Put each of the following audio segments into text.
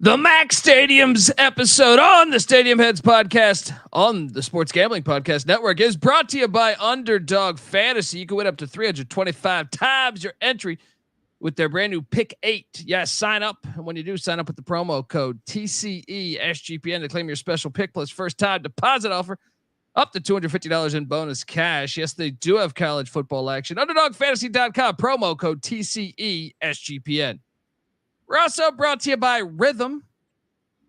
The Mac Stadiums episode on the Stadium Heads podcast on the Sports Gambling Podcast Network is brought to you by Underdog Fantasy. You can win up to 325 times your entry with their brand new Pick 8. Yes, sign up. And when you do, sign up with the promo code TCESGPN to claim your special pick plus first time deposit offer up to $250 in bonus cash. Yes, they do have college football action. UnderdogFantasy.com, promo code TCESGPN. We're also brought to you by Rhythm.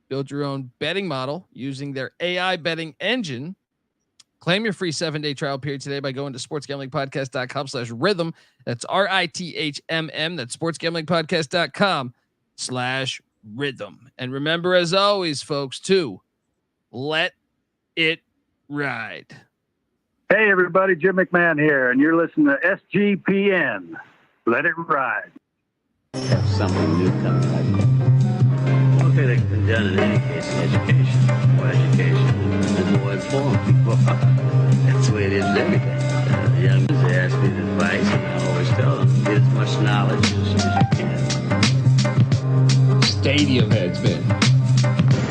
Build your own betting model using their AI betting engine. Claim your free 7-day trial period today by going to sportsgamblingpodcast.com/rhythm. That's RITHMM. That's sportsgamblingpodcast.com/rhythm. And remember, as always, folks, to let it ride. Hey, everybody, Jim McMahon here, and you're listening to SGPN. Let it ride. Have something new coming up. One thing that can be done in any case is education. More education, the more informed people are. That's the way it is with everything. The young ones, they ask me advice, and I always tell them, get as much knowledge as you can. Stadium Heads, man.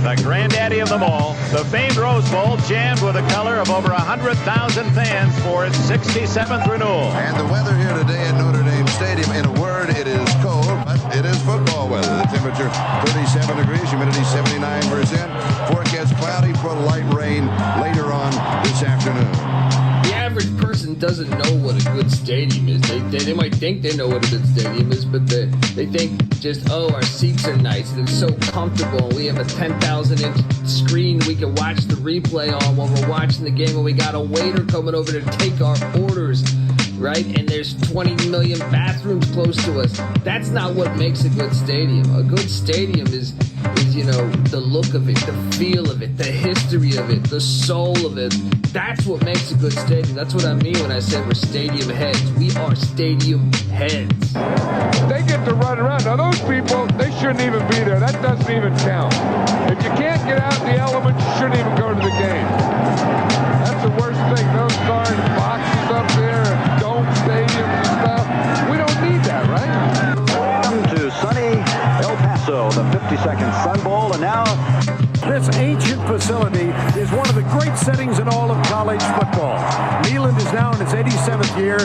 The granddaddy of them all, the famed Rose Bowl, jammed with the color of over 100,000 fans for its 67th renewal. And the weather here today at Notre Dame Stadium, in a word, it is cold, but it is football weather. The temperature 37 degrees, humidity 79%. Forecast cloudy for light rain later on this afternoon. The average person doesn't know what a good stadium is. They might think they know what a good stadium is, but they think just, our seats are nice and it's so comfortable. We have a 10,000 inch screen we can watch the replay on while we're watching the game, and we got a waiter coming over to take our orders, right? And there's 20 million bathrooms close to us. That's not what makes a good stadium. A good stadium is the look of it, the feel of it, the history of it, the soul of it. That's what makes a good stadium. That's what I mean when I say we're stadium heads. We are stadium heads. They get to run around. Now those people, they shouldn't even be there. That doesn't even count. If you can't get out in the elements, you shouldn't even go to the game. That's the worst thing. Those darn boxes up there and dome stadiums and stuff. We don't need that, right? Welcome to sunny El Paso, the 52nd Sun Bowl, and now this ancient facility is one of the great settings in all of college football. Neyland is now in its 87th year.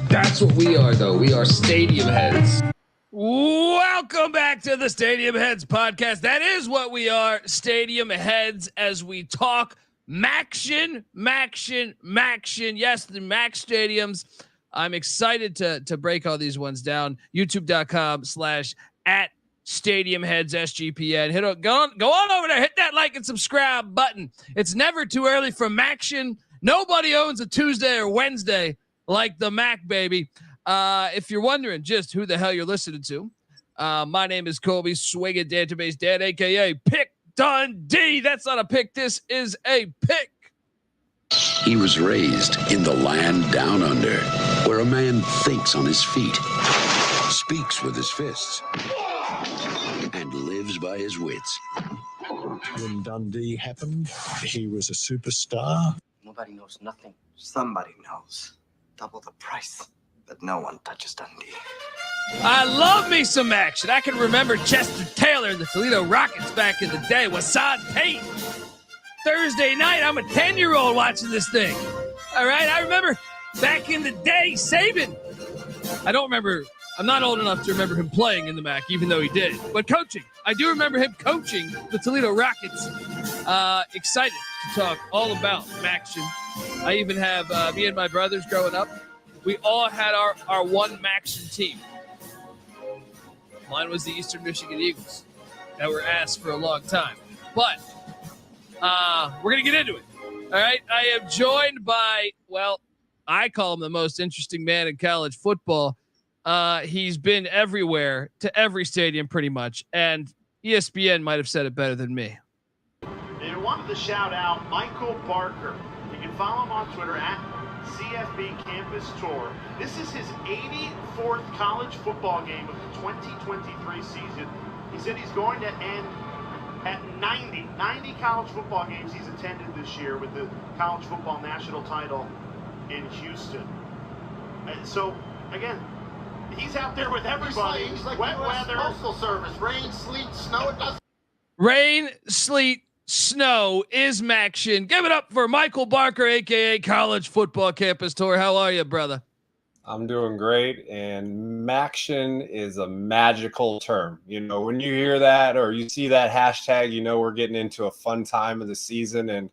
That's what we are, though. We are stadium heads. Welcome back to the Stadium Heads podcast. That is what we are, stadium heads, as we talk MACtion. Yes, the Mac Stadiums. I'm excited to break all these ones down. YouTube.com/@Stadium Heads SGPN. Go on over there, hit that like and subscribe button. It's never too early for MACtion. Nobody owns a Tuesday or Wednesday like the Mac, baby. If you're wondering just who the hell you're listening to, my name is Colby Swinging Database Dad, aka Pick Dundee. That's not a pick. This is a pick. He was raised in the land down under, where a man thinks on his feet, speaks with his fists, and lives by his wits. When Dundee happened, he was a superstar. Nobody knows nothing. Somebody knows. Double the price, but no one touches Dundee. I love me some action. I can remember Chester Taylor and the Toledo Rockets back in the day. Wasad Payton. Thursday night, I'm a 10-year-old watching this thing. All right, I remember back in the day, Saban. I don't remember. I'm not old enough to remember him playing in the MAC, even though he did. But coaching, I do remember him coaching the Toledo Rockets. Excited to talk all about MACtion. I even have me and my brothers growing up. We all had our one MACtion team. Mine was the Eastern Michigan Eagles that were asked for a long time. But we're going to get into it. All right. I am joined by, I call him the most interesting man in college football. He's been everywhere to every stadium pretty much. And ESPN might have said it better than me. They wanted to shout out Michael Barker. You can follow him on Twitter at CFB Campus Tour. This is his 84th college football game of the 2023 season. He said he's going to end at 90 college football games he's attended this year with the college football national title in Houston. And so, again, he's out there with everybody. He's like wet the US weather. Postal Service. Rain, sleet, snow, it doesn't Rain, sleet, snow is MACtion. Give it up for Michael Barker, aka College Football Campus Tour. How are you, brother? I'm doing great. And MACtion is a magical term. When you hear that or you see that hashtag, we're getting into a fun time of the season. And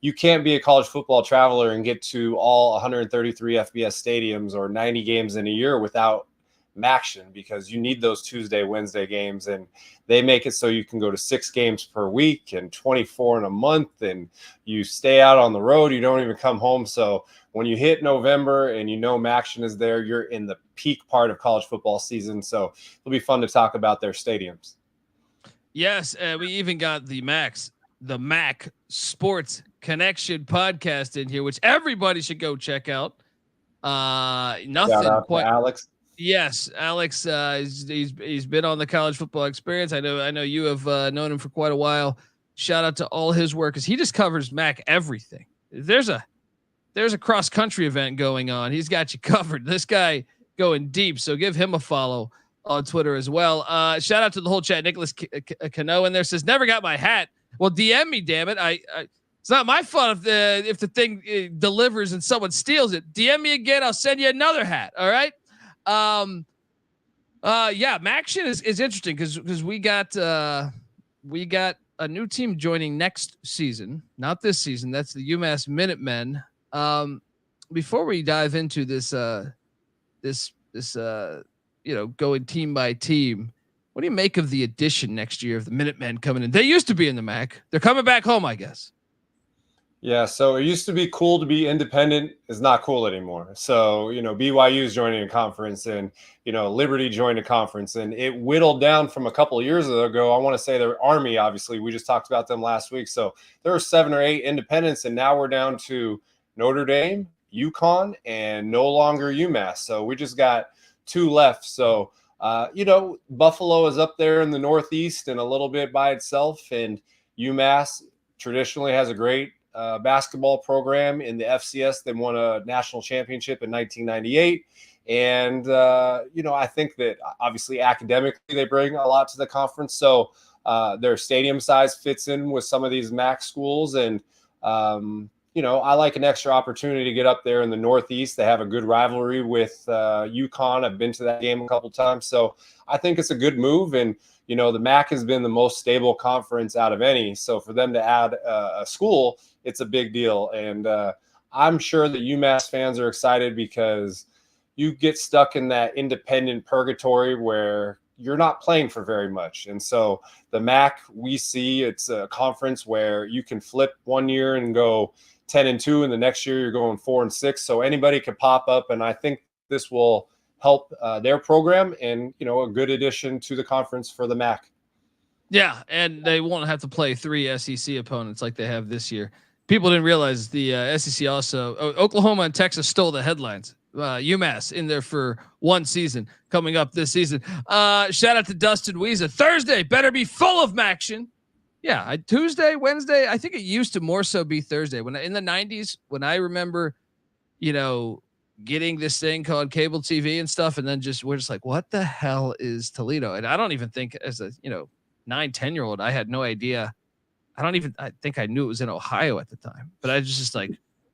you can't be a college football traveler and get to all 133 FBS stadiums or 90 games in a year without MACtion, because you need those Tuesday, Wednesday games, and they make it so you can go to 6 games per week and 24 in a month, and you stay out on the road. You don't even come home. So when you hit November and MACtion is there, you're in the peak part of college football season. So it'll be fun to talk about their stadiums. Yes, we even got the MAC Sports Connection podcast in here, which everybody should go check out. Nothing Shout out quite. to Alex. Yes, Alex. He's been on the College Football Experience. I know you have known him for quite a while. Shout out to all his work, because he just covers MAC everything. There's a cross country event going on, he's got you covered. This guy going deep. So give him a follow on Twitter as well. Shout out to the whole chat. Nicholas Cano in there says, never got my hat. Well, DM me, damn it. It's not my fault if the thing delivers and someone steals it. DM me again. I'll send you another hat. All right. Yeah, MACtion is interesting because we got a new team joining next season, not this season. That's the UMass Minutemen. Before we dive into this going team by team, what do you make of the addition next year of the Minutemen coming in? They used to be in the MAC. They're coming back home, I guess. Yeah, so it used to be cool to be independent. Is not cool anymore. So, BYU is joining a conference, and, Liberty joined a conference, and it whittled down from a couple of years ago. I want to say the Army, obviously, we just talked about them last week. So there were 7 or 8 independents, and now we're down to Notre Dame, UConn, and no longer UMass. So we just got 2 left. So, Buffalo is up there in the Northeast and a little bit by itself, and UMass traditionally has a great basketball program in the FCS. They won a national championship in 1998. And, I think that obviously academically they bring a lot to the conference. So their stadium size fits in with some of these MAC schools. And, I like an extra opportunity to get up there in the Northeast. They have a good rivalry with UConn. I've been to that game a couple times. So I think it's a good move. And, the MAC has been the most stable conference out of any. So for them to add a school, it's a big deal. And I'm sure that UMass fans are excited, because you get stuck in that independent purgatory where you're not playing for very much. And so the MAC, we see it's a conference where you can flip one year and go 10-2, and the next year you're going 4-6. So anybody could pop up. And I think this will help their program, and, a good addition to the conference for the MAC. Yeah. And they won't have to play 3 SEC opponents like they have this year. People didn't realize the SEC also, Oklahoma and Texas stole the headlines. UMass in there for 1 season coming up this season. Shout out to Dustin Wiesa. Thursday better be full of MACtion. Yeah, Tuesday, Wednesday. I think it used to more so be Thursday. When in the 90s, when I remember, getting this thing called cable TV and stuff, and then we're just like, what the hell is Toledo? And I don't even think, as a 9-10-year-old, I had no idea. I think I knew it was in Ohio at the time, but I just like,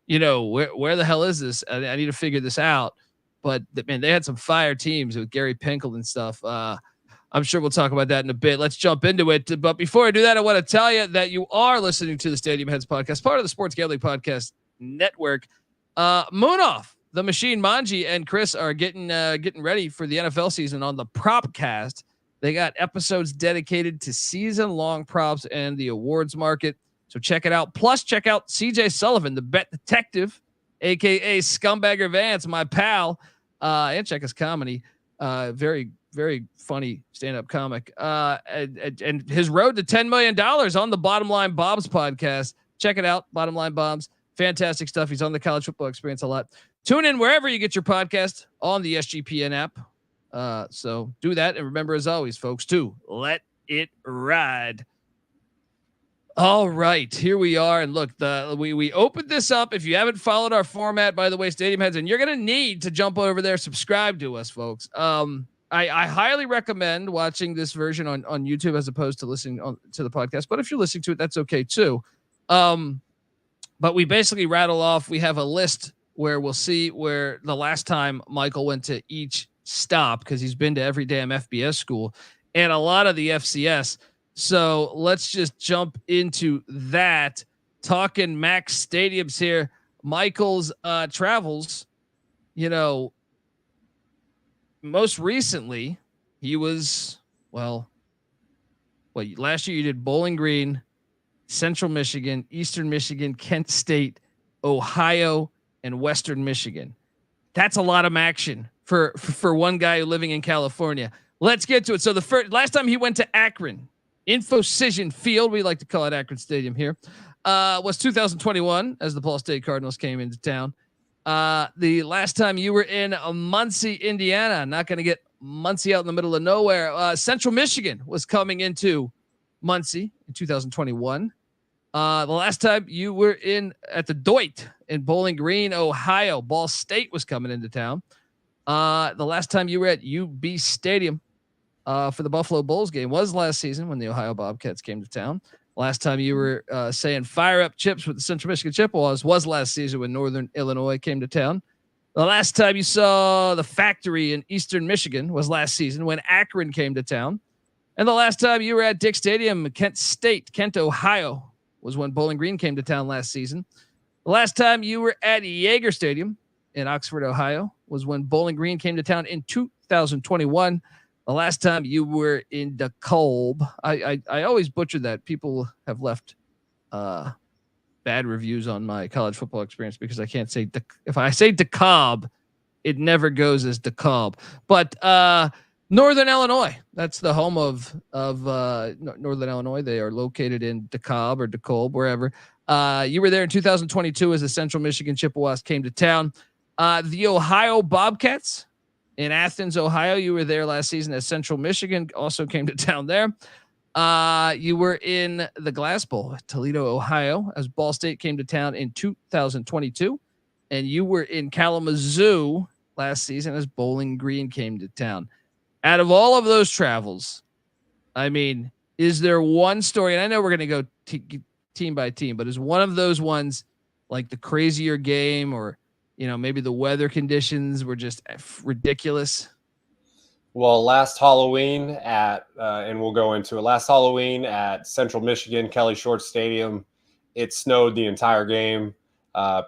where the hell is this? I need to figure this out. But man, they had some fire teams with Gary Pinkel and stuff. I'm sure we'll talk about that in a bit. Let's jump into it. But before I do that, I want to tell you that you are listening to the Stadium Heads podcast, part of the Sports Gambling Podcast Network. Moonoff, the Machine, Manji, and Chris are getting ready for the NFL season on the Propcast. They got episodes dedicated to season-long props and the awards market. So check it out. Plus, check out CJ Sullivan, the bet detective, a.k.a. Scumbagger Vance, my pal, and check his comedy. Very, very funny stand-up comic. And his road to $10 million on the Bottom Line Bobs podcast. Check it out, Bottom Line Bobs. Fantastic stuff. He's on the College Football Experience a lot. Tune in wherever you get your podcast on the SGPN app. So do that. And remember, as always, folks, to let it ride. All right, here we are. And look, we opened this up. If you haven't followed our format, by the way, Stadium Heads, and you're going to need to jump over there, subscribe to us, folks. I highly recommend watching this version on YouTube as opposed to listening to the podcast. But if you're listening to it, that's okay too. But we basically rattle off. We have a list where we'll see where the last time Michael went to each stop, because he's been to every damn FBS school and a lot of the FCS. So let's just jump into that. Talking Mac stadiums here. Michael's travels, most recently he was, last year you did Bowling Green, Central Michigan, Eastern Michigan, Kent State, Ohio, and Western Michigan. That's a lot of MACtion for one guy living in California. Let's get to it. So the last time he went to Akron, Infocision Field, we like to call it Akron Stadium here, was 2021 as the Ball State Cardinals came into town. The last time you were in Muncie, Indiana, not going to get Muncie out in the middle of nowhere. Central Michigan was coming into Muncie in 2021. The last time you were at the Doit in Bowling Green, Ohio, Ball State was coming into town. The last time you were at UB Stadium for the Buffalo Bulls game was last season when the Ohio Bobcats came to town. Last time you were saying fire up chips with the Central Michigan Chippewas was last season when Northern Illinois came to town. The last time you saw the factory in Eastern Michigan was last season when Akron came to town. And the last time you were at Dick Stadium, Kent, Ohio, was when Bowling Green came to town last season. The last time you were at Yager Stadium in Oxford, Ohio, was when Bowling Green came to town in 2021. The last time you were in DeKalb, I always butcher that. People have left bad reviews on my college football experience because I can't say if I say DeKalb, it never goes as DeKalb. But Northern Illinois, that's the home of Northern Illinois. They are located in DeKalb or DeKalb, wherever. You were there in 2022 as the Central Michigan Chippewas came to town. The Ohio Bobcats in Athens, Ohio. You were there last season as Central Michigan also came to town there. You were in the Glass Bowl, Toledo, Ohio, as Ball State came to town in 2022. And you were in Kalamazoo last season as Bowling Green came to town. Out of all of those travels, I mean, is there one story, and I know we're going to go team by team, but is one of those ones like the crazier game or, maybe the weather conditions were just ridiculous? Well, last Halloween and we'll go into it. Last Halloween at Central Michigan, Kelly Short Stadium, it snowed the entire game.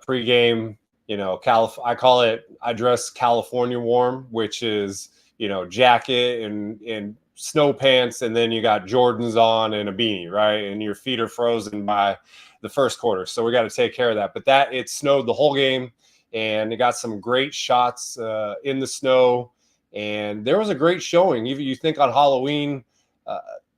Pre-game, I dress California warm, which is, jacket and snow pants, and then you got Jordans on and a beanie, right? And your feet are frozen by the first quarter. So we got to take care of that. But it snowed the whole game, and it got some great shots in the snow. And there was a great showing. Even you think on Halloween,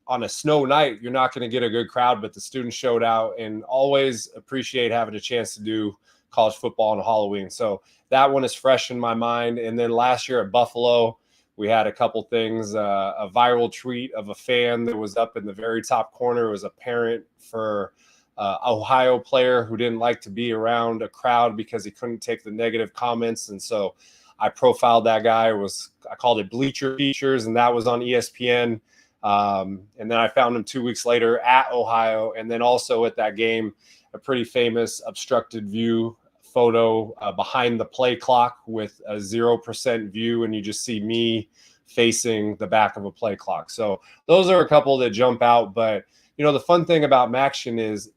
on a snow night, you're not going to get a good crowd, but the students showed out, and always appreciate having a chance to do college football on Halloween. So that one is fresh in my mind. And then last year at Buffalo, we had a couple things, a viral tweet of a fan that was up in the very top corner. It was a parent for Ohio player who didn't like to be around a crowd because he couldn't take the negative comments. And so I profiled that guy. I called it Bleacher Features, and that was on ESPN. And then I found him 2 weeks later at Ohio. And then also at that game, a pretty famous obstructed view photo behind the play clock with a 0% view, and you just see me facing the back of a play clock. So those are a couple that jump out. But the fun thing about MACtion is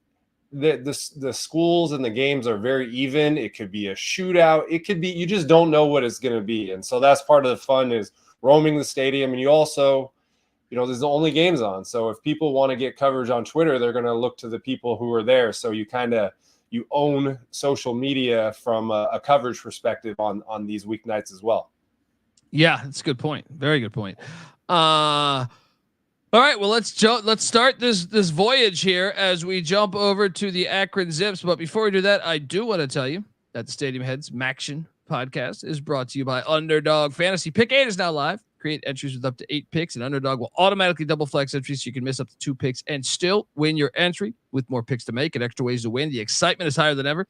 the schools and the games are very even. It could be a shootout. It could be, you just don't know what it's going to be. And so that's part of the fun, is roaming the stadium. And you also, there's the only games on. So if people want to get coverage on Twitter, they're going to look to the people who are there. So you own social media from a coverage perspective on these weeknights as well. Yeah, that's a good point. Very good point. All right, well, let's start this voyage here as we jump over to the Akron Zips. But before we do that, I do want to tell you that the Stadium Heads MACtion podcast is brought to you by Underdog Fantasy. Pick 8 is now live. Create entries with up to 8 picks, and Underdog will automatically double flex entries so you can miss up to 2 picks and still win your entry with more picks to make and extra ways to win. The excitement is higher than ever.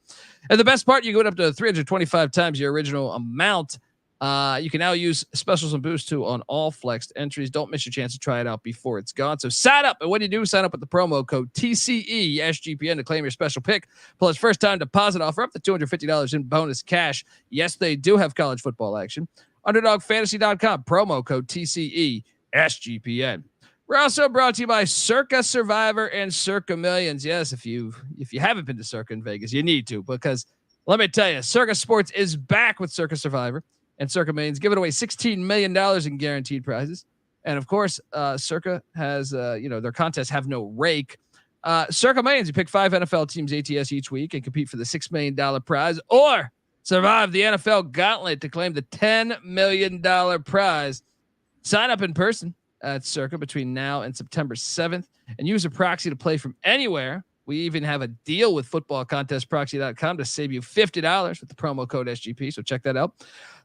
And the best part, you go up to 325 times your original amount. You can now use specials and boosts too on all flexed entries. Don't miss your chance to try it out before it's gone. So sign up. And when you do, sign up with the promo code TCESGPN to claim your special pick. Plus first time deposit offer up to $250 in bonus cash. Yes, they do have college football action. UnderdogFantasy.com, promo code TCESGPN. We're also brought to you by Circa Survivor and Circa Millions. Yes, if you haven't been to Circa in Vegas, you need to, because let me tell you, Circa Sports is back with Circa Survivor and Circa Millions, giving away $16 million in guaranteed prizes. And of course, Circa has, their contests have no rake. Circa Millions, you pick 5 NFL teams ATS each week and compete for the $6 million prize, or survive the NFL gauntlet to claim the $10 million prize. Sign up in person at Circa between now and September 7th and use a proxy to play from anywhere. We even have a deal with footballcontestproxy.com to save you $50 with the promo code SGP. So check that out.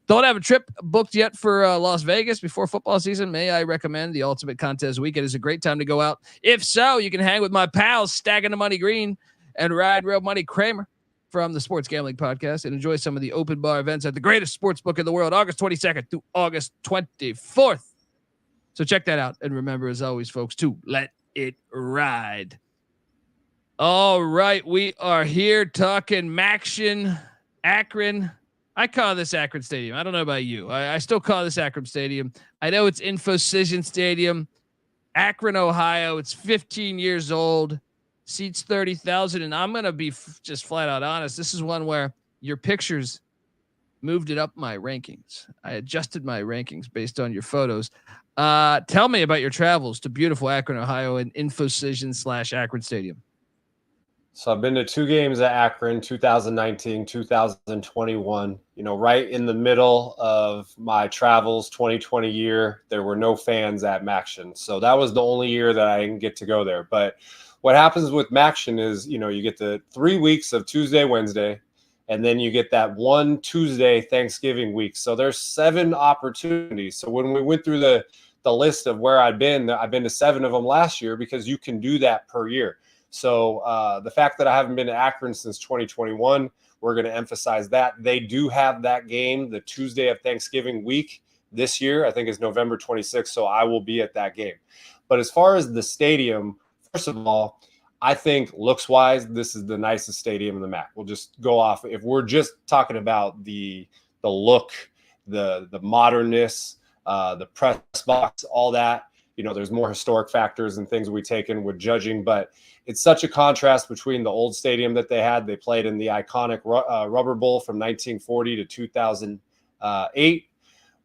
Don't have a trip booked yet for Las Vegas before football season? May I recommend the Ultimate Contest Weekend is a great time to go out. If so, you can hang with my pals, Stacking the Money Green and Ride Real Money Kramer from the Sports Gambling Podcast, and enjoy some of the open bar events at the greatest sports book in the world, August 22nd through August 24th. So check that out. And remember, as always, folks, to let it ride. All right. We are here talking MACtion, Akron. I call this Akron Stadium. I don't know about you. I still call this Akron Stadium. I know it's InfoCision Stadium, Akron, Ohio. It's 15 years old. Seats 30,000, and I'm gonna be just flat out honest. This is one where your pictures moved it up my rankings. I adjusted my rankings based on your photos. Tell me about your travels to beautiful Akron, Ohio, and InfoCision / Akron Stadium. So I've been to 2 games at Akron, 2019, 2021. Right in the middle of my travels, 2020 year, there were no fans at MACtion, so that was the only year that I didn't get to go there. But what happens with MACtion is, you get the 3 weeks of Tuesday, Wednesday, and then you get that one Tuesday Thanksgiving week. So there's 7 opportunities. So when we went through the list of where I've been to 7 of them last year, because you can do that per year. So the fact that I haven't been to Akron since 2021, we're going to emphasize that. They do have that game the Tuesday of Thanksgiving week this year. I think it's November 26th, so I will be at that game. But as far as the stadium, first of all, I think looks-wise, this is the nicest stadium in the MAC. We'll just go off. If we're just talking about the look, the modernness, the press box, all that, there's more historic factors and things we take in with judging, but it's such a contrast between the old stadium that they had. They played in the iconic Rubber Bowl from 1940 to 2008.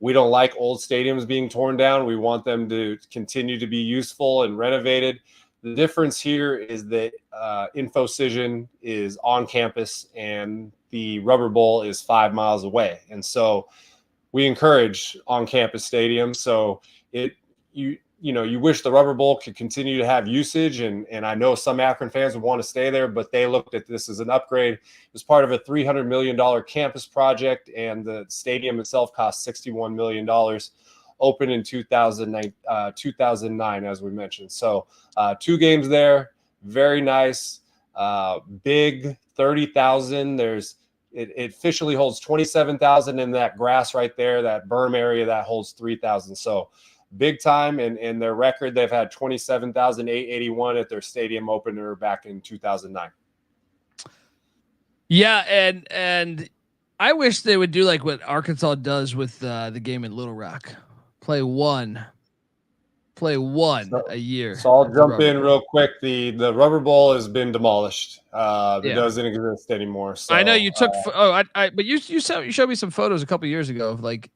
We don't like old stadiums being torn down. We want them to continue to be useful and renovated. The difference here is that InfoCision is on campus and the Rubber Bowl is 5 miles away. And so we encourage on-campus stadiums. So you wish the Rubber Bowl could continue to have usage, and I know some Akron fans would want to stay there, but they looked at this as an upgrade. It was part of a $300 million campus project, and the stadium itself cost $61 million. Opened in 2009, as we mentioned. So 2 games there, very nice, big, 30,000. It officially holds 27,000 in that grass right there, that berm area that holds 3,000. So big time, and their record, they've had 27,881 at their stadium opener back in 2009. Yeah, and I wish they would do like what Arkansas does with the game in Little Rock. Play one a year. So I'll jump in real quick. The Rubber Bowl has been demolished. It doesn't exist anymore. So I know you took but you showed me some photos a couple years ago of like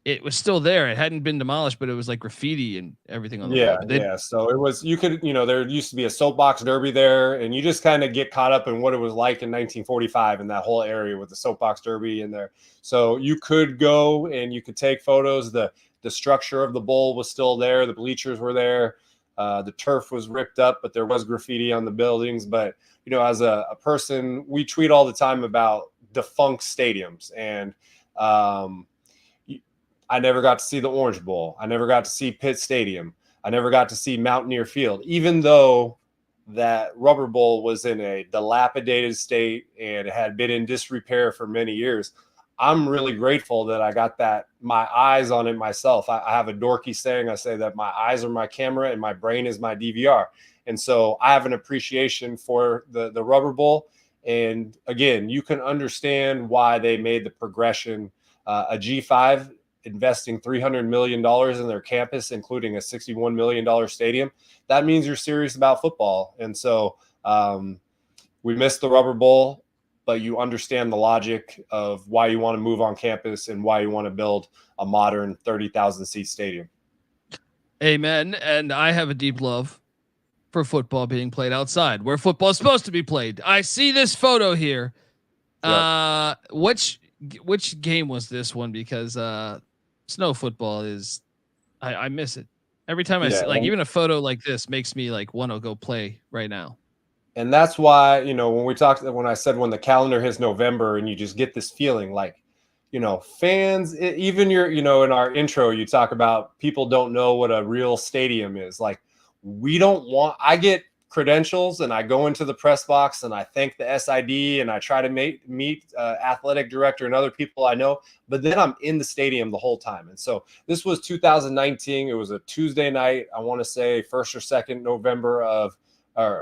it was still there. It hadn't been demolished, but it was like graffiti and everything on the wall. Yeah. So it was, there used to be a soapbox derby there, and you just kind of get caught up in what it was like in 1945 in that whole area with the soapbox derby in there. So you could go and you could take photos. The structure of the bowl was still there. The bleachers were there. The turf was ripped up, but there was graffiti on the buildings. But, as a person, we tweet all the time about defunct stadiums, and, I never got to see the Orange Bowl. I never got to see Pitt Stadium. I never got to see Mountaineer Field, even though that Rubber Bowl was in a dilapidated state and had been in disrepair for many years. I'm really grateful that I got my eyes on it myself. I have a dorky saying. I say that my eyes are my camera and my brain is my DVR. And so I have an appreciation for the Rubber Bowl. And again, you can understand why they made the progression. A G5 investing $300 million in their campus, including a $61 million stadium. That means you're serious about football. And so we missed the Rubber Bowl, but you understand the logic of why you want to move on campus and why you want to build a modern 30,000 seat stadium. Amen. And I have a deep love for football being played outside where football is supposed to be played. I see this photo here. Yep. Which game was this one? Because snow football is, I miss it every time I see, like, even a photo like this makes me like want to go play right now. And that's why, when I said when the calendar hits November and you just get this feeling like, fans, even in our intro, you talk about people don't know what a real stadium is. Like, I get credentials and I go into the press box and I thank the SID and I try to meet athletic director and other people I know, but then I'm in the stadium the whole time. And so this was 2019. It was a Tuesday night. I want to say 1st or 2nd November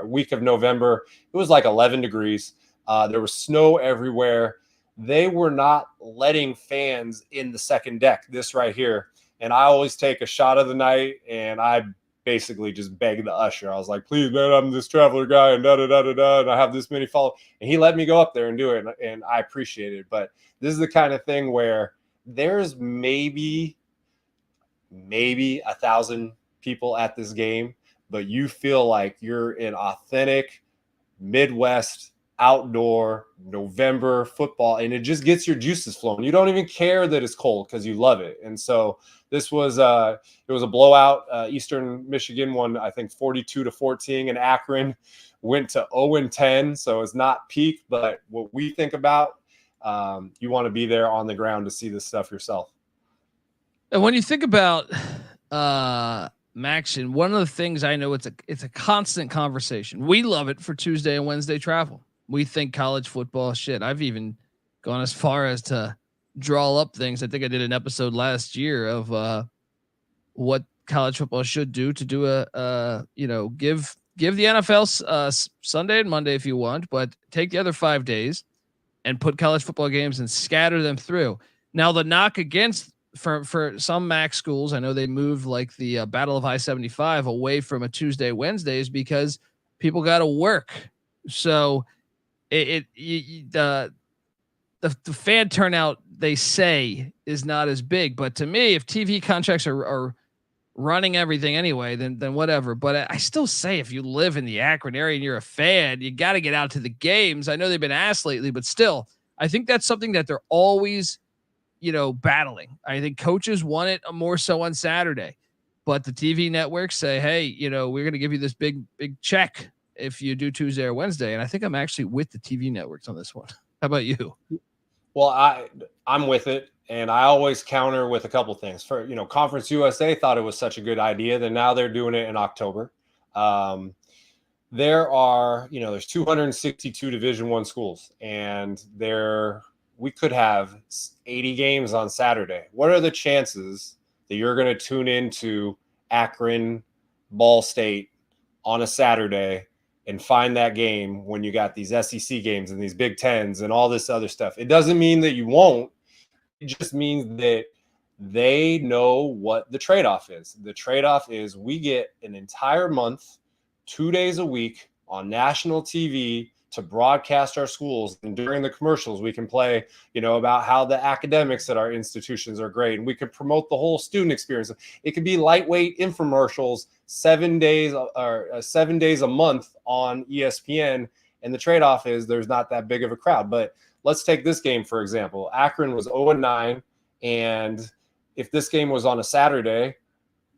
week of November. It was like 11 degrees. There was snow everywhere. They were not letting fans in the second deck, this right here. And I always take a shot of the night and I basically just begged the usher. I was like, please, man, I'm this traveler guy and da-da-da-da-da, and I have this many followers. And he let me go up there and do it, and I appreciate it. But this is the kind of thing where there's maybe 1,000 people at this game, but you feel like you're in authentic Midwest outdoor November football, and it just gets your juices flowing. You don't even care that it's cold because you love it. And so this was it was a blowout. Eastern Michigan won, I think, 42-14, and Akron went to 0-10. So it's not peak, but what we think about, you want to be there on the ground to see this stuff yourself. And when you think about MACtion, one of the things I know, it's a constant conversation. We love it for Tuesday and Wednesday travel. We think college football shit. I've even gone as far as to draw up things. I think I did an episode last year of what college football should do to do give the NFL Sunday and Monday if you want, but take the other 5 days and put college football games and scatter them through. Now the knock against for some MAC schools, I know they moved like the Battle of I-75 away from a Tuesday, Wednesdays because people got to work. So the fan turnout, they say, is not as big, but to me, if TV contracts are running everything anyway, then whatever. But I still say, if you live in the Akron area and you're a fan, you got to get out to the games. I know they've been asked lately, but still, I think that's something that they're always, battling. I think coaches want it more so on Saturday, but the TV networks say, hey, we're going to give you this big check if you do Tuesday or Wednesday. And I think I'm actually with the TV networks on this one. How about you? Well, I'm with it. And I always counter with a couple things. For, Conference USA thought it was such a good idea that now they're doing it in October. There's 262 Division I schools, and we could have 80 games on Saturday. What are the chances that you're going to tune into Akron, Ball State on a Saturday and find that game when you got these SEC games and these Big Tens and all this other stuff? It doesn't mean that you won't. It just means that they know what the trade-off is. The trade-off is we get an entire month, 2 days a week on national TV to broadcast our schools. And during the commercials, we can play, about how the academics at our institutions are great. And we can promote the whole student experience. It could be lightweight infomercials 7 days a month on ESPN. And the trade-off is there's not that big of a crowd. But let's take this game, for example. Akron was 0-9. And if this game was on a Saturday,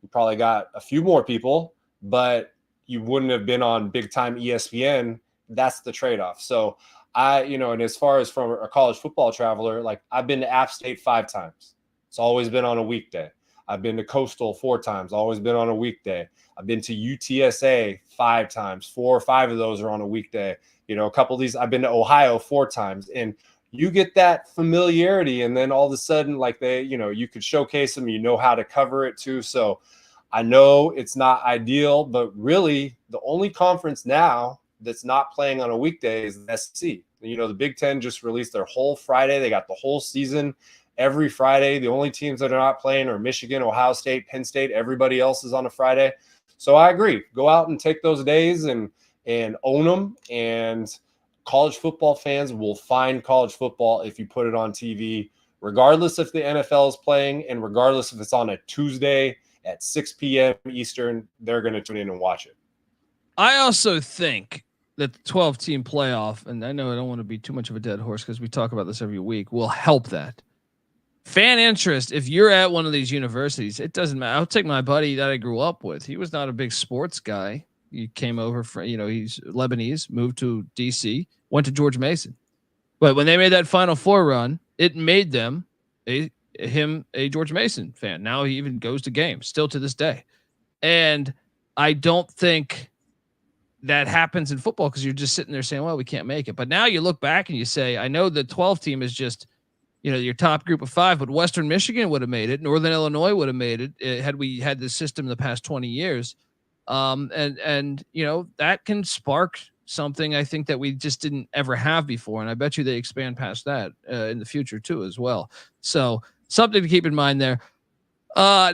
you probably got a few more people, but you wouldn't have been on big time ESPN. That's the trade-off. So and as far as from a college football traveler, like I've been to App State 5 times. It's always been on a weekday. I've been to Coastal 4 times, always been on a weekday. I've been to UTSA 5 times, 4 or 5 of those are on a weekday. A couple of these, I've been to Ohio 4 times. And you get that familiarity, and then all of a sudden, like you could showcase them, how to cover it too. So I know it's not ideal, but really the only conference now that's not playing on a weekday is the SEC. The Big Ten just released their whole Friday. They got the whole season every Friday. The only teams that are not playing are Michigan, Ohio State, Penn State. Everybody else is on a Friday. So I agree. Go out and take those days and own them. And college football fans will find college football if you put it on TV, regardless if the NFL is playing and regardless if it's on a Tuesday at 6 p.m. Eastern, they're going to tune in and watch it. I also think that the 12-team playoff, and I know I don't want to be too much of a dead horse because we talk about this every week, will help that. Fan interest, if you're at one of these universities, it doesn't matter. I'll take my buddy that I grew up with. He was not a big sports guy. He came over from, he's Lebanese, moved to DC, went to George Mason. But when they made that Final Four run, it made them a George Mason fan. Now he even goes to games still to this day. And I don't think that happens in football because you're just sitting there saying, well, we can't make it. But now you look back and you say, I know the 12 team is just, your top group of 5, but Western Michigan would have made it. Northern Illinois would have made it had we had this system in the past 20 years. And that can spark something I think that we just didn't ever have before. And I bet you they expand past that in the future too, as well. So something to keep in mind there.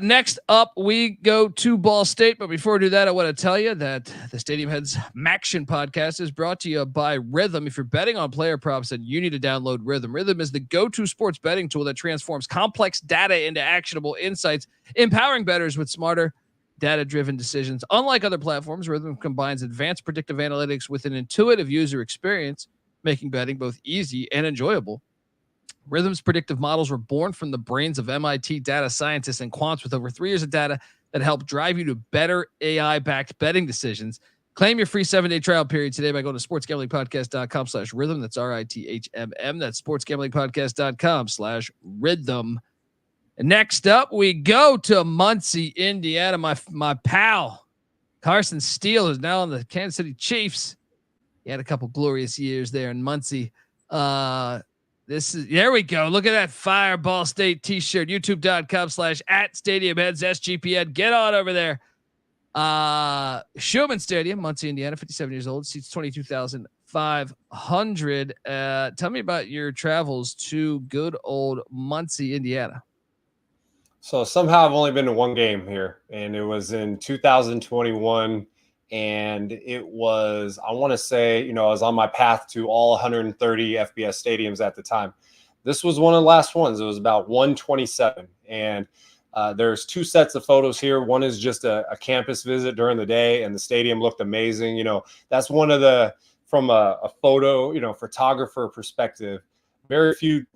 Next up, we go to Ball State. But before we do that, I want to tell you that the Stadium Heads MACtion podcast is brought to you by Rhythm. If you're betting on player props, then you need to download Rhythm. Rhythm is the go-to sports betting tool that transforms complex data into actionable insights, empowering bettors with smarter, data-driven decisions. Unlike other platforms, Rhythm combines advanced predictive analytics with an intuitive user experience, making betting both easy and enjoyable. Rhythm's predictive models were born from the brains of MIT data scientists and quants with over 3 years of data that help drive you to better AI-backed betting decisions. Claim your free 7-day trial period today by going to sportsgamblingpodcast.com/rhythm. That's RITHMM. That's sportsgamblingpodcast.com/rhythm. And next up, we go to Muncie, Indiana. My pal, Carson Steele, is now on the Kansas City Chiefs. He had a couple glorious years there in Muncie. There we go. Look at that Fireball State t-shirt, youtube.com/@StadiumHeadsSGPN. Get on over there. Schumann Stadium, Muncie, Indiana, 57 years old, seats 22,500. Tell me about your travels to good old Muncie, Indiana. So somehow I've only been to one game here, and it was in 2021. And it was, I want to say, I was on my path to all 130 FBS stadiums at the time. This was one of the last ones. It was about 127. And there's 2 sets of photos here. One is just a campus visit during the day, and the stadium looked amazing. That's one of the, from a photo, photographer perspective, very few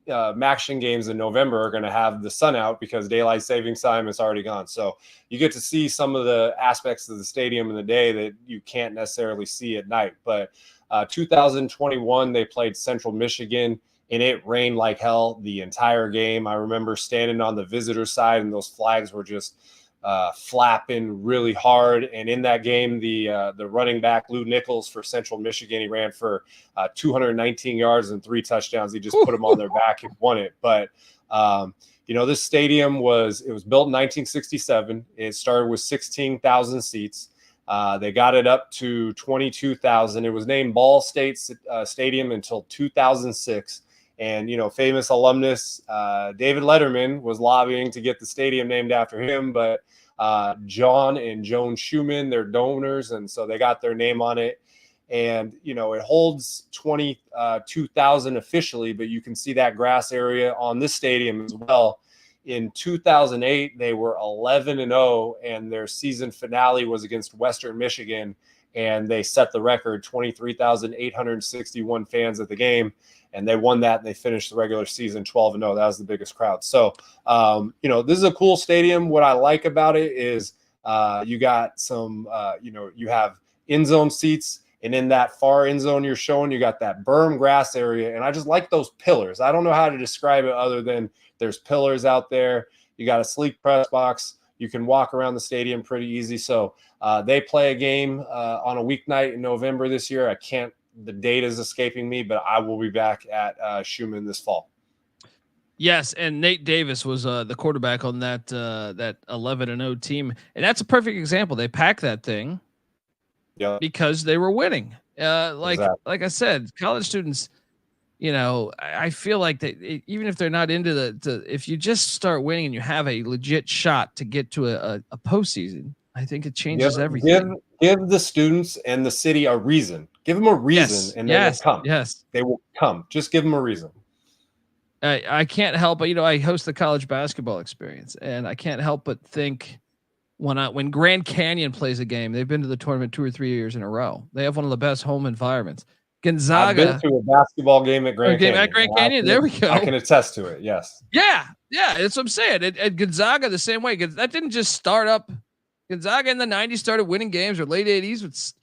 MACtion games in November are going to have the sun out because daylight savings time is already gone. So you get to see some of the aspects of the stadium in the day that you can't necessarily see at night. But 2021, they played Central Michigan, and it rained like hell the entire game. I remember standing on the visitor side, and those flags were just flapping really hard. And in that game, the running back Lou Nichols for Central Michigan, he ran for 219 yards and 3 touchdowns. He just put them on their back and won it. But this stadium was built in 1967. It started with 16,000 seats. They got it up to 22,000. It was named Ball State Stadium until 2006. And, famous alumnus David Letterman was lobbying to get the stadium named after him. But John and Joan Schumann, they're donors, and so they got their name on it. And, it holds 22,000 officially, but you can see that grass area on this stadium as well. In 2008, they were 11-0, and their season finale was against Western Michigan, and they set the record, 23,861 fans at the game. And they won that, and they finished the regular season 12-0. That was the biggest crowd. So, this is a cool stadium. What I like about it is you got some, you have end zone seats, and in that far end zone you're showing, you got that berm grass area. And I just like those pillars. I don't know how to describe it other than there's pillars out there. You got a sleek press box. You can walk around the stadium pretty easy. So they play a game on a weeknight in November this year. I can't the date is escaping me, but I will be back at Schumann this fall. Yes, and Nate Davis was the quarterback on that 11-0 team, and that's a perfect example. They packed that thing, because they were winning. Like I said, college students, I feel like even if they're not into if you just start winning and you have a legit shot to get to a postseason, I think it changes everything. Give the students and the city a reason. Give them a reason, and they will come. Yes, they will come. Just give them a reason. I can't help but I host the college basketball experience, and I can't help but think when Grand Canyon plays a game, they've been to the tournament 2 or 3 years in a row. They have one of the best home environments. Gonzaga. I've been to a basketball game at Grand Canyon. At Grand Canyon, there we go. I can attest to it. Yes. Yeah, that's what I'm saying. At Gonzaga, the same way. That didn't just start up. Gonzaga in the 90s started winning games, or late 80s. With,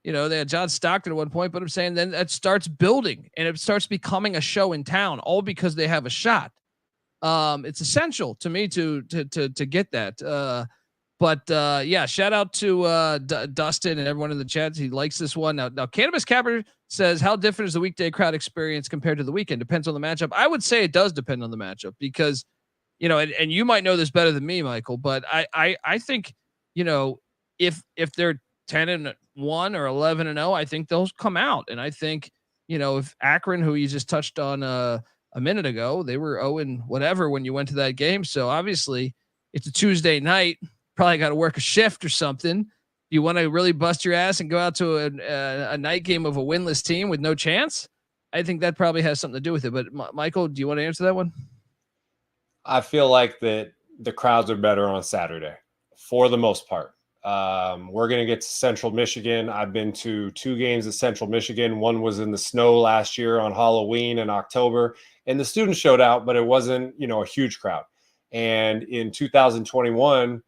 they had John Stockton at one point, but I'm saying then that starts building and it starts becoming a show in town, all because they have a shot. It's essential to me to get that. But shout out to Dustin and everyone in the chat. He likes this one. Now Cannabis Capper says, how different is the weekday crowd experience compared to the weekend? Depends on the matchup. I would say it does depend on the matchup because, and you might know this better than me, Michael, but I think, if they're 10-1 or 11-0, I think they'll come out. And I think, if Akron, who you just touched on a minute ago, they were 0 whatever when you went to that game. So obviously it's a Tuesday night. Probably got to work a shift or something. You want to really bust your ass and go out to a night game of a winless team with no chance? I think that probably has something to do with it. But Michael, do you want to answer that one? I feel like that the crowds are better on Saturday for the most part. We're going to get to Central Michigan. I've been to 2 games at Central Michigan. One was in the snow last year on Halloween in October, and the students showed out, but it wasn't, a huge crowd. And in 2021,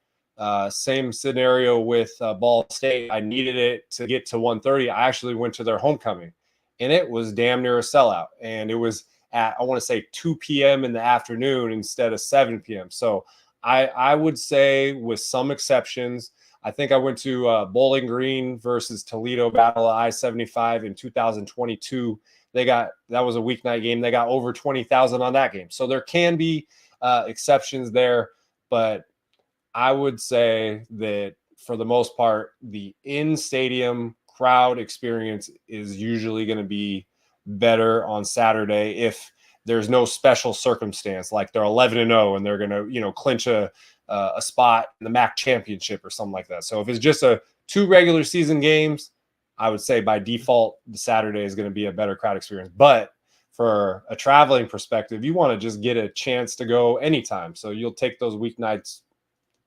same scenario with Ball State. I needed it to get to 1:30. I actually went to their homecoming, and it was damn near a sellout. And it was at, I want to say 2 p.m. in the afternoon instead of 7 p.m. So I would say, with some exceptions, I think I went to Bowling Green versus Toledo Battle of I-75 in 2022. That was a weeknight game. They got over 20,000 on that game. So there can be exceptions there, but I would say that for the most part, the in-stadium crowd experience is usually going to be better on Saturday if there's no special circumstance, like they're 11-0 and they're going to, clinch a spot in the MAC championship or something like that. So if it's just 2 regular season games, I would say by default, the Saturday is going to be a better crowd experience. But for a traveling perspective, you want to just get a chance to go anytime. So you'll take those weeknights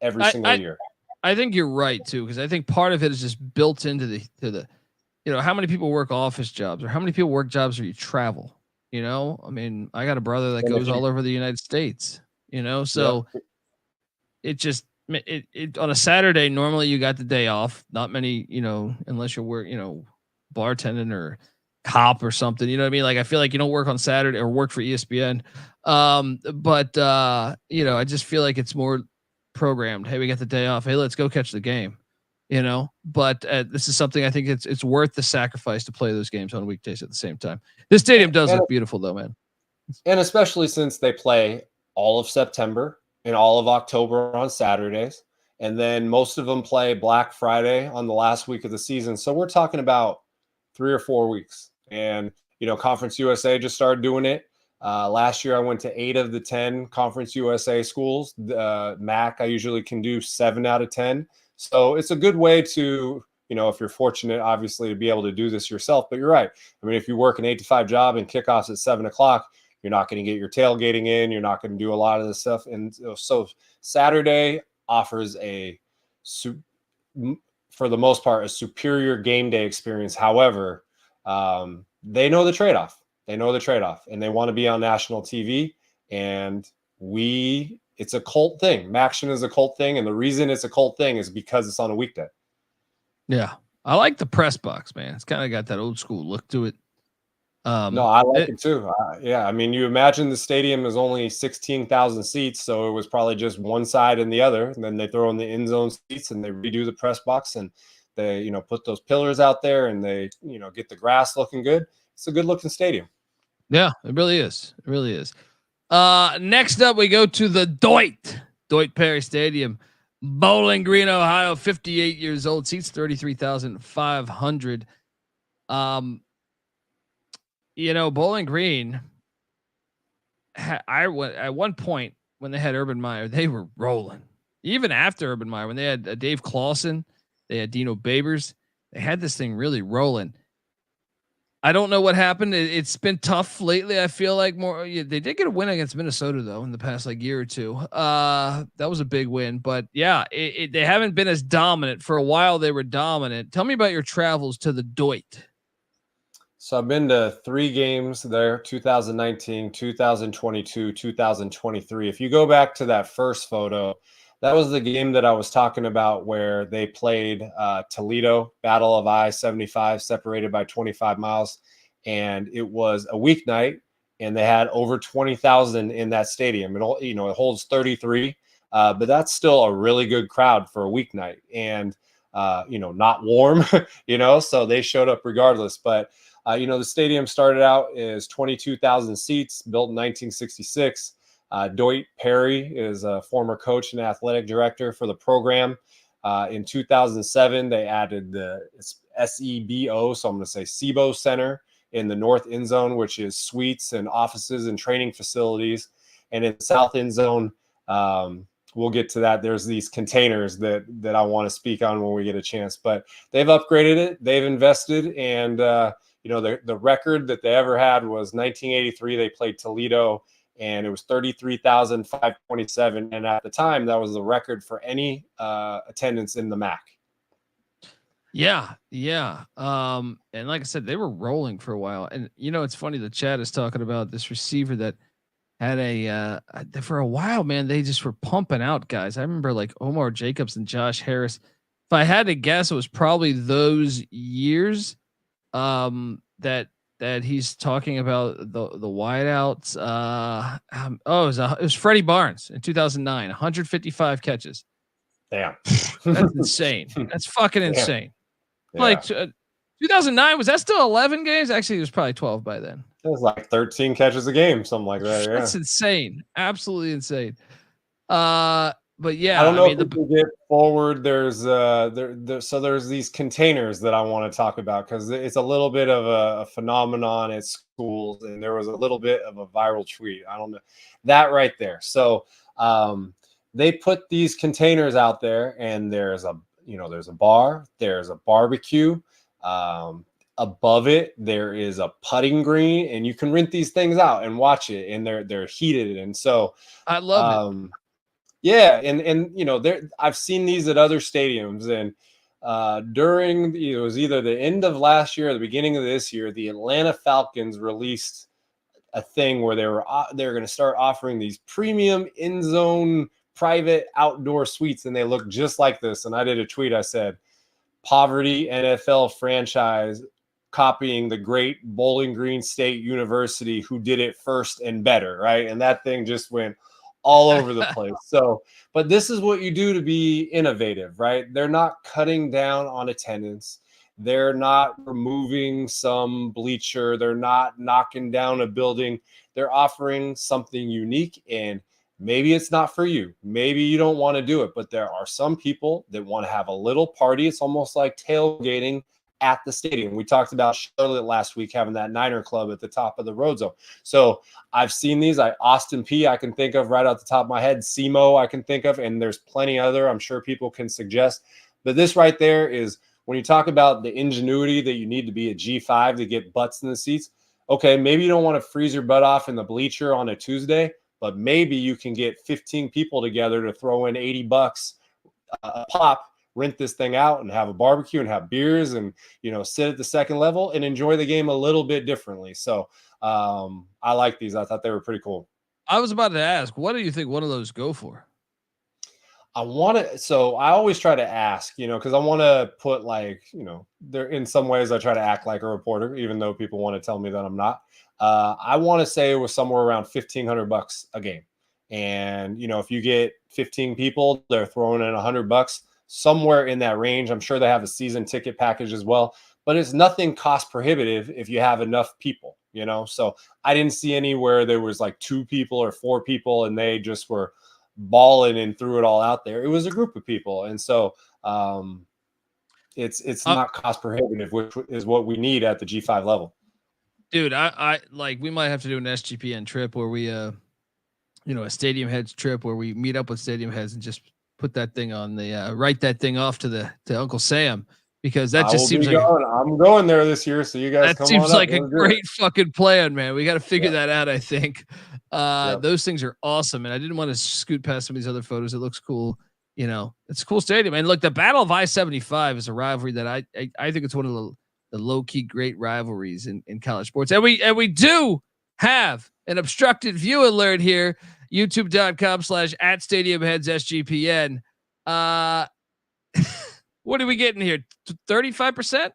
every single year. I think you're right too, because I think part of it is just built into the how many people work office jobs, or how many people work jobs where you travel. I mean, I got a brother that goes all over the United States. So it just on a Saturday, normally you got the day off. Not many, unless you're bartending or cop or something. You know what I mean? Like, I feel like you don't work on Saturday or work for ESPN. But I just feel like it's more programmed. Hey, we got the day off. Hey, let's go catch the game. But this is something I think it's worth the sacrifice to play those games on weekdays at the same time. This stadium does look beautiful though, man. And especially since they play all of September and all of October on Saturdays. And then most of them play Black Friday on the last week of the season. So we're talking about 3 or 4 weeks. And, Conference USA just started doing it. Last year, I went to 8 of the 10 Conference USA schools. MAC, I usually can do 7 out of 10. So it's a good way to, if you're fortunate, obviously, to be able to do this yourself. But you're right. I mean, if you work an 8 to 5 job and kickoffs at 7 o'clock, you're not going to get your tailgating in. You're not going to do a lot of this stuff. And so Saturday offers for the most part, a superior game day experience. However, they know the trade-off. And they want to be on national TV. And it's a cult thing. MACtion is a cult thing. And the reason it's a cult thing is because it's on a weekday. Yeah. I like the press box, man. It's kind of got that old school look to it. No, I like it too. I mean, you imagine the stadium is only 16,000 seats. So it was probably just one side and the other. And then they throw in the end zone seats and they redo the press box. And They, you know, put those pillars out there and they, you know, get the grass looking good. It's a good looking stadium. Yeah, it really is. It really is. Next up, we go to the Doit Perry Stadium, Bowling Green, Ohio. 58 years old, seats 33,500. You know, Bowling Green. I went at one point when they had Urban Meyer, they were rolling. Even after Urban Meyer, when they had Dave Clawson, they had Dino Babers, they had this thing really rolling. I don't know what happened. It's been tough lately. I feel like they did get a win against Minnesota though in the past like year or two. That was a big win, but yeah, they haven't been as dominant for a while. They were dominant. Tell me about your travels to the Doit. So I've been to 3 games there, 2019, 2022, 2023. If you go back to that first photo, that was the game that I was talking about where they played Toledo, Battle of I-75, separated by 25 miles. And it was a weeknight, and they had over 20,000 in that stadium. It holds 33, but that's still a really good crowd for a weeknight. And, not warm, so they showed up regardless. But, the stadium started out as 22,000 seats, built in 1966. Doit Perry is a former coach and athletic director for the program. In 2007, they added the SEBO, so I'm going to say SEBO Center in the north end zone, which is suites and offices and training facilities. And in the south end zone, we'll get to that. There's these containers that I want to speak on when we get a chance. But they've upgraded it, they've invested, and the record that they ever had was 1983. They played Toledo, and it was 33,527. And at the time, that was the record for any attendance in the MAC. Yeah. And like I said, they were rolling for a while. And it's funny, the chat is talking about this receiver that had for a while, man, they just were pumping out guys. I remember like Omar Jacobs and Josh Harris. If I had to guess, it was probably those years that he's talking about the wideouts. It was Freddie Barnes in 2009, 155 catches. Damn. That's insane. That's fucking insane. Yeah. Like 2009, was that still 11 games? Actually, it was probably 12 by then. It was like 13 catches a game, something like that. Yeah. That's insane. Absolutely insane. But yeah, I don't know if we can get forward. There's there's these containers that I want to talk about because it's a little bit of a phenomenon at schools, and there was a little bit of a viral tweet. I don't know that right there. So they put these containers out there, and there's a bar, there's a barbecue. Above it, there is a putting green, and you can rent these things out and watch it, and they're heated, and so I love it. Yeah, and I've seen these at other stadiums, and during it was either the end of last year or the beginning of this year, the Atlanta Falcons released a thing where they were going to start offering these premium in zone private outdoor suites, and they look just like this. And I did a tweet. I said, "Poverty NFL franchise copying the great Bowling Green State University, who did it first and better," right? And that thing just went all over the place. So, but this is what you do to be innovative, right? They're not cutting down on attendance. They're not removing some bleacher. They're not knocking down a building. They're offering something unique, and maybe it's not for you. Maybe you don't want to do it, but there are some people that want to have a little party. It's almost like tailgating at the stadium. We talked about Charlotte last week having that Niner Club at the top of the road zone. So I've seen these. Austin P I can think of right off the top of my head. SEMO I can think of, and there's plenty other I'm sure people can suggest. But this right there is when you talk about the ingenuity that you need to be a G5 to get butts in the seats. Okay, maybe you don't want to freeze your butt off in the bleacher on a Tuesday, but maybe you can get 15 people together to throw in $80 a pop, rent this thing out and have a barbecue and have beers and, sit at the second level and enjoy the game a little bit differently. So I like these. I thought they were pretty cool. I was about to ask, what do you think one of those go for? I always try to ask, because I want to put there in some ways I try to act like a reporter, even though people want to tell me that I'm not. I want to say it was somewhere around $1,500 a game. And, if you get 15 people, they're throwing in $100. somewhere in that range. I'm sure they have a season ticket package as well, but it's nothing cost prohibitive if you have enough people, you know? So I didn't see anywhere there was like 2 people or 4 people and they just were balling and threw it all out there. It was a group of people. And so it's not cost prohibitive, which is what we need at the G5 level. Dude, I like, we might have to do an SGPN trip where we, a stadium heads trip where we meet up with stadium heads and just put that thing on the, write that thing off to Uncle Sam, because that just seems like I'm going there this year. So you guys, that seems like a great fucking plan, man. We got to figure that out. I think those things are awesome. And I didn't want to scoot past some of these other photos. It looks cool. You know, it's a cool stadium. And look, the Battle of I-75 is a rivalry that I think it's one of the low key great rivalries in college sports. And we do have an obstructed view alert here. YouTube.com/@StadiumHeadsSGPN. What are we getting here? 35%?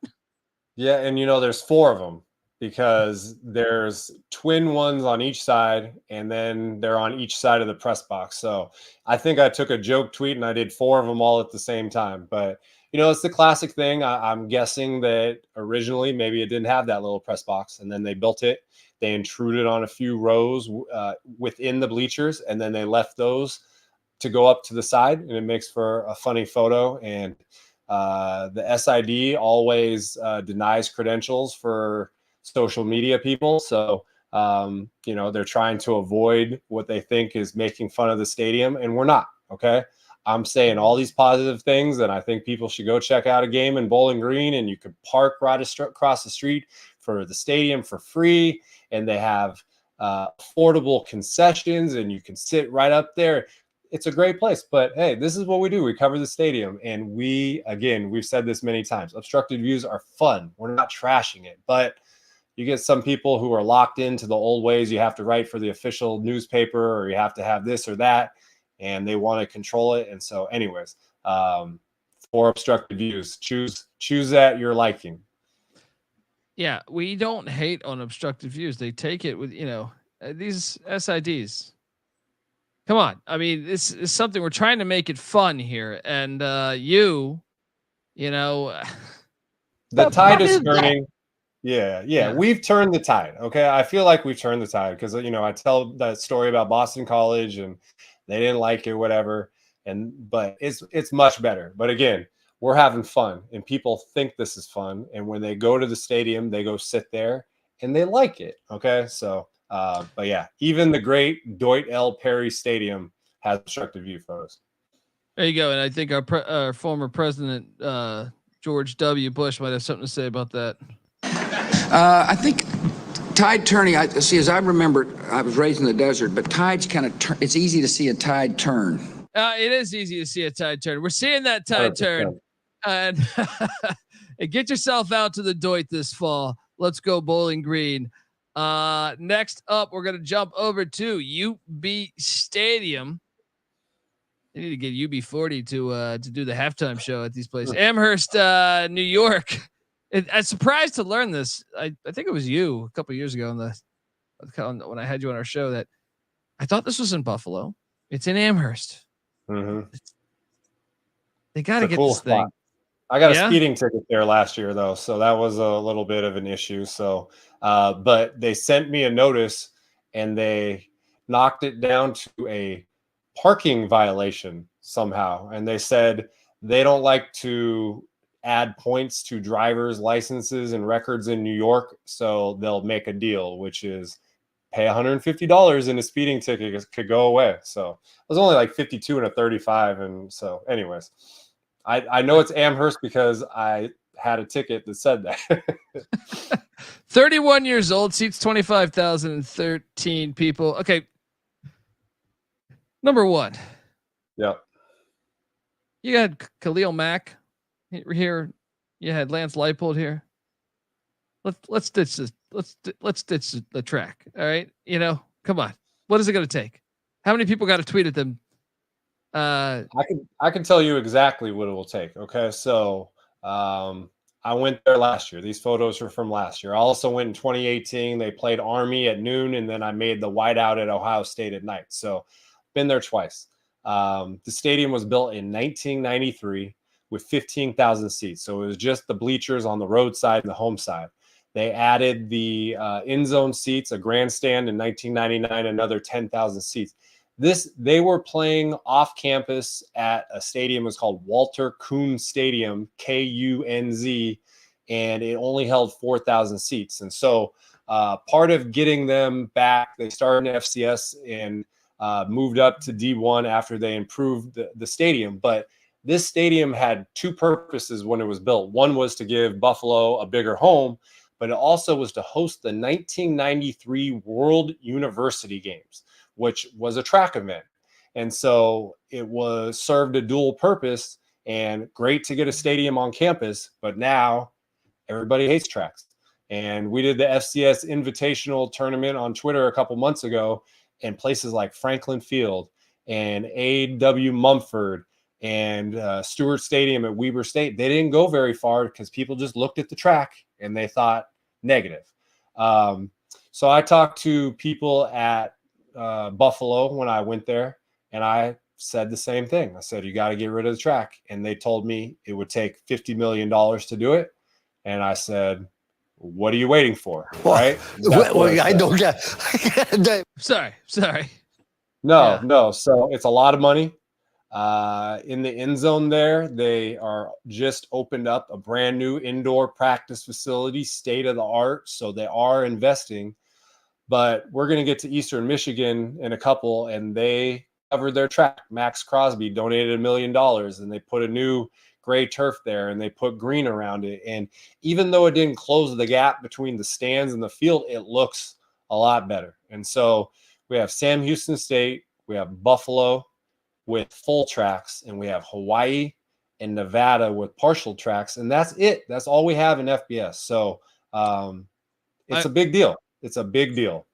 Yeah, and there's 4 of them because there's twin ones on each side, and then they're on each side of the press box. So I think I took a joke tweet and I did 4 of them all at the same time. But it's the classic thing. I'm guessing that originally maybe it didn't have that little press box, and then they built it. They intruded on a few rows within the bleachers, and then they left those to go up to the side, and it makes for a funny photo. And the SID always denies credentials for social media people. So, they're trying to avoid what they think is making fun of the stadium, and we're not. Okay. I'm saying all these positive things, and I think people should go check out a game in Bowling Green, and you could park right across the street for the stadium for free. And they have affordable concessions, and you can sit right up there. It's a great place. But hey, this is what we do. We cover the stadium, and we've said this many times. Obstructed views are fun. We're not trashing it, but you get some people who are locked into the old ways. You have to write for the official newspaper, or you have to have this or that, and they want to control it. And so anyways, for obstructed views, choose at your liking. Yeah, we don't hate on obstructed views. They take it with, these SIDs. Come on. I mean, this is something we're trying to make it fun here. And the tide is turning. Yeah. We've turned the tide. Okay. I feel like we've turned the tide because, I tell that story about Boston College and they didn't like it, whatever. But it's much better. But again, we're having fun, and people think this is fun. And when they go to the stadium, they go sit there and they like it. Okay. So, but yeah, even the great Dwight L. Perry Stadium has obstructed view photos. There you go. And I think our former president, George W. Bush, might have something to say about that. I think tide turning, as I remember, I was raised in the desert, but tides kind of it's easy to see a tide turn. It is easy to see a tide turn. We're seeing that tide 100%. Turn. And get yourself out to the Doit this fall. Let's go Bowling Green. Next up, we're going to jump over to UB Stadium. They need to get UB40 to do the halftime show at these places. Amherst, New York. I'm surprised to learn this. I think it was you a couple of years ago when I had you on our show that I thought this was in Buffalo. It's in Amherst. Mm-hmm. They got to get cool this thing. I got a speeding ticket there last year though. So that was a little bit of an issue. So, but they sent me a notice and they knocked it down to a parking violation somehow. And they said they don't like to add points to drivers' licenses and records in New York. So they'll make a deal, which is pay $150 and a speeding ticket could go away. So it was only like 52 and a 35. And so anyways, I know it's Amherst because I had a ticket that said that. 31 years old, seats 25,013 people. Okay. Number one. Yep. You had Khalil Mack here. You had Lance Leipold here. Let's ditch this. Let's ditch the track. All right. Come on. What is it going to take? How many people got to tweet at them? I can tell you exactly what it will take. Okay. So, I went there last year. These photos are from last year. I also went in 2018. They played Army at noon, and then I made the whiteout at Ohio State at night. So been there twice. The stadium was built in 1993. with 15,000 seats. So it was just the bleachers on the road side and the home side. They added the end zone seats, a grandstand in 1999, another 10,000 seats. They were playing off campus at a stadium. It was called Walter Kuhn Stadium, Kunz, and it only held 4,000 seats. And so part of getting them back, they started in FCS and moved up to D1 after they improved the stadium. But this stadium had two purposes when it was built. One was to give Buffalo a bigger home, but it also was to host the 1993 World University Games, which was a track event. And so it was served a dual purpose, and great to get a stadium on campus, but now everybody hates tracks. And we did the FCS Invitational Tournament on Twitter a couple months ago, and places like Franklin Field and A.W. Mumford and Stewart Stadium at Weber State, they didn't go very far because people just looked at the track and they thought negative. So I talked to people at Buffalo when I went there, and I said the same thing. I said, you got to get rid of the track. And they told me it would take $50 million to do it. And I said, what are you waiting for? Right? I don't get. Sorry. No. So it's a lot of money. In the end zone there, they are just opened up a brand new indoor practice facility, state of the art. So they are investing, but we're going to get to Eastern Michigan in a couple, and they covered their track. Max Crosby donated $1 million, and they put a new gray turf there, and they put green around it. And even though it didn't close the gap between the stands and the field, it looks a lot better. And so we have Sam Houston State, we have Buffalo with full tracks, and we have Hawaii and Nevada with partial tracks, and that's it. That's all we have in FBS. So it's a big deal. It's a big deal.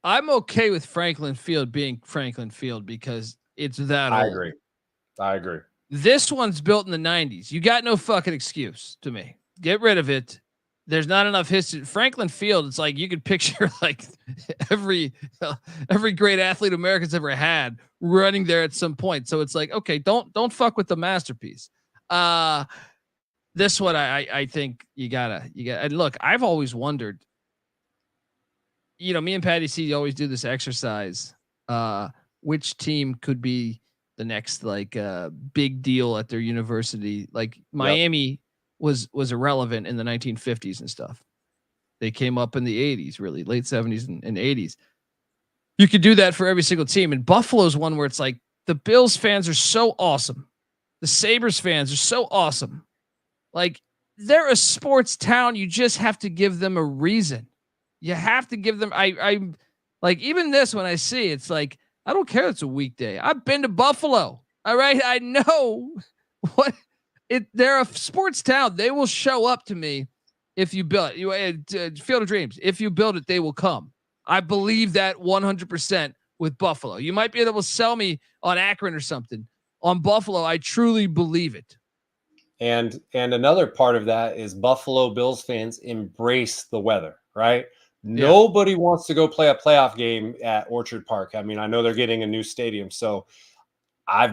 I'm okay with Franklin Field being Franklin Field because it's that old. I agree. This one's built in the 90s. You got no fucking excuse to me. Get rid of it. There's not enough history. Franklin Field, it's like you could picture like every great athlete America's ever had running there at some point. So it's like, okay, don't fuck with the masterpiece. This one, I think you gotta. And look, I've always wondered. You know, me and Patty C always do this exercise. Which team could be the next like big deal at their university? Like Miami was irrelevant in the 1950s and stuff. They came up in the 80s, really late 70s and 80s. You could do that for every single team. And Buffalo's one where it's like the Bills fans are so awesome. The Sabres fans are so awesome. Like they're a sports town. You just have to give them a reason. You have to give them. I like even this when I see it's like I don't care. It's a weekday. I've been to Buffalo. All right, I know what it. They're a sports town. They will show up to me if you build it. Field of Dreams. If you build it, they will come. I believe that 100% with Buffalo. You might be able to sell me on Akron or something. On Buffalo, I truly believe it. And another part of that is Buffalo Bills fans embrace the weather, right? Nobody wants to go play a playoff game at Orchard Park. I mean, I know they're getting a new stadium. So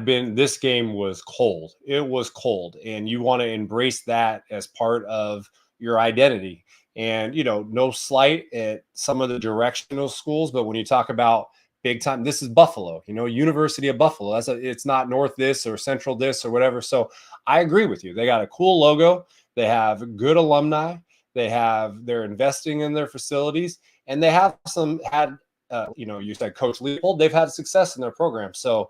this game was cold. It was cold. And you want to embrace that as part of your identity. And, you know, no slight at some of the directional schools, but when you talk about big time, this is Buffalo, you know, University of Buffalo. It's not North this or Central this or whatever. So I agree with you. They got a cool logo. They have good alumni. They're investing in their facilities, and they have you said Coach Leopold, they've had success in their program. So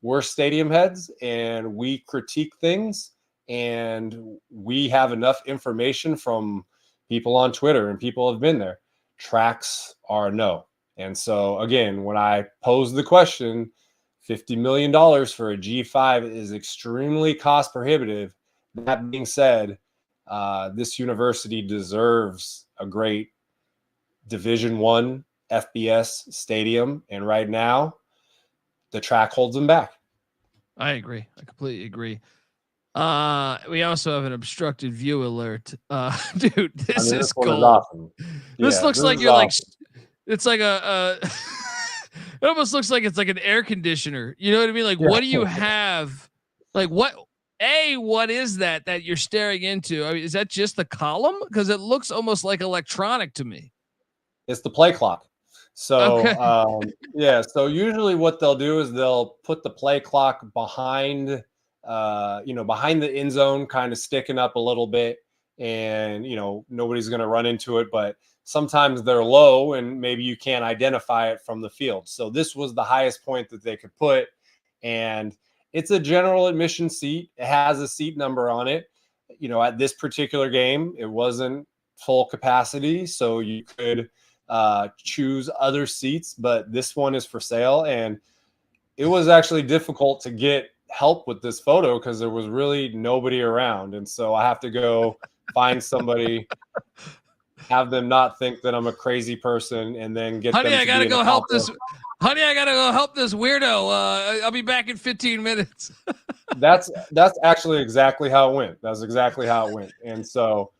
we're stadium heads and we critique things, and we have enough information from people on Twitter and people have been there. Tracks are no. And so again, when I pose the question, $50 million for a G5 is extremely cost prohibitive. That being said, this university deserves a great Division I FBS stadium, and right now the track holds them back. I agree. I completely agree. We also have an obstructed view alert. Dude, this is gold. Awesome. This looks like you're awesome. It's like a it almost looks like it's like an air conditioner. You know what I mean? Like, what do you have? Like, what What is that you're staring into? I mean, is that just the column? Because it looks almost like electronic to me. It's the play clock. So, okay. yeah. So usually what they'll do is they'll put the play clock behind, behind the end zone, kind of sticking up a little bit, and nobody's going to run into it. But sometimes they're low, and maybe you can't identify it from the field. So this was the highest point that they could put, and it's a general admission seat. It has a seat number on it. At this particular game, it wasn't full capacity, so you could choose other seats, but this one is for sale. And it was actually difficult to get help with this photo because there was really nobody around. And so I have to go find somebody, have them not think that I'm a crazy person, and then get Honey, them I gotta go help this. Honey, I gotta go help this weirdo. I'll be back in 15 minutes. That's actually exactly how it went. That's exactly how it went. And so,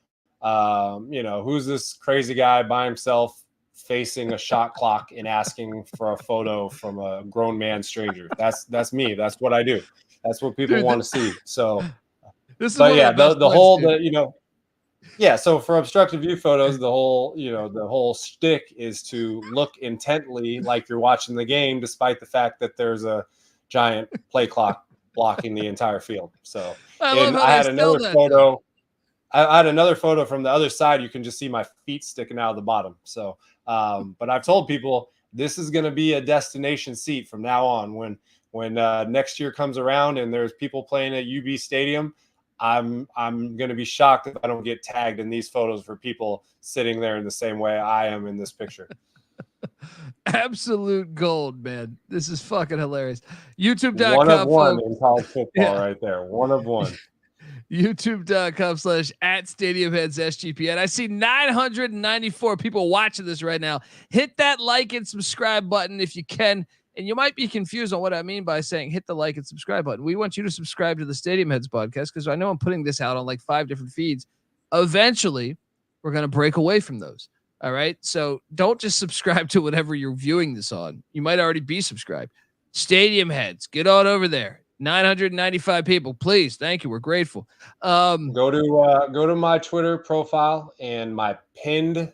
who's this crazy guy by himself facing a shot clock and asking for a photo from a grown man stranger? That's me. That's what I do. That's what people want to see. So, so for obstructive view photos, the whole shtick is to look intently like you're watching the game, despite the fact that there's a giant play clock blocking the entire field. So, I had another photo. I had another photo from the other side. You can just see my feet sticking out of the bottom. So, but I've told people this is going to be a destination seat from now on. When next year comes around and there's people playing at UB Stadium, I'm going to be shocked if I don't get tagged in these photos for people sitting there in the same way I am in this picture. Absolute gold, man. This is fucking hilarious. YouTube.com. One of one in college football right there. One of one. YouTube.com/@StadiumHeadsSGPN. I see 994 people watching this right now. Hit that like and subscribe button if you can. And you might be confused on what I mean by saying hit the like and subscribe button. We want you to subscribe to the Stadium Heads podcast because I know I'm putting this out on like 5 different feeds. Eventually, we're going to break away from those. All right. So don't just subscribe to whatever you're viewing this on. You might already be subscribed. Stadium Heads, get on over there. 995 people, please. Thank you. We're grateful. Go to my Twitter profile, and my pinned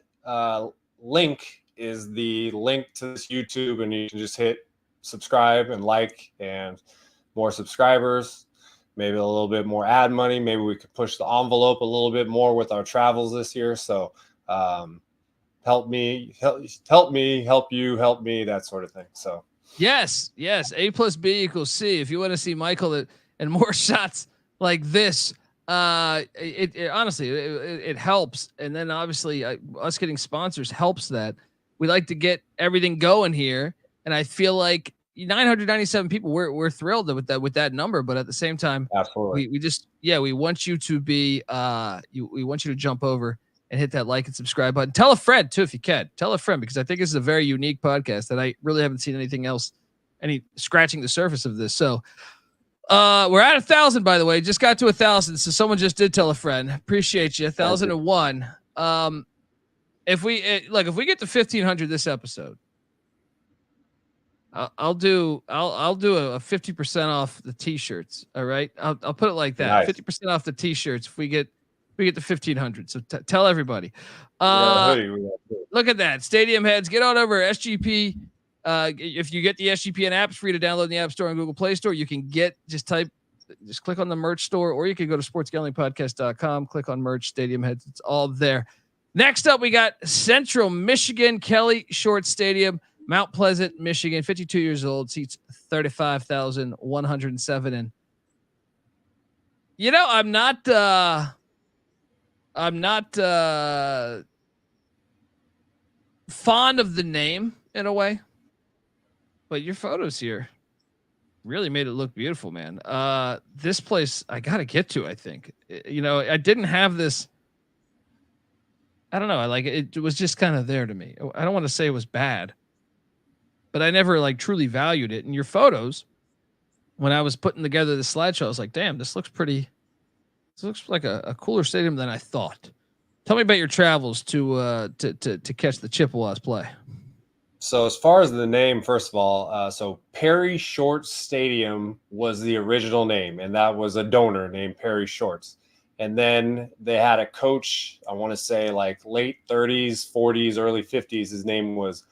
link is the link to this YouTube, and you can just hit subscribe and like, and more subscribers, maybe a little bit more ad money. Maybe we could push the envelope a little bit more with our travels this year. So help me, help you, help me, that sort of thing. So yes. A+B=C. If you want to see Michael and more shots like this, it honestly, it helps. And then obviously us getting sponsors helps that. We like to get everything going here. And I feel like 997 people, we're thrilled with that number, but at the same time, absolutely, we want you to be, we want you to jump over and hit that like and subscribe button. Tell a friend too, if you can. Tell a friend, because I think this is a very unique podcast that I really haven't seen anything else, any scratching the surface of this. So we're at 1,000, by the way. Just got to 1,000. So someone just did tell a friend. Appreciate you. 1,001. If we get to 1,500 this episode, I'll do a 50% off the t-shirts. All right. I'll put it like that. Nice. 50% off the t-shirts. If we get to 1,500. So tell everybody, look at that. Stadium Heads, get on over SGP. If you get the SGPN app, it's free to download in the App Store and Google Play Store. You can just click on the merch store, or you can go to sportsgamblingpodcast.com, click on merch, Stadium Heads. It's all there. Next up, we got Central Michigan, Kelly Short Stadium, Mount Pleasant, Michigan, 52 years old, seats 35,107. And I'm not fond of the name in a way, but your photos here really made it look beautiful, man. This place I got to get to, I think. I didn't have this. I don't know. It was just kind of there to me. I don't want to say it was bad, but I never truly valued it. And your photos, when I was putting together the slideshow, I was like, damn, this looks pretty. This looks like a cooler stadium than I thought. Tell me about your travels to catch the Chippewas play. So as far as the name, first of all, so Perry Shorts Stadium was the original name, and that was a donor named Perry Shorts. And then they had a coach, I want to say like late 30s, 40s, early 50s. His name was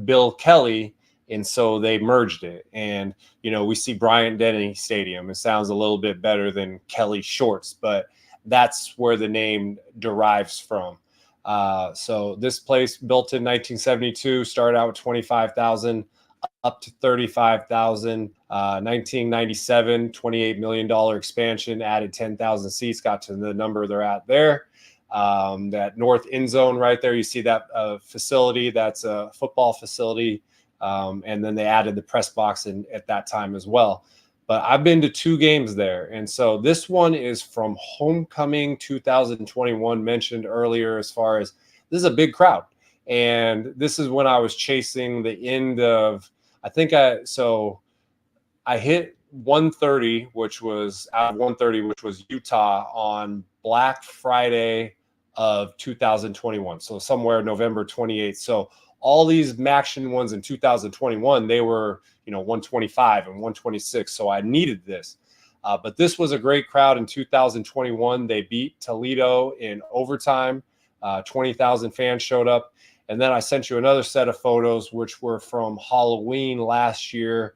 Bill Kelly. And so they merged it. And, you know, we see Bryant-Denny Stadium. It sounds a little bit better than Kelly Shorts, but that's where the name derives from. So this place, built in 1972, started out with 25,000 up to 35,000. 1997, $28 million expansion, added 10,000 seats, got to the number they're at there. That north end zone right there, you see that facility, that's a football facility. And then they added the press box at that time as well. But I've been to 2 games there. And so this one is from Homecoming 2021, mentioned earlier, as far as this is a big crowd. And this is when I was chasing the end of, I hit 130, which was out of 130, which was Utah on Black Friday of 2021. So somewhere November 28th. So all these MACtion ones in 2021, they were, 125 and 126. So I needed this. But this was a great crowd in 2021. They beat Toledo in overtime. 20,000 fans showed up. And then I sent you another set of photos, which were from Halloween last year.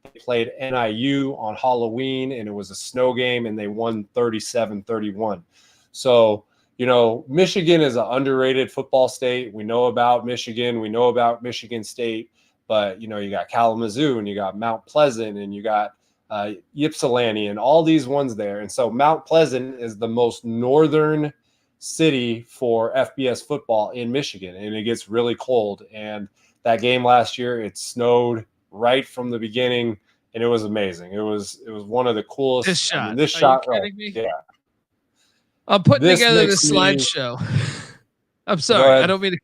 They played NIU on Halloween, and it was a snow game, and they won 37-31. So, Michigan is an underrated football state. We know about Michigan. We know about Michigan State. But, you got Kalamazoo, and you got Mount Pleasant, and you got Ypsilanti, and all these ones there. And so Mount Pleasant is the most northern city for FBS football in Michigan, and it gets really cold. And that game last year, it snowed right from the beginning, and it was amazing. It was one of the coolest. This shot. This Are shot, you kidding me? Yeah. I'm putting together this slideshow. I'm sorry. I don't mean to.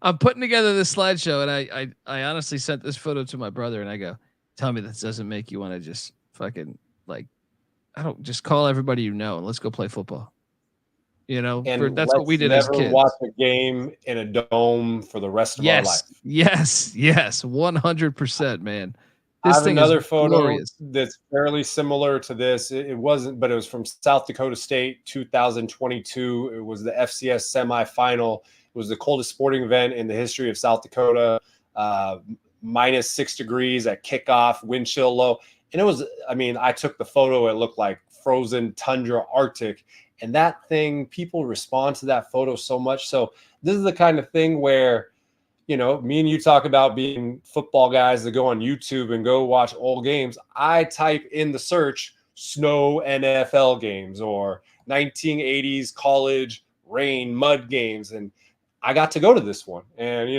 I'm putting together this slideshow, and I honestly sent this photo to my brother, and I go, tell me this doesn't make you want to just fucking I don't just call everybody and let's go play football. And that's what we did as kids. Never watch a game in a dome for the rest of our life. Yes, 100%, man. I have another photo that's fairly similar to this. It wasn't, but it was from South Dakota State 2022. It was the FCS semifinal. It was the coldest sporting event in the history of South Dakota. -6 degrees at kickoff, wind chill low. And it was, I took the photo. It looked like frozen tundra Arctic. And that thing, people respond to that photo so much. So this is the kind of thing where, me and you talk about being football guys that go on YouTube and go watch old games. I type in the search snow NFL games or 1980s college rain mud games. And I got to go to this one and,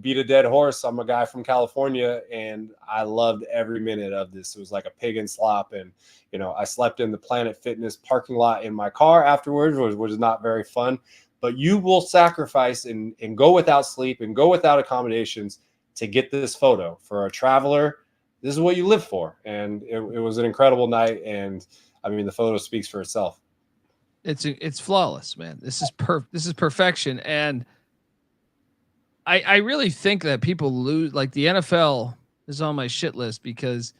beat a dead horse. I'm a guy from California, and I loved every minute of this. It was like a pig in slop. And, I slept in the Planet Fitness parking lot in my car afterwards, which was not very fun. But you will sacrifice and go without sleep and go without accommodations to get this photo. For a traveler, this is what you live for. And it was an incredible night. And, the photo speaks for itself. It's flawless, man. This is perfection. And I really think that people lose, like the NFL is on my shit list because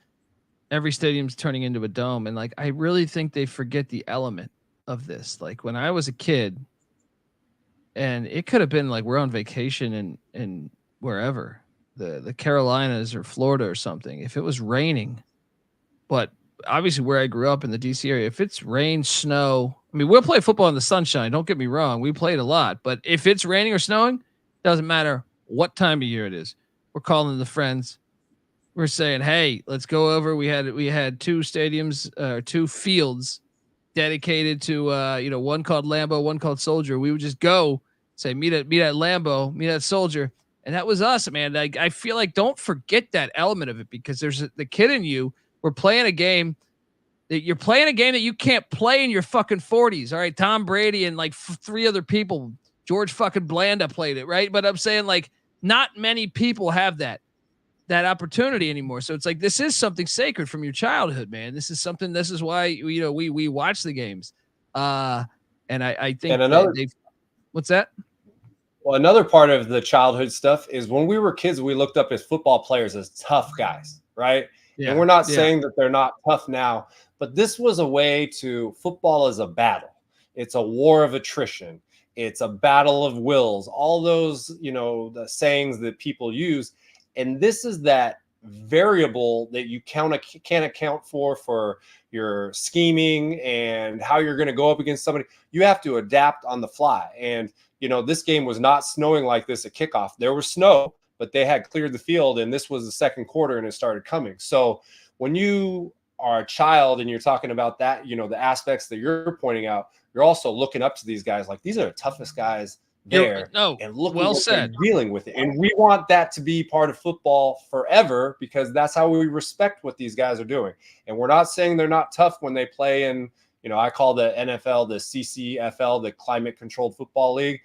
every stadium's turning into a dome. And I really think they forget the element of this. Like when I was a kid, and it could have been we're on vacation in wherever, the Carolinas or Florida or something. If it was raining, but obviously where I grew up in the DC area, if it's rain, snow, we'll play football in the sunshine. Don't get me wrong. We played a lot, but if it's raining or snowing, doesn't matter what time of year it is. We're calling the friends. We're saying, hey, let's go over. We had 2 stadiums, 2 fields dedicated to, one called Lambeau, one called Soldier. We would just go say, meet at Lambeau, meet at Soldier. And that was us, man. I feel like don't forget that element of it because there's the kid in you. We're playing a game that you're playing a game that you can't play in your fucking 40s. All right. Tom Brady and 3 other people, George fucking Blanda played it. Right. But I'm saying not many people have that opportunity anymore. So it's this is something sacred from your childhood, man. This is why, we watch the games. And I think, and another, what's that? Well, another part of the childhood stuff is when we were kids, we looked up as football players as tough guys, right? Yeah. And we're not saying that they're not tough now, but this was a way to football is a battle. It's a war of attrition. It's a battle of wills, all those, you know, the sayings that people use. And this is that variable that you can't account for your scheming and how you're going to go up against somebody. You have to adapt on the fly. And, you know, this game was not snowing like this at kickoff. There was snow, but they had cleared the field, and this was the second quarter and it started coming. So when you are a child and you're talking about that, you know, the aspects that you're pointing out, you're also looking up to these guys like these are the toughest guys there. And look well at what said. they're dealing with it. And we want that to be part of football forever because that's how we respect what these guys are doing. And we're not saying they're not tough when they play in, you know, I call the NFL the CCFL, the Climate Controlled Football League.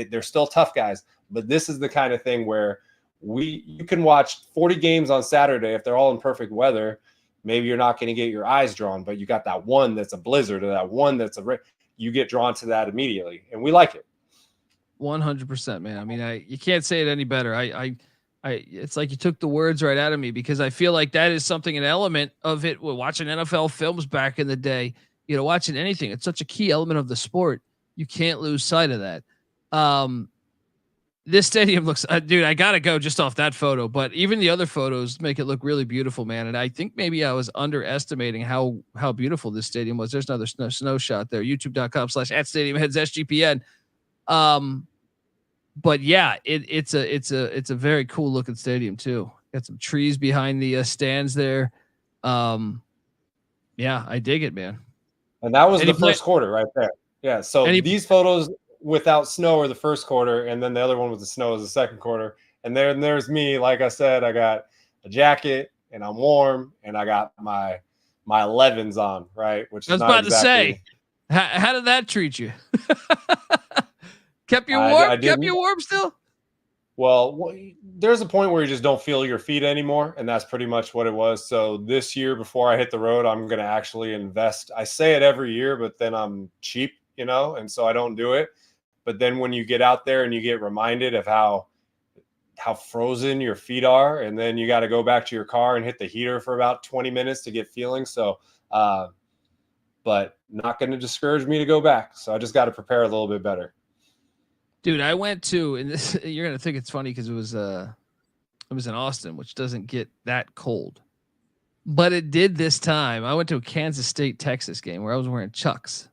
They're still tough guys, but this is the kind of thing where you can watch 40 games on Saturday if they're all in perfect weather. Maybe you're not going to get your eyes drawn, but you got that one that's a blizzard or that one that's you get drawn to that immediately, and we like it. 100%, man. I mean, you can't say it any better. It's like you took the words right out of me because I feel like that is something, an element of it. We're watching NFL films back in the day, you know, watching anything. It's such a key element of the sport. You can't lose sight of that. This stadium looks, dude, I gotta go just off that photo, but even the other photos make it look really beautiful, man. And I think maybe I was underestimating how beautiful this stadium was. There's another snow shot there. YouTube.com/@StadiumHeadsSGPN. But yeah, it's a very cool looking stadium too. Got some trees behind the stands there. Yeah, I dig it, man. And that was the first quarter right there. Yeah. So these photos without snow are the first quarter, and then the other one with the snow is the second quarter. And there's me. Like I said, I got a jacket and I'm warm, and I got my 11s on, right? Which I was about to say, how did that treat you? Kept you warm? Kept you warm still? Well, there's a point where you just don't feel your feet anymore, and that's pretty much what it was. So this year, before I hit the road, I'm going to actually invest. I say it every year, but then I'm cheap, you know, and so I don't do it. But then when you get out there and you get reminded of how frozen your feet are, and then you got to go back to your car and hit the heater for about 20 minutes to get feeling. So, but not going to discourage me to go back. So I just got to prepare a little bit better. Dude, I went to, and this, you're going to think it's funny because it was in Austin, which doesn't get that cold, but it did this time. I went to a Kansas State, Texas game where I was wearing Chucks,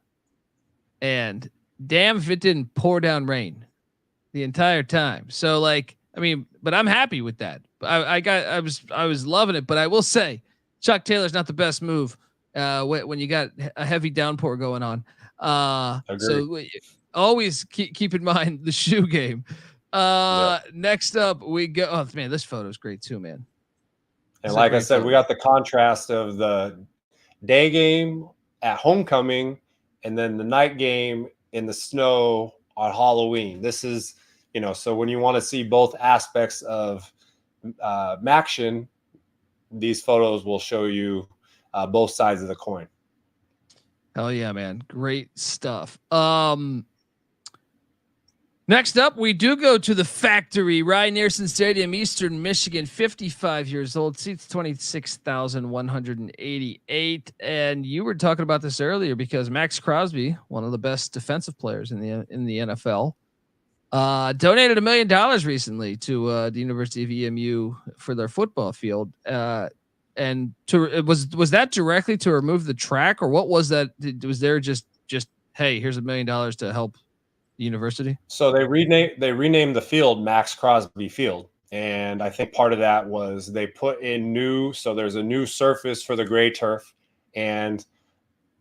and damn if it didn't pour down rain the entire time. So like, I mean, but I'm happy with that. I was loving it, but I will say Chuck Taylor's not the best move when you got a heavy downpour going on. So always keep in mind the shoe game. Next up we go. Oh man, this photo is great too, man. And like I said, we got the contrast of the day game at homecoming and then the night game in the snow on Halloween. This is, you know, so when you want to see both aspects of MACtion, these photos will show you both sides of the coin. Hell yeah, man. Great stuff. Next up, we do go to the factory, Ryan Nearson Stadium, Eastern Michigan, 55 years old, seats 26,188. And you were talking about this earlier because Max Crosby, one of the best defensive players in the NFL, donated $1 million recently to the University of EMU for their football field. And was that directly to remove the track, or what was that? Was there just hey, here's $1 million to help the university? So they renamed the field Max Crosby Field, and I think part of that was they put in so there's a new surface for the gray turf, and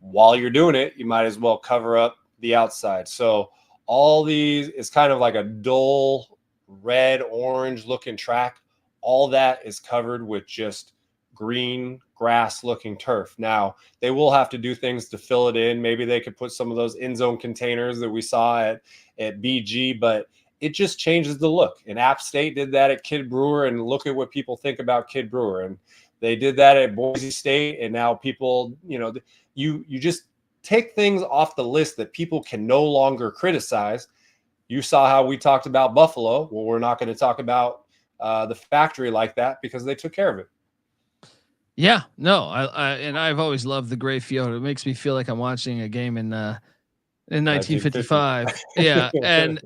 while you're doing it, you might as well cover up the outside. So all these is kind of like a dull red orange looking track. All that is covered with just green grass looking turf. Now they will have to do things to fill it in. Maybe they could put some of those end zone containers that we saw at BG, but it just changes the look. And App State did that at Kid Brewer, and look at what people think about Kid Brewer. And they did that at Boise State, and now people, you know, you just take things off the list that people can no longer criticize, you saw how we talked about Buffalo. Well, we're not going to talk about the factory like that because they took care of it. Yeah, no, and I've always loved the gray field. It makes me feel like I'm watching a game in 1955. Yeah, and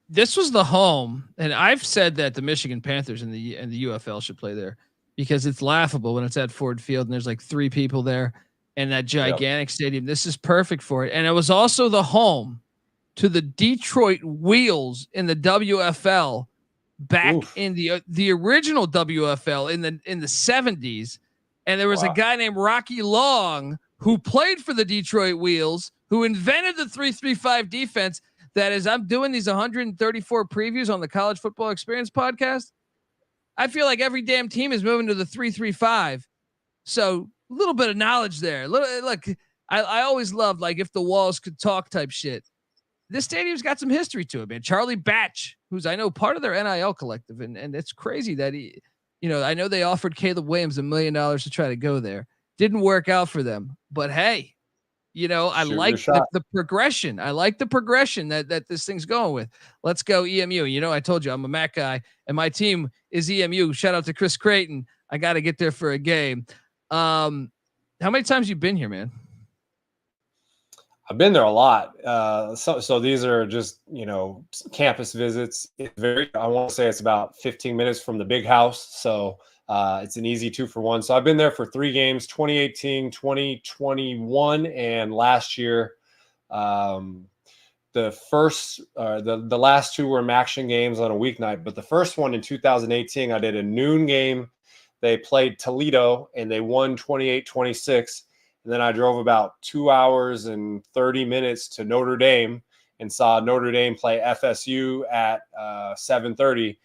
this was the home, and I've said that the Michigan Panthers and the UFL should play there because it's laughable when it's at Ford Field and there's like 3 people there and that gigantic stadium. This is perfect for it. And it was also the home to the Detroit Wheels in the WFL back in the original WFL in the 70s. And there was a guy named Rocky Long who played for the Detroit Wheels, who invented the 3-3-5 defense. That is, I'm doing these 134 previews on the College Football Experience podcast. I feel like every damn team is moving to the 3-3-5. So a little bit of knowledge there. Look, I always loved, like, if the walls could talk type shit. This stadium's got some history to it, man. Charlie Batch, who's I know part of their NIL collective, and it's crazy that he, I know they offered Caleb Williams $1 million to try to go there. Didn't work out for them, but hey, I like the progression. I like the progression that this thing's going with. Let's go EMU. I told you I'm a MAC guy, and my team is EMU. Shout out to Chris Creighton. I got to get there for a game. How many times you been here, man? I've been there a lot. So these are just, campus visits. I want to say it's about 15 minutes from the big house. So it's an easy 2-for-1. So I've been there for 3 games, 2018, 2021, and last year. The last 2 were MACtion games on a weeknight, but the first one in 2018, I did a noon game. They played Toledo and they won 28-26. And then I drove about 2 hours and 30 minutes to Notre Dame and saw Notre Dame play FSU at 7:30.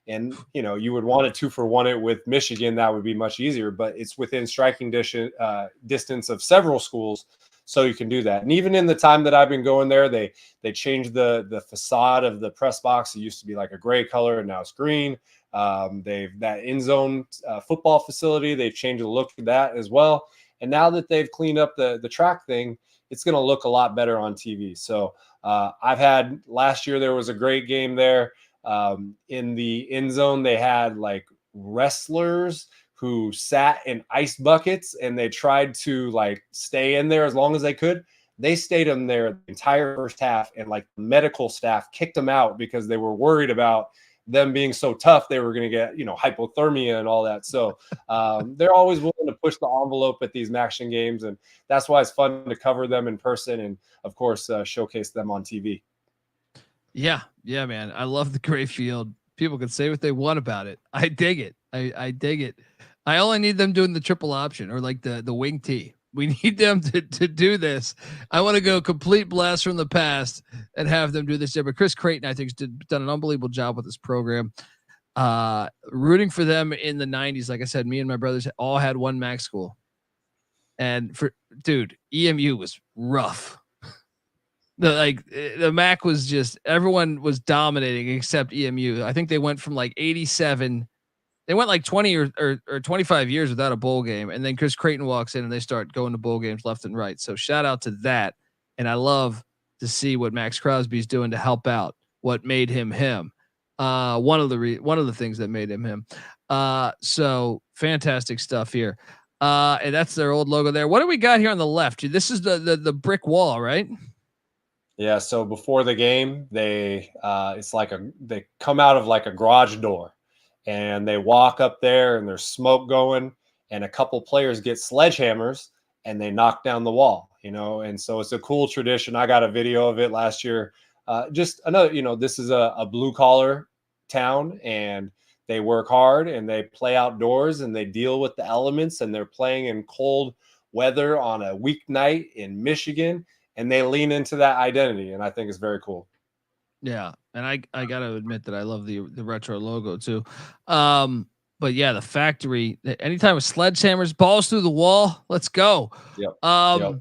And, you would want to 2-for-1 it with Michigan. That would be much easier, but it's within striking distance of several schools. So you can do that. And even in the time that I've been going there, they changed the facade of the press box. It used to be like a gray color and now it's green. That end zone football facility, they've changed the look of that as well. And now that they've cleaned up the track thing, it's going to look a lot better on TV. So last year, there was a great game there. In the end zone, they had like wrestlers who sat in ice buckets and they tried to like stay in there as long as they could. They stayed in there the entire first half, and like medical staff kicked them out because they were worried about them being so tough, they were going to get, hypothermia and all that. So they're always willing to push the envelope at these MACtion games. And that's why it's fun to cover them in person and, of course, showcase them on TV. Yeah, man. I love the gray field. People can say what they want about it. I dig it. I dig it. I only need them doing the triple option or like the wing tee. We need them to do this. I want to go complete blast from the past and have them do this there. But Chris Creighton, I think, has done an unbelievable job with this program. Rooting for them in the 90s. Like I said, me and my brothers all had one MAC school. And EMU was rough. The MAC was just, everyone was dominating except EMU. I think they went from like 87. They went like 20 or 25 years without a bowl game. And then Chris Creighton walks in and they start going to bowl games left and right. So shout out to that. And I love to see what Max Crosby's doing to help out what made him him. One of the things that made him him. So fantastic stuff here. And that's their old logo there. What do we got here on the left? This is the brick wall, right? Yeah. So before the game, they come out of like a garage door. And they walk up there and there's smoke going and a couple players get sledgehammers and they knock down the wall, and so it's a cool tradition. I got a video of it last year. Just another, this is a blue collar town and they work hard and they play outdoors and they deal with the elements and they're playing in cold weather on a weeknight in Michigan and they lean into that identity. And I think it's very cool. Yeah. And I got to admit that I love the retro logo too. But yeah, the factory, anytime with sledgehammers, balls through the wall, let's go. Yep.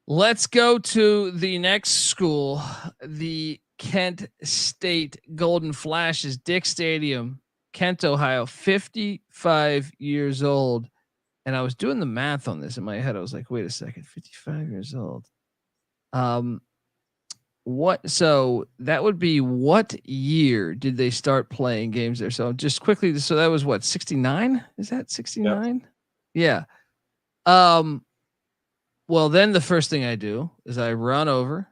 Let's go to the next school, the Kent State Golden Flashes, Dick Stadium, Kent, Ohio, 55 years old. And I was doing the math on this in my head. I was like, wait a second, 55 years old. So that would be what year did they start playing games there? So just quickly, so that was what, 69? Is that 69? Yeah. Well, then the first thing I do is I run over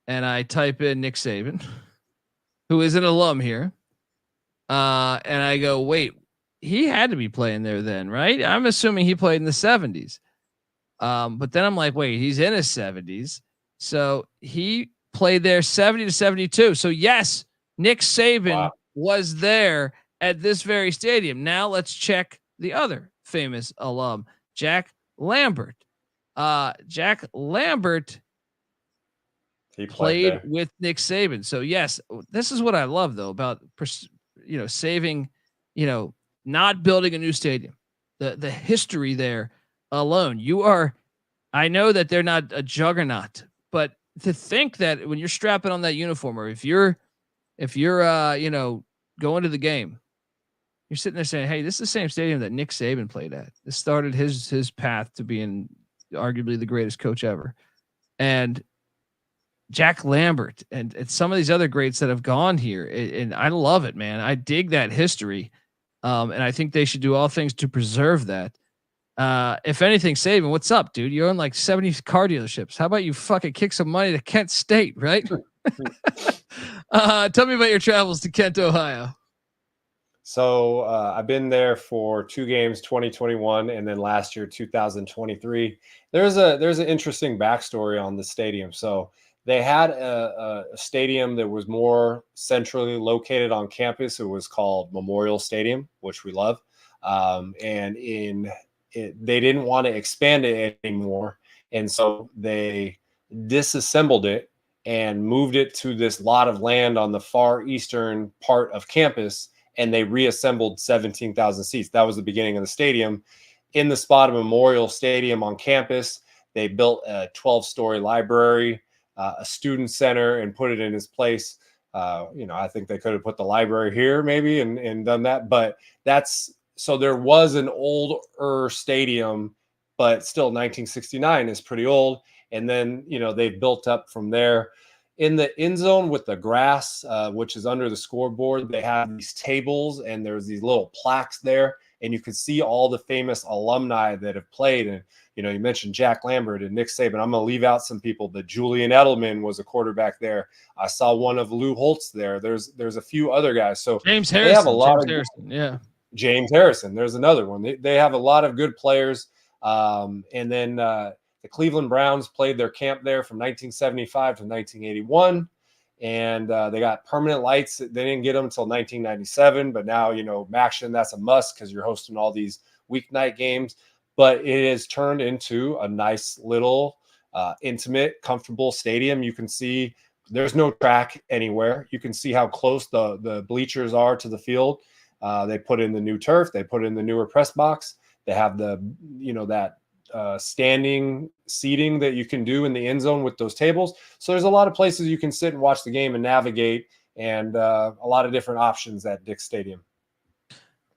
and I type in Nick Saban, who is an alum here. And I go, wait, he had to be playing there then, right? I'm assuming he played in the 70s. But then I'm like, wait, he's in his 70s. So he played there 70 to 72. So yes, Nick Saban was there at this very stadium. Now let's check the other famous alum, Jack Lambert. Jack Lambert he played with Nick Saban. So yes, this is what I love though about saving, not building a new stadium. The history there alone. I know that they're not a juggernaut, but to think that when you're strapping on that uniform, or if you're going to the game, you're sitting there saying, hey, this is the same stadium that Nick Saban played at. This started his path to being arguably the greatest coach ever. And Jack Lambert and some of these other greats that have gone here. And I love it, man. I dig that history. And I think they should do all things to preserve that. If anything, Saban, what's up, dude? You own like 70 car dealerships. How about you fucking kick some money to Kent State, right? Tell me about your travels to Kent, Ohio. So I've been there for 2 games, 2021, and then last year, 2023. There's an interesting backstory on the stadium. So they had a stadium that was more centrally located on campus. It was called Memorial Stadium, which we love. They didn't want to expand it anymore. And so they disassembled it and moved it to this lot of land on the far eastern part of campus. And they reassembled 17,000 seats. That was the beginning of the stadium. In the spot of Memorial Stadium on campus, they built a 12-story library, a student center, and put it in its place. I think they could have put the library here maybe and done that. But so there was an older stadium, but still 1969 is pretty old. And then, they've built up from there. In the end zone with the grass, which is under the scoreboard, they have these tables and there's these little plaques there. And you can see all the famous alumni that have played. And, you mentioned Jack Lambert and Nick Saban. I'm going to leave out some people, but Julian Edelman was a quarterback there. I saw one of Lou Holtz there. There's a few other guys. So James Harrison. They have a lot James Harrison. There's another one. They have a lot of good players. And then the Cleveland Browns played their camp there from 1975 to 1981. And they got permanent lights. They didn't get them until 1997. But now, MACtion, that's a must because you're hosting all these weeknight games. But it has turned into a nice little intimate, comfortable stadium. You can see there's no track anywhere. You can see how close the bleachers are to the field. They put in the new turf. They put in the newer press box. They have that standing seating that you can do in the end zone with those tables. So there's a lot of places you can sit and watch the game and navigate, and a lot of different options at Dick's Stadium.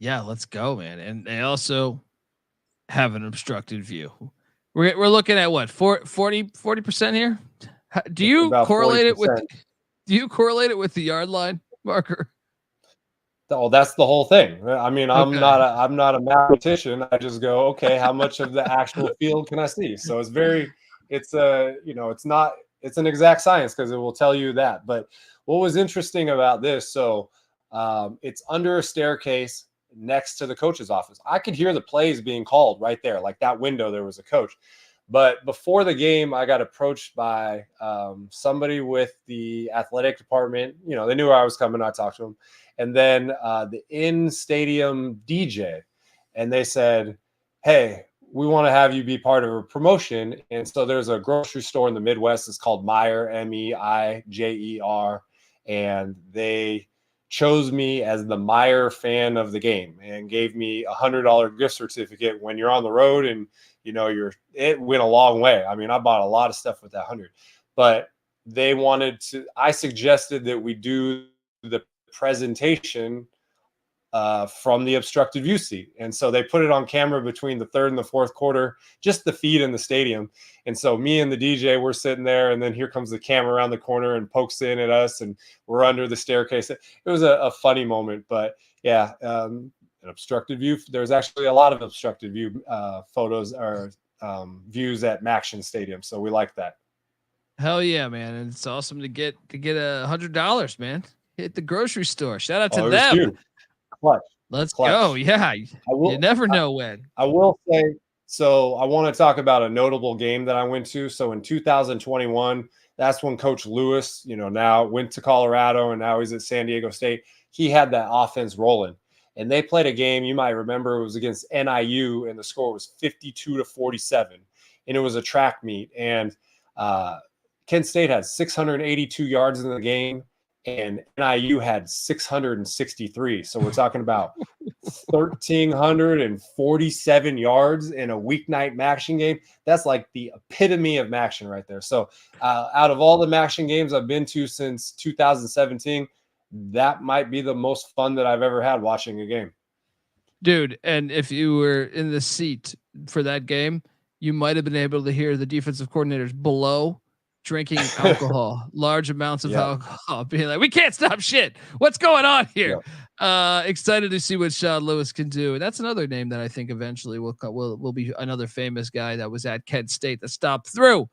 Yeah, let's go, man. And they also have an obstructed view. We're looking at what, 40% here? Do you correlate 40%. It with? Do you correlate it with the yard line marker? Oh, that's the whole thing. I mean, I'm not a mathematician. I just go, okay, how much of the actual field can I see? So it's an exact science because it will tell you that. But what was interesting about this, so it's under a staircase next to the coach's office. I could hear the plays being called right there. Like that window, there was a coach. But before the game, I got approached by somebody with the athletic department. They knew I was coming. I talked to them. And then the in-stadium DJ. And they said, hey, we want to have you be part of a promotion. And so there's a grocery store in the Midwest. It's called Meijer, Meijer. And they chose me as the Meijer fan of the game and gave me $100 gift certificate when you're on the road. And, it went a long way. I mean, I bought a lot of stuff with that 100. But I suggested that we do the presentation from the obstructed view seat. And so they put it on camera between the third and the fourth quarter, just the feed in the stadium. And so me and the DJ, we're sitting there, and then here comes the camera around the corner and pokes in at us, and we're under the staircase. It was a funny moment, but yeah, an obstructed view. There's actually a lot of obstructed view photos or views at MACtion Stadium. So we like that. Hell yeah, man. And it's awesome to get $100, man. Hit the grocery store. Shout out to them. Huge. Clutch. Let's Clutch. go. Yeah. You never know when. I will say, so I want to talk about a notable game that I went to. So in 2021, that's when Coach Lewis, now went to Colorado and now he's at San Diego State. He had that offense rolling. And they played a game, you might remember, it was against NIU, and the score was 52-47. And it was a track meet. And Kent State had 682 yards in the game, and NIU had 663. So we're talking about 1,347 yards in a weeknight MACtion game. That's like the epitome of MACtion right there. So out of all the MACtion games I've been to since 2017, that might be the most fun that I've ever had watching a game. Dude, and if you were in the seat for that game, you might have been able to hear the defensive coordinators below drinking alcohol, large amounts of alcohol, being like, we can't stop shit. What's going on here? Excited to see what Sean Lewis can do. And that's another name that I think eventually will be another famous guy that was at Kent State that stopped through.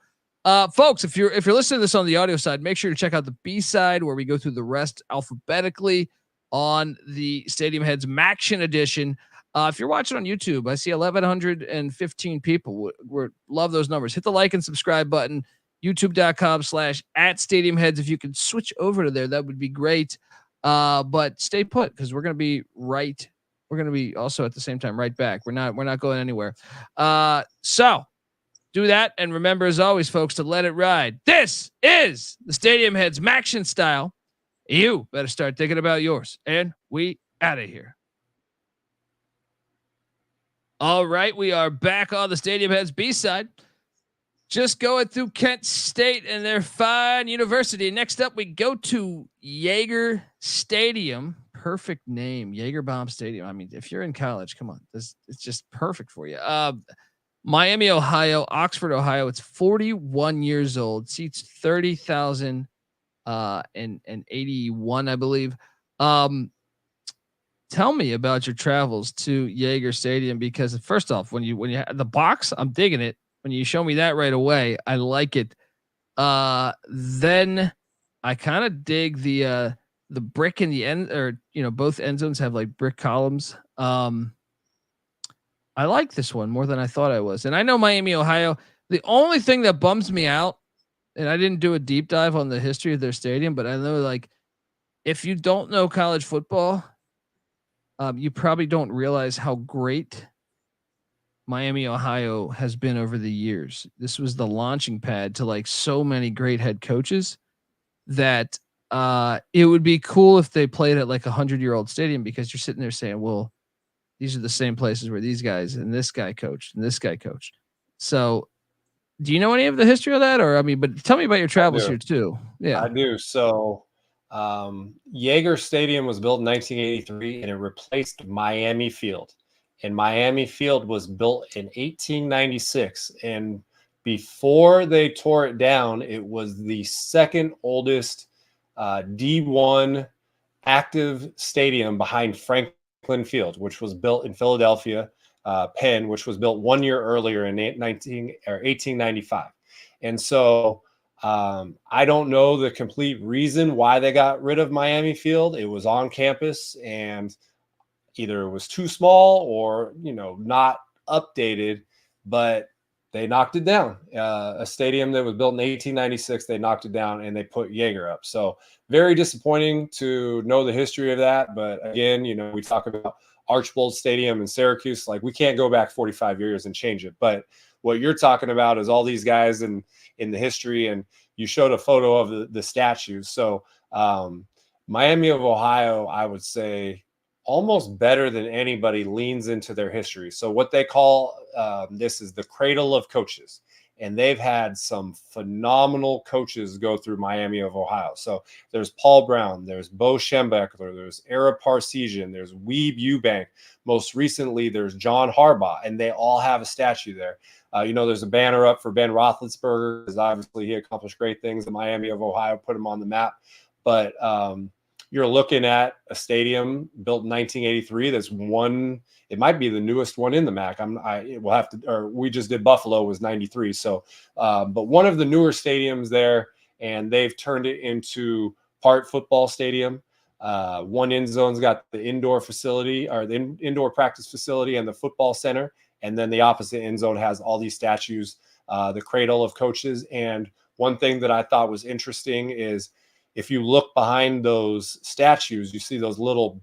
Folks, if you're listening to this on the audio side, make sure to check out the B side where we go through the rest alphabetically on the Stadium Heads MACtion edition. If you're watching on YouTube, I see 1,115 people. We love those numbers. Hit the like and subscribe button. YouTube.com/@StadiumHeads. If you could switch over to there, that would be great. But stay put, because we're going to be right. We're going to be also at the same time right back. We're not going anywhere. So do that, and remember, as always, folks, to let it ride. This is the Stadium Heads MACtion style. You better start thinking about yours, and we out of here. All right, we are back on the Stadium Heads B side. Just going through Kent State and their fine university. Next up, we go to Yager Stadium. Perfect name, Yager Bomb Stadium. I mean, if you're in college, come on, it's just perfect for you. Miami, Ohio, Oxford, Ohio. It's 41 years old. Seats 30,000 and 81, I believe. Tell me about your travels to Yager Stadium, because first off, when you have the box, I'm digging it. When you show me that right away, I like it. Then I kind of dig the brick in the end, or both end zones have like brick columns. I like this one more than I thought I was. And I know Miami, Ohio. The only thing that bums me out, and I didn't do a deep dive on the history of their stadium, but I know, like, if you don't know college football, you probably don't realize how great Miami, Ohio has been over the years. This was the launching pad to like so many great head coaches that it would be cool if they played at like 100-year-old stadium, because you're sitting there saying, well, these are the same places where these guys and this guy coached and this guy coached. So do you know any of the history of that? Or, but tell me about your travels here too. Yeah, I do. So Yager Stadium was built in 1983 and it replaced Miami Field. And Miami Field was built in 1896. And before they tore it down, it was the second oldest D1 active stadium behind Franklin Field, which was built in Philadelphia, Penn, which was built 1 year earlier in 1895. And so I don't know the complete reason why they got rid of Miami Field. It was on campus, and either it was too small or, not updated, but they knocked it down. A stadium that was built in 1896, they knocked it down and they put Yager up. So very disappointing to know the history of that. But again, we talk about Archbold Stadium in Syracuse. Like, we can't go back 45 years and change it. But what you're talking about is all these guys in the history, and you showed a photo of the statues. So Miami of Ohio, I would say, almost better than anybody leans into their history. So what they call this is the cradle of coaches. and they've had some phenomenal coaches go through Miami of Ohio. So there's Paul Brown, there's Bo Schembechler, there's Ara Parseghian, there's Weeb Eubank. Most recently, there's John Harbaugh, and they all have a statue there. There's a banner up for Ben Roethlisberger because obviously he accomplished great things in Miami of Ohio, put him on the map. But you're looking at a stadium built in 1983 that's one. It might be the newest one in the MAC. We just did Buffalo was 93. So, but one of the newer stadiums there, and they've turned it into part football stadium. One end zone's got the indoor facility or the indoor practice facility and the football center. And then the opposite end zone has all these statues, the cradle of coaches. And one thing that I thought was interesting is if you look behind those statues, you see those little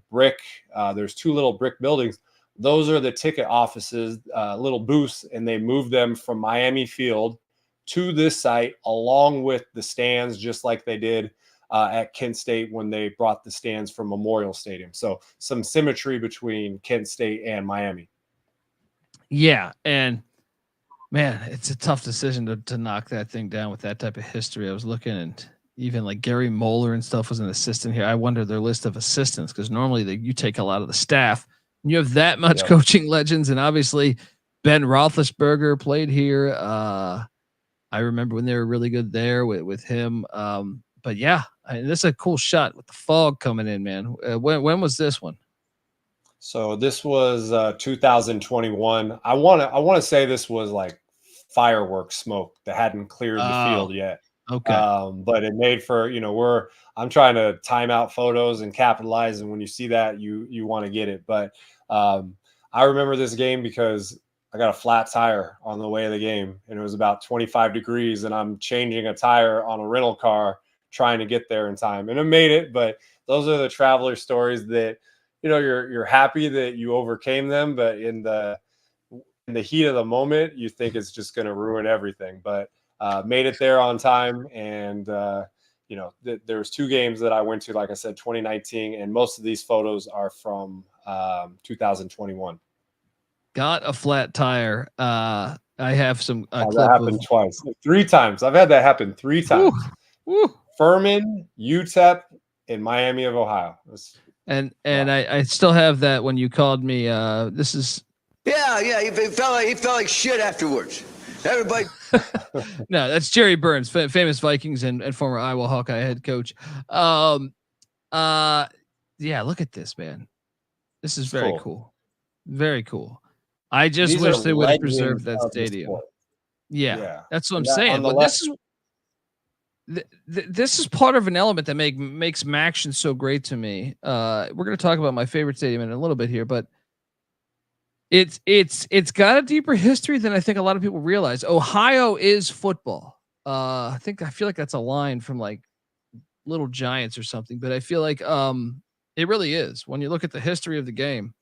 there's two little brick buildings. Those are the ticket offices, little booths, and they moved them from Miami Field to this site along with the stands, just like they did at Kent State when they brought the stands from Memorial Stadium. So some symmetry between Kent State and Miami. Yeah, and man, it's a tough decision to knock that thing down with that type of history. I was looking, and even like Gary Moeller and stuff was an assistant here. I wonder their list of assistants, because normally you take a lot of the staff. You have that much coaching legends, and obviously Ben Roethlisberger played here. I remember when they were really good there with him. But yeah, this is a cool shot with the fog coming in, man. When was this one? So this was 2021. I want to say this was like fireworks smoke that hadn't cleared the field yet. Okay. But it made for, I'm trying to time out photos and capitalize. And when you see that, you want to get it. But I remember this game because I got a flat tire on the way of the game, and it was about 25 degrees, and I'm changing a tire on a rental car trying to get there in time. And I made it, but those are the traveler stories that, you're happy that you overcame them, but in the heat of the moment, you think it's just going to ruin everything. But made it there on time, and there was 2 games that I went to, like I said, 2019, and most of these photos are from 2021. Got a flat tire. I have some that happened twice, 3 times. I've had that happen 3 times. Woo. Furman, UTEP, in Miami of Ohio. And I still have that when you called me. This is. Yeah. He felt like shit afterwards. Everybody. No, that's Jerry Burns, famous Vikings and former Iowa Hawkeye head coach. Yeah, look at this, man. This is very cool. Very cool. I just wish they would have preserved that stadium. Yeah, that's what I'm saying. But this is part of an element that makes MACtion so great to me. We're going to talk about my favorite stadium in a little bit here, but it's got a deeper history than I think a lot of people realize. Ohio is football. I feel like that's a line from like Little Giants or something, but I feel like it really is. When you look at the history of the game,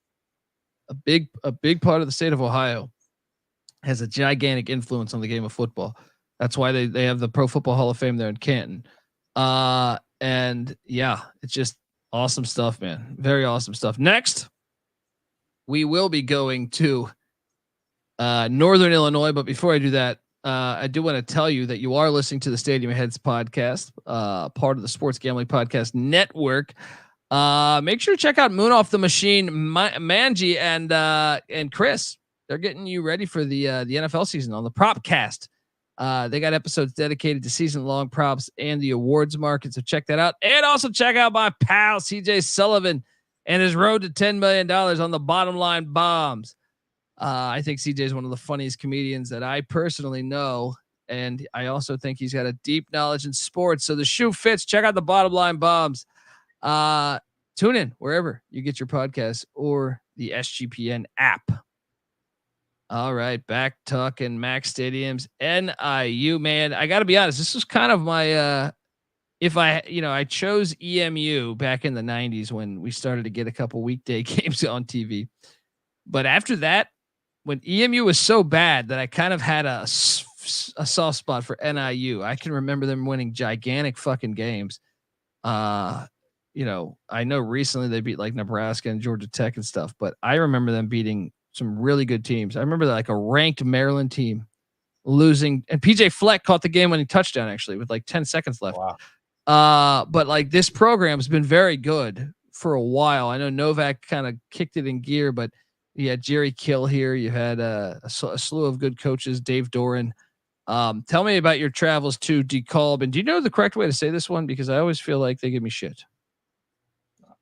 a big part of the state of Ohio has a gigantic influence on the game of football. That's why they have the Pro Football Hall of Fame there in Canton. And yeah, it's just awesome stuff, man. Very awesome stuff. Next, we will be going to Northern Illinois. But before I do that, I do want to tell you that you are listening to the Stadium Heads podcast, part of the Sports Gambling Podcast Network. Make sure to check out Moon Off the Machine, Manji and Chris. They're getting you ready for the NFL season on the Propcast. They got episodes dedicated to season-long props and the awards market, so check that out. And also check out my pal CJ Sullivan and his road to $10 million on the Bottom Line Bombs. I think CJ is one of the funniest comedians that I personally know, and I also think he's got a deep knowledge in sports. So the shoe fits. Check out the Bottom Line Bombs. Tune in wherever you get your podcasts or the SGPN app. All right, back talking MAC stadiums. NIU, man, I got to be honest. This was kind of my I chose EMU back in the 90s when we started to get a couple weekday games on TV. But after that, when EMU was so bad that I kind of had a soft spot for NIU. I can remember them winning gigantic fucking games. I know recently they beat like Nebraska and Georgia Tech and stuff, but I remember them beating some really good teams. I remember like a ranked Maryland team losing, and PJ Fleck caught the game-winning touchdown actually with like 10 seconds left. Wow. But like this program's been very good for a while. I know Novak kind of kicked it in gear, but you had Jerry Kill here. You had a slew of good coaches, Dave Doran. Tell me about your travels to DeKalb. And do you know the correct way to say this one? Because I always feel like they give me shit.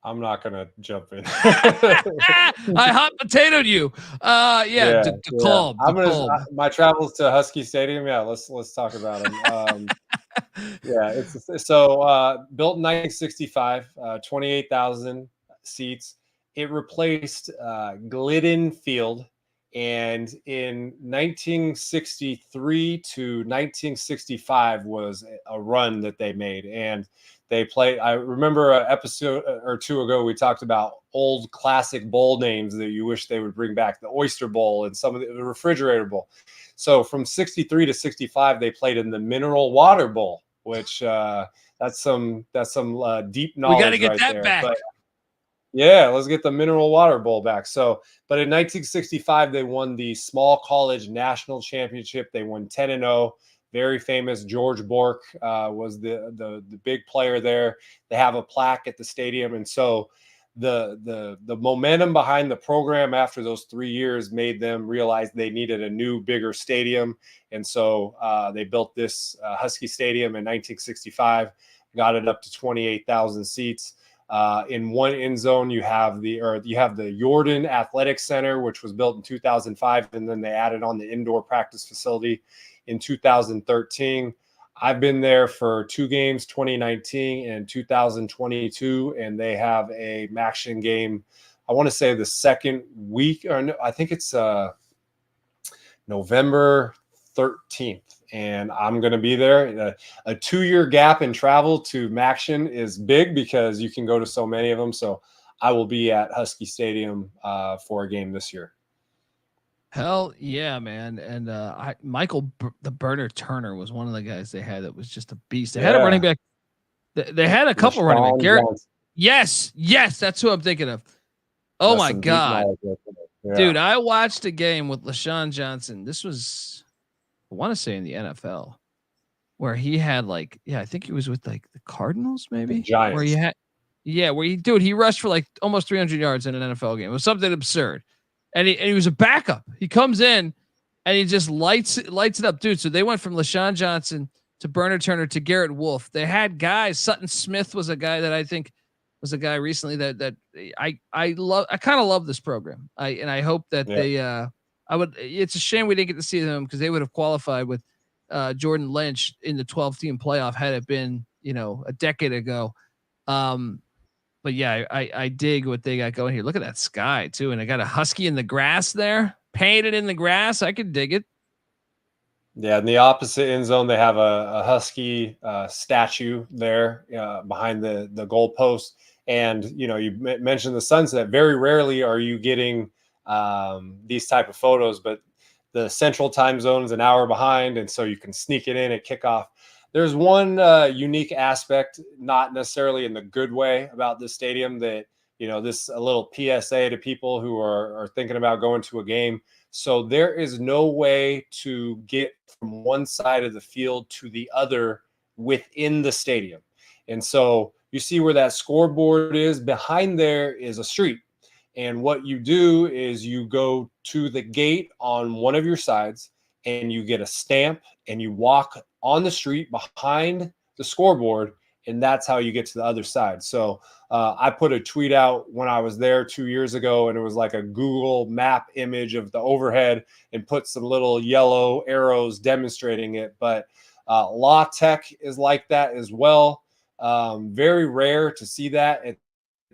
I'm not gonna jump in. I hot potatoed you. DeKalb. I'm gonna my travels to Husky Stadium. Yeah, let's talk about them. Yeah, it's built in 1965, 28,000 seats. It replaced Glidden Field, and in 1963 to 1965 was a run that they made, and they played. I remember an episode or two ago we talked about old classic bowl names that you wish they would bring back, the Oyster Bowl and some of the Refrigerator Bowl. So from 63 to 65, they played in the Mineral Water Bowl, which that's some deep knowledge. We got to get right that there. back. But, yeah, let's get the Mineral Water Bowl back. So, but in 1965, they won the Small College National Championship. They won 10-0. Very famous. George Bork was the big player there. They have a plaque at the stadium, and so the momentum behind the program after those 3 years made them realize they needed a new, bigger stadium, and so they built this Husky Stadium in 1965. Got it up to 28,000 seats. In one end zone, you have the Jordan Athletic Center, which was built in 2005, and then they added on the indoor practice facility in 2013. I've been there for 2 games, 2019 and 2022, and they have a MACtion game. I want to say the second week, or no, I think it's November 13th. And I'm going to be there. A 2-year gap in travel to MACtion is big because you can go to so many of them. So I will be at Husky Stadium for a game this year. Hell yeah, man. And Michael the Burner Turner was one of the guys they had that was just a beast. They had a running back. They had a couple running backs. Garrett. Yes, that's who I'm thinking of. Oh, that's my God. Dude, I watched a game with LaShawn Johnson. This was, I want to say in the NFL, where he had like, I think he was with like the Cardinals, maybe. The Giants. Where he rushed for like almost 300 yards in an NFL game. It was something absurd. And he was a backup. He comes in and he just lights it up, dude. So they went from LaShawn Johnson to Burner Turner to Garrett Wolf. They had guys. Sutton Smith was a guy that I think was a guy recently that I love. I kind of love this program. I hope that they it's a shame we didn't get to see them because they would have qualified with Jordan Lynch in the 12-team playoff had it been, a decade ago. But yeah, I dig what they got going here. Look at that sky too. And I got a Husky in the grass there, painted in the grass. I could dig it. Yeah. In the opposite end zone, they have a Husky statue there behind the goalpost. And, you mentioned the sunset. Very rarely are you getting these type of photos, but the central time zone is an hour behind. And so you can sneak it in at kickoff. There's one unique aspect, not necessarily in the good way, about this stadium that, this a little PSA to people who are thinking about going to a game. So there is no way to get from one side of the field to the other within the stadium. And so you see where that scoreboard is. Behind there is a street. And what you do is you go to the gate on one of your sides and you get a stamp and you walk on the street behind the scoreboard, and that's how you get to the other side. So I put a tweet out when I was there 2 years ago, and it was like a Google map image of the overhead and put some little yellow arrows demonstrating it. But La Tech is like that as well. Very rare to see that at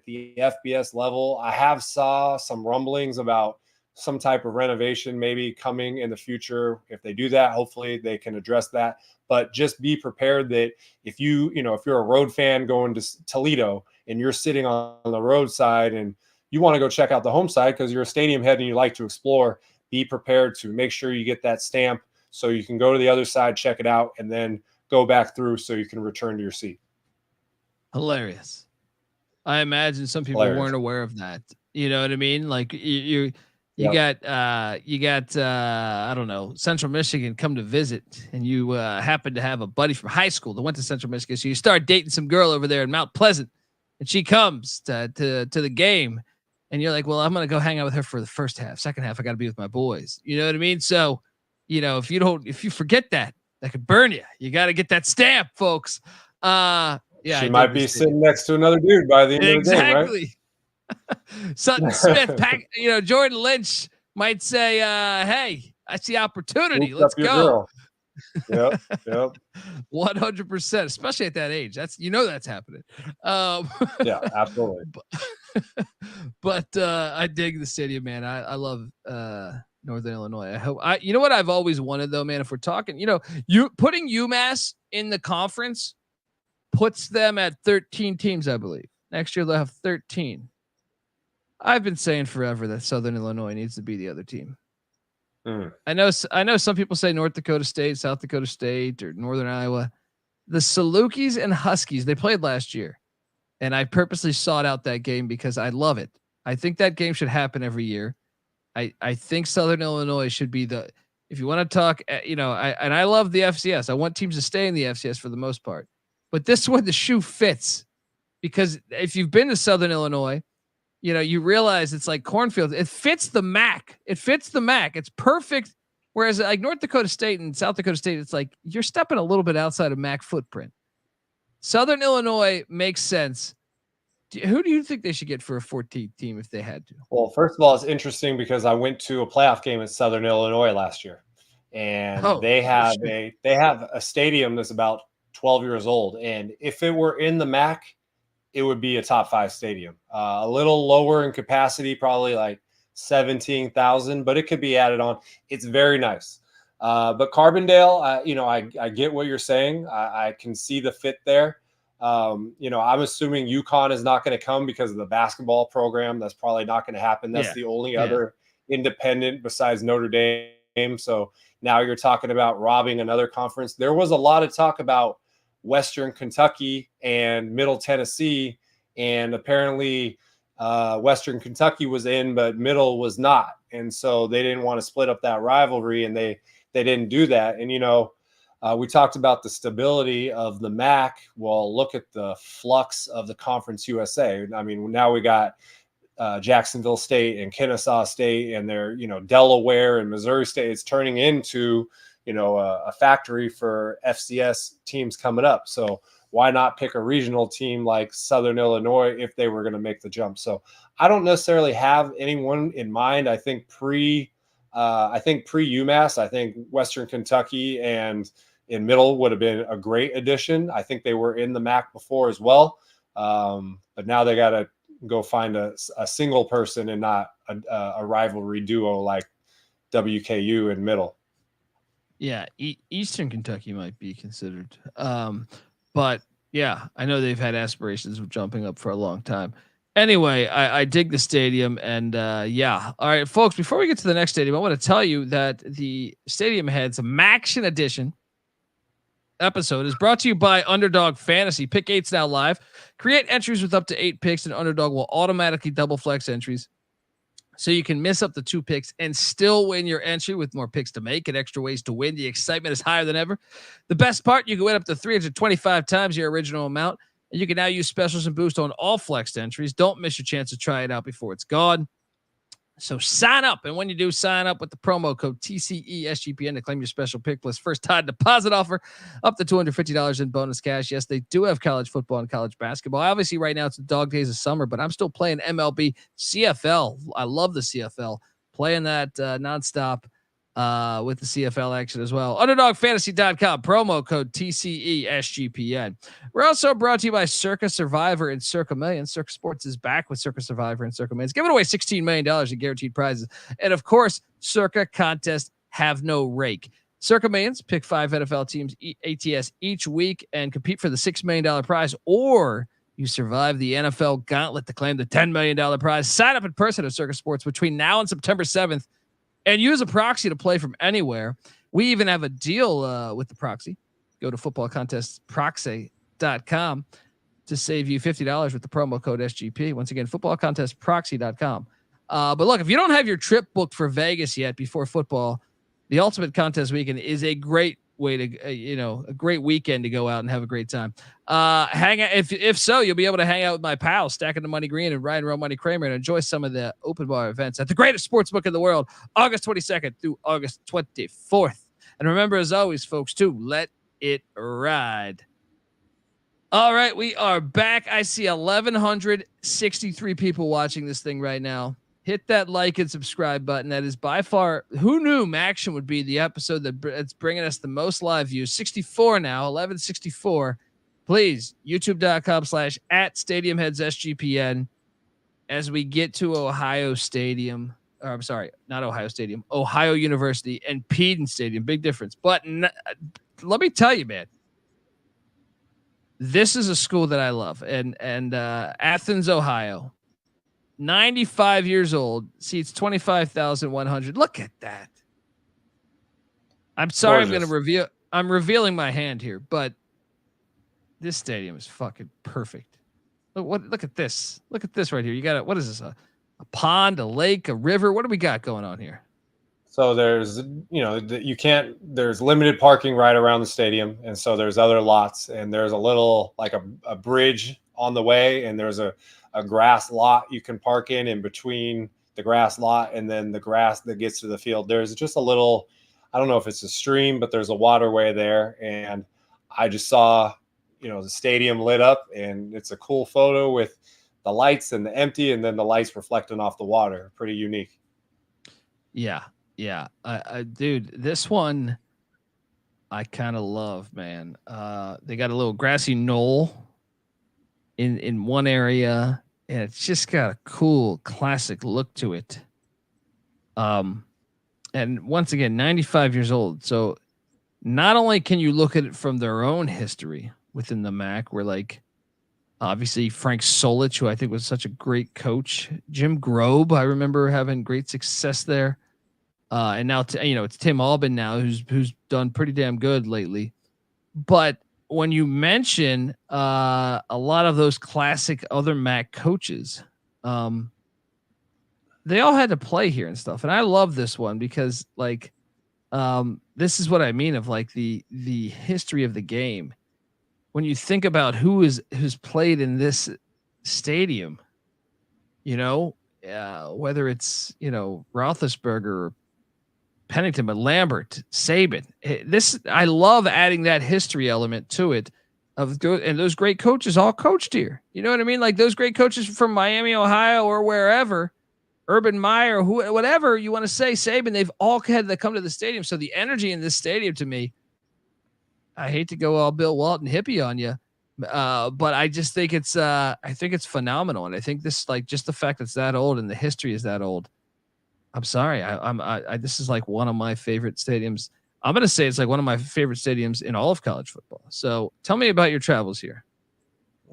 the FBS level. I have saw some rumblings about some type of renovation maybe coming in the future. If they do that, hopefully they can address that. But just be prepared that if you're a road fan going to Toledo and you're sitting on the roadside and you want to go check out the home side because you're a stadium head and you like to explore, be prepared to make sure you get that stamp so you can go to the other side, check it out, and then go back through so you can return to your seat. Hilarious. I imagine some people weren't aware of that. You know what I mean? Like You got I don't know, Central Michigan come to visit, and you happen to have a buddy from high school that went to Central Michigan. So you start dating some girl over there in Mount Pleasant, and she comes to the game, and you're like, well, I'm gonna go hang out with her for the first half. Second half, I got to be with my boys. You know what I mean? So, if you forget that could burn you. You got to get that stamp, folks. Yeah, she might be sitting next to another dude by the end of the game, right? Sutton Smith, Jordan Lynch might say, hey, I see opportunity. Let's go. Yep. 100%, especially at that age. That's happening. Yeah, absolutely. But I dig the stadium, man. I love Northern Illinois. I hope you know what I've always wanted though, man. If we're talking, you putting UMass in the conference puts them at 13 teams, I believe. Next year they'll have 13. I've been saying forever that Southern Illinois needs to be the other team. I know some people say North Dakota State, South Dakota State, or Northern Iowa. The Salukis and Huskies, they played last year, and I purposely sought out that game because I love it. I think that game should happen every year. I think Southern Illinois should be if you want to talk, I love the FCS. I want teams to stay in the FCS for the most part, but this is where the shoe fits, because if you've been to Southern Illinois, you realize it's like cornfields. It fits the MAC. It's perfect. Whereas like North Dakota State and South Dakota State, it's like you're stepping a little bit outside of MAC footprint. Southern Illinois makes sense. Who do you think they should get for a 14th team if they had to? Well, first of all, it's interesting because I went to a playoff game at Southern Illinois last year, and they have a stadium that's about 12 years old. And if it were in the MAC, it would be a top 5 stadium, a little lower in capacity, probably like 17,000, but it could be added on. It's very nice. But Carbondale, I get what you're saying. I can see the fit there. I'm assuming UConn is not going to come because of the basketball program. That's probably not going to happen. That's the only other independent besides Notre Dame. So now you're talking about robbing another conference. There was a lot of talk about Western Kentucky and Middle Tennessee, and apparently Western Kentucky was in, but Middle was not, and so they didn't want to split up that rivalry, and they didn't do that. And we talked about the stability of the MAC. Well, look at the flux of the Conference USA. I mean, now we got Jacksonville State and Kennesaw State, and they're Delaware and Missouri State. It's turning into a factory for FCS teams coming up. So why not pick a regional team like Southern Illinois if they were going to make the jump? So I don't necessarily have anyone in mind. I think pre UMass, I think Western Kentucky and in Middle would have been a great addition. I think they were in the MAC before as well. But now they got to go find a single person and not a rivalry duo like WKU and Middle. Yeah, Eastern Kentucky might be considered. But yeah, I know they've had aspirations of jumping up for a long time. Anyway, I dig the stadium, and yeah. All right, folks, before we get to the next stadium, I want to tell you that the Stadium Heads MACtion edition episode is brought to you by Underdog Fantasy. Pick 8's now live. Create entries with up to 8 picks, and Underdog will automatically double flex entries, so you can miss up to 2 picks and still win your entry with more picks to make and extra ways to win. The excitement is higher than ever. The best part, you can win up to 325 times your original amount, and you can now use specials and boost on all flexed entries. Don't miss your chance to try it out before it's gone. So sign up, and when you do, sign up with the promo code TCESGPN to claim your special pick plus first time deposit offer up to $250 in bonus cash. Yes, they do have college football and college basketball. Obviously, right now it's the dog days of summer, but I'm still playing MLB CFL. I love the CFL. Playing that nonstop with the CFL action as well. UnderdogFantasy.com, promo code TCESGPN. We're also brought to you by Circa Survivor and Circa Millions. Circa Sports is back with Circa Survivor and Circa Millions, giving away $16 million in guaranteed prizes. And of course, Circa contests have no rake. Circa Millions, pick 5 NFL teams ATS each week and compete for the $6 million prize, or you survive the NFL gauntlet to claim the $10 million prize. Sign up in person at Circa Sports between now and September 7th. And use a proxy to play from anywhere. We even have a deal with the proxy. Go to footballcontestproxy.com to save you $50 with the promo code SGP. Once again, footballcontestproxy.com. But look, if you don't have your trip booked for Vegas yet before football, the Ultimate Contest Weekend is a great way to, a great weekend to go out and have a great time. Hang out. If so, you'll be able to hang out with my pals, Stacking the Money Green and Ryan Real Money Kramer, and enjoy some of the open bar events at the greatest sports book in the world, August 22nd through August 24th. And remember, as always, folks, to let it ride. All right, we are back. I see 1,163 people watching this thing right now. Hit that like and subscribe button. That is by far, who knew MACtion would be the episode that's bringing us the most live views? 64 now, 1164. Please, youtube.com/@StadiumHeadsSGPN as we get to Ohio Stadium. Or I'm sorry, not Ohio Stadium, Ohio University and Peden Stadium. Big difference. But let me tell you, man, this is a school that I love. And Athens, Ohio. 95 years old, seats 25,100. Look at that. I'm sorry, gorgeous. I'm revealing my hand here, but this stadium is fucking perfect. Look at this. Look at this right here. You got what is this? A pond, a lake, a river? What do we got going on here? So there's, there's limited parking right around the stadium. And so there's other lots, and there's a little, like a bridge on the way, and there's a grass lot you can park in between the grass lot and then the grass that gets to the field. There's just a little, I don't know if it's a stream, but there's a waterway there. And I just saw, the stadium lit up, and it's a cool photo with the lights and the empty, and then the lights reflecting off the water. Pretty unique. Yeah. Yeah. Dude, this one I kind of love, man. They got a little grassy knoll in one area, and it's just got a cool classic look to it. And once again, 95 years old. So not only can you look at it from their own history within the MAC, where like obviously Frank Solich, who I think was such a great coach, Jim Grobe, I remember having great success there. And now, it's Tim Albin now, who's done pretty damn good lately. But when you mention a lot of those classic other MAC coaches, they all had to play here and stuff. And I love this one because this is what I mean of like the history of the game. When you think about who's played in this stadium, whether it's, Roethlisberger or Pennington, but Lambert, Saban, I love adding that history element to it and those great coaches all coached here. You know what I mean? Like those great coaches from Miami, Ohio, or wherever, Urban Meyer, whatever you want to say, Saban, they've all had to come to the stadium. So the energy in this stadium, to me, I hate to go all Bill Walton hippie on you, but I just think it's phenomenal. And I think this, like, just the fact it's that old and the history is that old. I'm sorry. This is like one of my favorite stadiums. I'm going to say it's like one of my favorite stadiums in all of college football. So tell me about your travels here.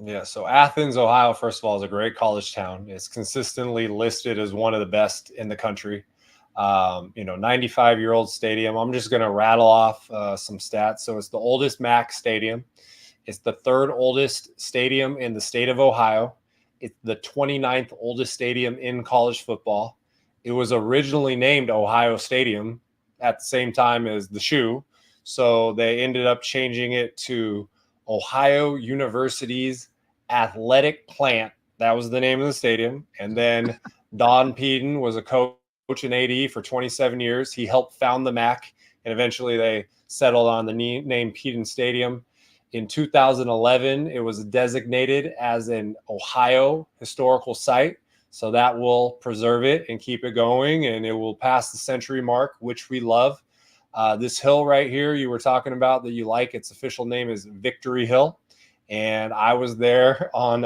Yeah. So Athens, Ohio, first of all, is a great college town. It's consistently listed as one of the best in the country. 95-year-old stadium. I'm just going to rattle off some stats. So it's the oldest MAC stadium. It's the third oldest stadium in the state of Ohio. It's the 29th oldest stadium in college football. It was originally named Ohio Stadium at the same time as the shoe. So they ended up changing it to Ohio University's Athletic Plant. That was the name of the stadium. And then Don Peden was a coach and AD for 27 years. He helped found the MAC, and eventually they settled on the name Peden Stadium. In 2011, it was designated as an Ohio historical site. So that will preserve it and keep it going, and it will pass the century mark, which we love. This hill right here you were talking about that you like, its official name is Victory Hill. And I was there on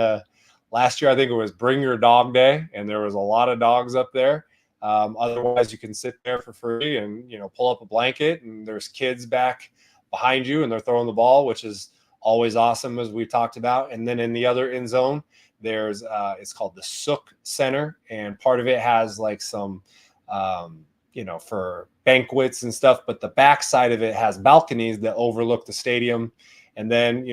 last year, I think it was Bring Your Dog Day, and there was a lot of dogs up there. Otherwise, you can sit there for free and, pull up a blanket, and there's kids back behind you, and they're throwing the ball, which is always awesome, as we've talked about. And then in the other end zone, there's it's called the Sook Center, and part of it has like some, for banquets and stuff, but the back side of it has balconies that overlook the stadium. And then,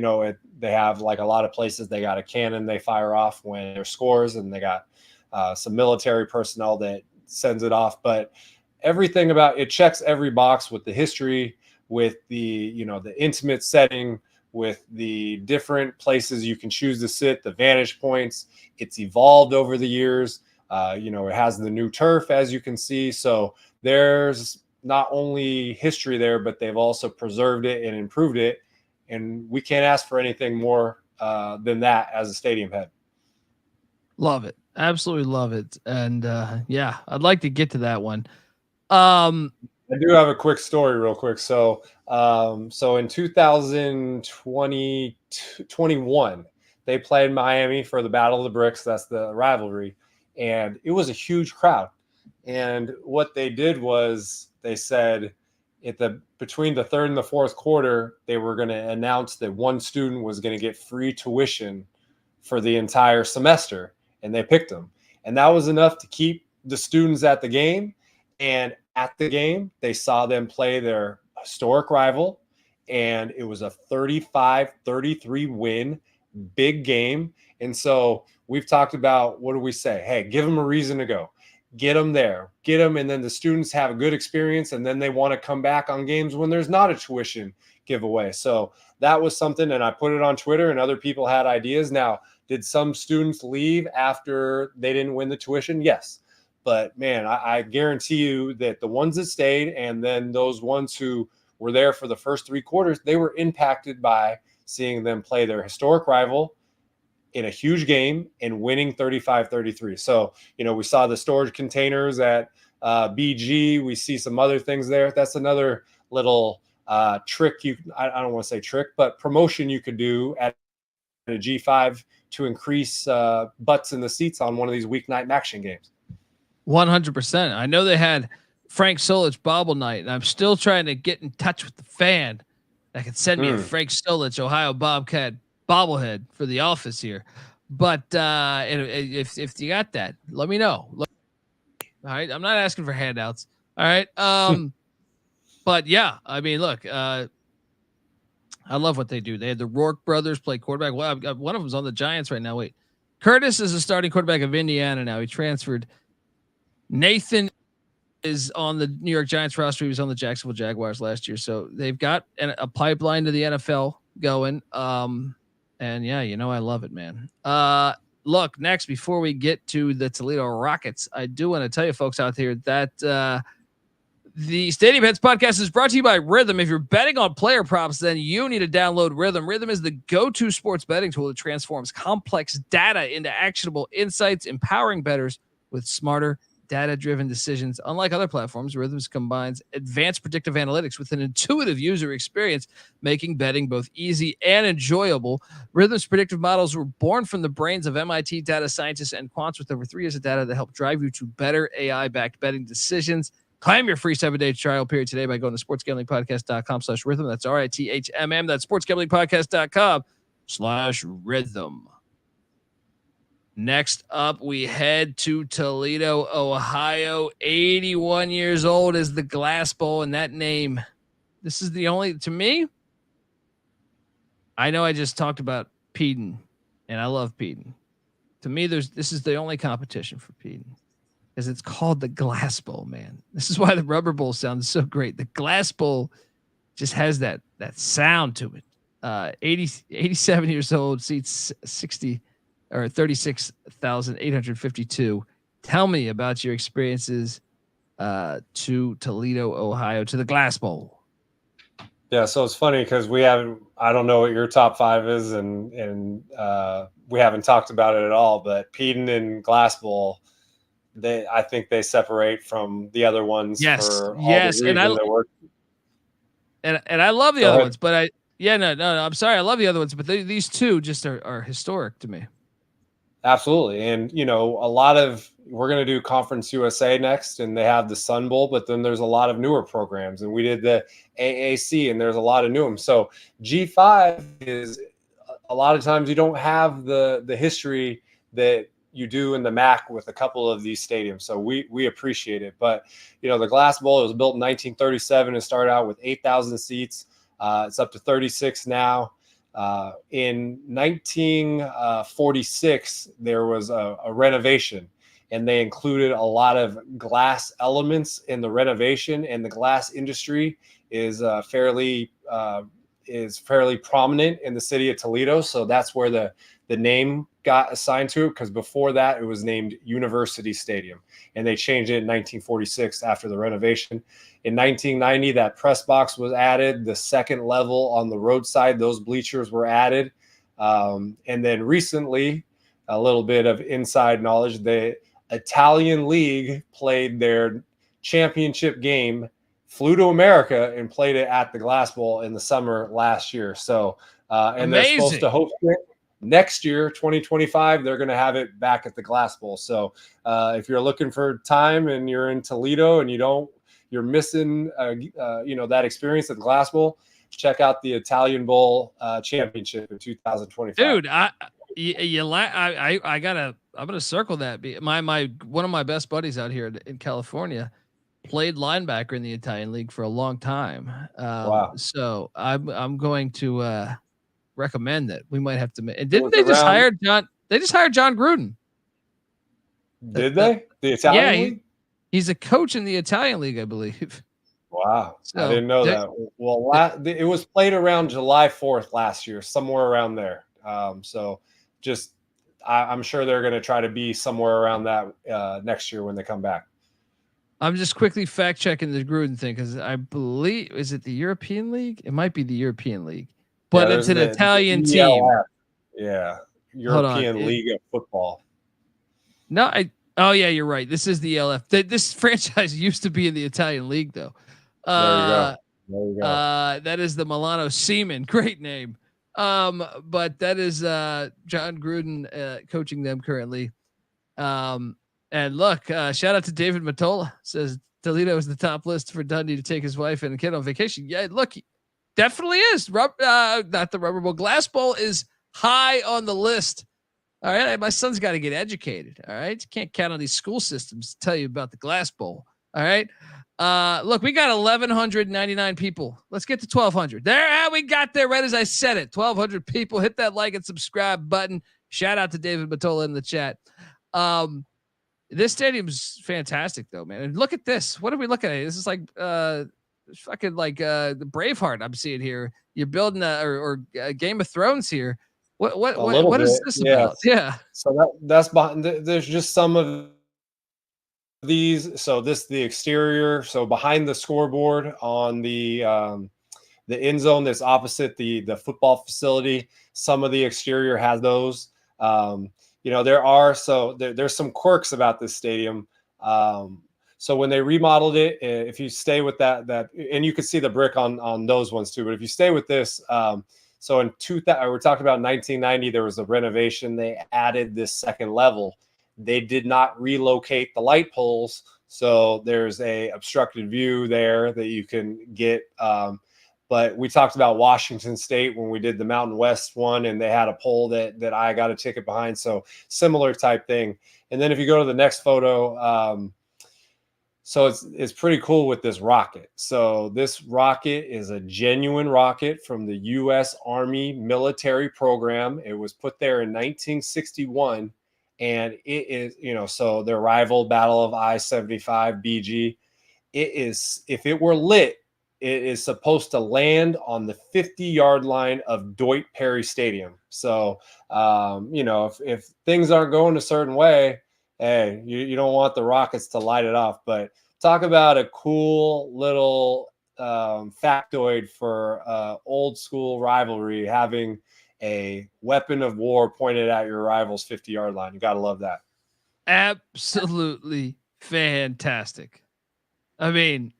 they have like a lot of places, they got a cannon they fire off when there's scores, and they got some military personnel that sends it off. But everything about it checks every box with the history, with the the intimate setting, with the different places you can choose to sit, the vantage points. It's evolved over the years. It has the new turf, as you can see. So there's not only history there, but they've also preserved it and improved it. And we can't ask for anything more than that as a stadium head. Love it. Absolutely love it. And I'd like to get to that one. I do have a quick story real quick. So in 2021, they played Miami for the Battle of the Bricks. That's the rivalry. And it was a huge crowd. And what they did was they said between the third and the fourth quarter, they were going to announce that one student was going to get free tuition for the entire semester. And they picked them. And that was enough to keep the students at the game. And at the game, they saw them play their historic rival. And it was a 35-33 win, big game. And so we've talked about, what do we say? Hey, give them a reason to go. Get them there. Get them. And then the students have a good experience. And then they want to come back on games when there's not a tuition giveaway. So that was something. And I put it on Twitter and other people had ideas. Now, did some students leave after they didn't win the tuition? Yes. But man, I guarantee you that the ones that stayed and then those ones who were there for the first three quarters, they were impacted by seeing them play their historic rival in a huge game and winning 35-33. So, we saw the storage containers at BG. We see some other things there. That's another little trick. I don't want to say trick, but promotion you could do at a G5 to increase butts in the seats on one of these weeknight MACtion games. 100%. I know they had Frank Solich bobble night, and I'm still trying to get in touch with the fan that can send me a Frank Solich Ohio Bobcat bobblehead for the office here. But if you got that, let me know. All right, I'm not asking for handouts. All right, but yeah, I mean, look, I love what they do. They had the Rourke brothers play quarterback. Well, I've got one of them's on the Giants right now. Wait, Curtis is a starting quarterback of Indiana now. He transferred. Nathan is on the New York Giants roster. He was on the Jacksonville Jaguars last year. So they've got a pipeline to the NFL going. And yeah, I love it, man. Look, next, before we get to the Toledo Rockets, I do want to tell you folks out there that the Stadium Heads podcast is brought to you by Rhythm. If you're betting on player props, then you need to download Rhythm. Rhythm is the go-to sports betting tool that transforms complex data into actionable insights, empowering bettors with smarter data-driven decisions. Unlike other platforms, Rhythms combines advanced predictive analytics with an intuitive user experience, making betting both easy and enjoyable. Rhythms predictive models were born from the brains of MIT data scientists and quants with over 3 years of data that help drive you to better AI-backed betting decisions. Claim your free 7-day trial period today by going to sportsgamblingpodcast.com/rhythm. That's RITHMM. That's sportsgamblingpodcast.com/rhythm. Next up, we head to Toledo, Ohio. 81 years old is the Glass Bowl, and that name, this is the only, to me, I know I just talked about Peden, and I love Peden. To me, this is the only competition for Peden, because it's called the Glass Bowl, man. This is why the Rubber Bowl sounds so great. The Glass Bowl just has that sound to it. 87 years old, seats 36,852. Tell me about your experiences to Toledo, Ohio, to the Glass Bowl. Yeah, so it's funny because I don't know what your top 5 is, and we haven't talked about it at all, but Peden and Glass Bowl, I think they separate from the other ones. Yes, for all yes, the and I love the other ones, but I'm sorry, I love the other ones, but these two just are historic to me. Absolutely. And, we're going to do Conference USA next, and they have the Sun Bowl, but then there's a lot of newer programs, and we did the AAC, and there's a lot of new ones. So G5 is a lot of times you don't have the history that you do in the MAC with a couple of these stadiums. So we appreciate it. But, the Glass Bowl was built in 1937 and started out with 8,000 seats. It's up to 36 now. In 1946, there was a renovation, and they included a lot of glass elements in the renovation, and the glass industry is fairly prominent in the city of Toledo. So that's where the name got assigned to it, because before that it was named University Stadium, and they changed it in 1946 after the renovation. In 1990, that press box was added. The second level on the roadside, those bleachers were added. And then recently, a little bit of inside knowledge, the Italian League played their championship game, flew to America and played it at the Glass Bowl in the summer last year. So, and they're supposed to host it next year, 2025. They're going to have it back at the Glass Bowl. So if you're looking for time and you're in Toledo and you're missing, that experience at the Glass Bowl, check out the Italian Bowl championship in 2025. Dude, I'm gonna circle that. One of my best buddies out here in California played linebacker in the Italian League for a long time. Wow. So I'm going to recommend that. We might have to. And didn't they just hire John? They just hired John Gruden. Did they? The Italian League? He's a coach in the Italian League, I believe. Wow. So I didn't know that. Well, it was played around July 4th last year, somewhere around there. So just I'm sure they're going to try to be somewhere around that next year when they come back. I'm just quickly fact checking the Gruden thing, because I believe, is it the European League? It might be the European League, but it's an Italian team. Yeah. European League of Football. No, oh yeah, you're right. This is the ELF. This franchise used to be in the Italian League, though. There you go. That is the Milano Seaman. Great name. But that is John Gruden coaching them currently. And look, shout out to David Matola, says Toledo is the top list for Dundee to take his wife and kid on vacation. Yeah, look, he definitely is. Not the Rubber Bowl. Glass Bowl is high on the list. All right, my son's got to get educated. All right, you can't count on these school systems to tell you about the Glass Bowl. All right. Look, we got 1,199 people. Let's get to 1,200. There, we got there right as I said it. 1,200 people. Hit that like and subscribe button. Shout out to David Matola in the chat. This stadium's fantastic, though, man. And look at this. What are we looking at? This is like fucking like the Braveheart I'm seeing here. You're building a Game of Thrones here. What is this about? Yeah. So that's behind. There's just some of these. So this the exterior. So behind the scoreboard on the end zone that's opposite the football facility. Some of the exterior has those. There's some quirks about this stadium. So when they remodeled it, if you stay with that, and you can see the brick on those ones too. But if you stay with this. So in 2000, we're talking about 1990, there was a renovation. They added this second level. They did not relocate the light poles. So there's a obstructed view there that you can get. But we talked about Washington State when we did the Mountain West one, and they had a pole that I got a ticket behind. So similar type thing. And then if you go to the next photo, so it's pretty cool with this rocket. So this rocket is a genuine rocket from the U.S. Army military program. It was put there in 1961, and it is, so their rival Battle of I-75 BG. It is, if it were lit, it is supposed to land on the 50-yard line of Deutsch Perry Stadium. So, if things aren't going a certain way, hey, you don't want the Rockets to light it off. But talk about a cool little factoid for old school rivalry, having a weapon of war pointed at your rival's 50-yard line. You got to love that. Absolutely fantastic. I mean,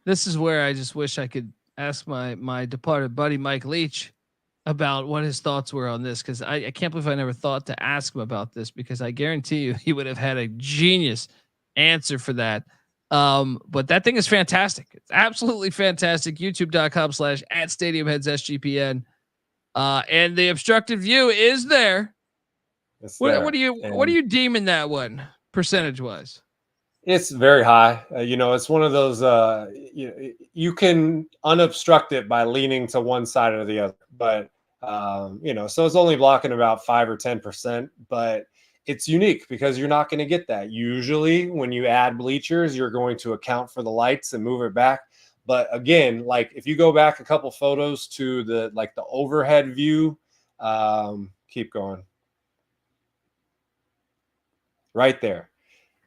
this is where I just wish I could ask my departed buddy Mike Leach about what his thoughts were on this, because I can't believe I never thought to ask him about this, because I guarantee you he would have had a genius answer for that. But that thing is fantastic. It's absolutely fantastic. YouTube.com/@StadiumHeadsSGPN. And the obstructed view is there. What are you deeming that one percentage wise? It's very high. It's one of those, you can unobstruct it by leaning to one side or the other, but, so it's only blocking about 5 or 10%, but it's unique because you're not going to get that. Usually when you add bleachers, you're going to account for the lights and move it back. But again, like if you go back a couple photos to the overhead view, keep going. Right there.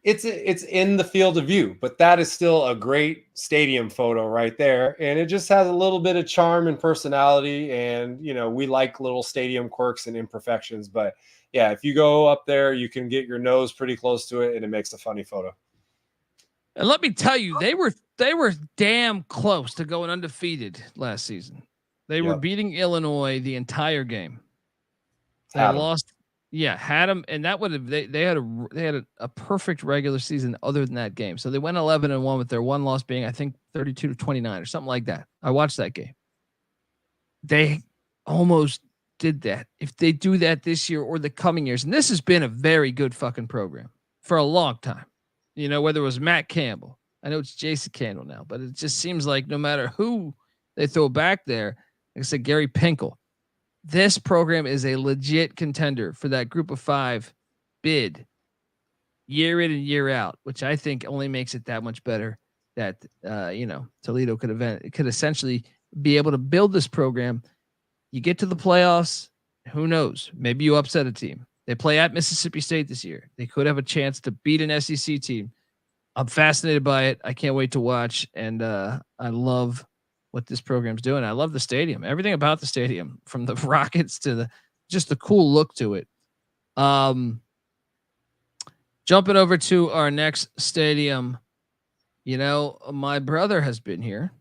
It's in the field of view, but that is still a great stadium photo right there. And it just has a little bit of charm and personality. And, we like little stadium quirks and imperfections. But yeah, if you go up there, you can get your nose pretty close to it and it makes a funny photo. And let me tell you, they were damn close to going undefeated last season. They were beating Illinois the entire game. They lost. Yeah, had them, and that would have they had a perfect regular season other than that game. So they went 11-1 with their one loss being, I think, 32-29 or something like that. I watched that game. They almost did that. If they do that this year or the coming years, and this has been a very good fucking program for a long time. Whether it was Matt Campbell, I know it's Jason Candle now, but it just seems like no matter who they throw back there, like I said, Gary Pinkel. This program is a legit contender for that group of 5 bid year in and year out, which I think only makes it that much better that, Toledo could essentially be able to build this program. You get to the playoffs. Who knows? Maybe you upset a team. They play at Mississippi State this year. They could have a chance to beat an SEC team. I'm fascinated by it. I can't wait to watch. And I love what this program's doing. I love the stadium, everything about the stadium, from the rockets to just the cool look to it. Jumping over to our next stadium, my brother has been here.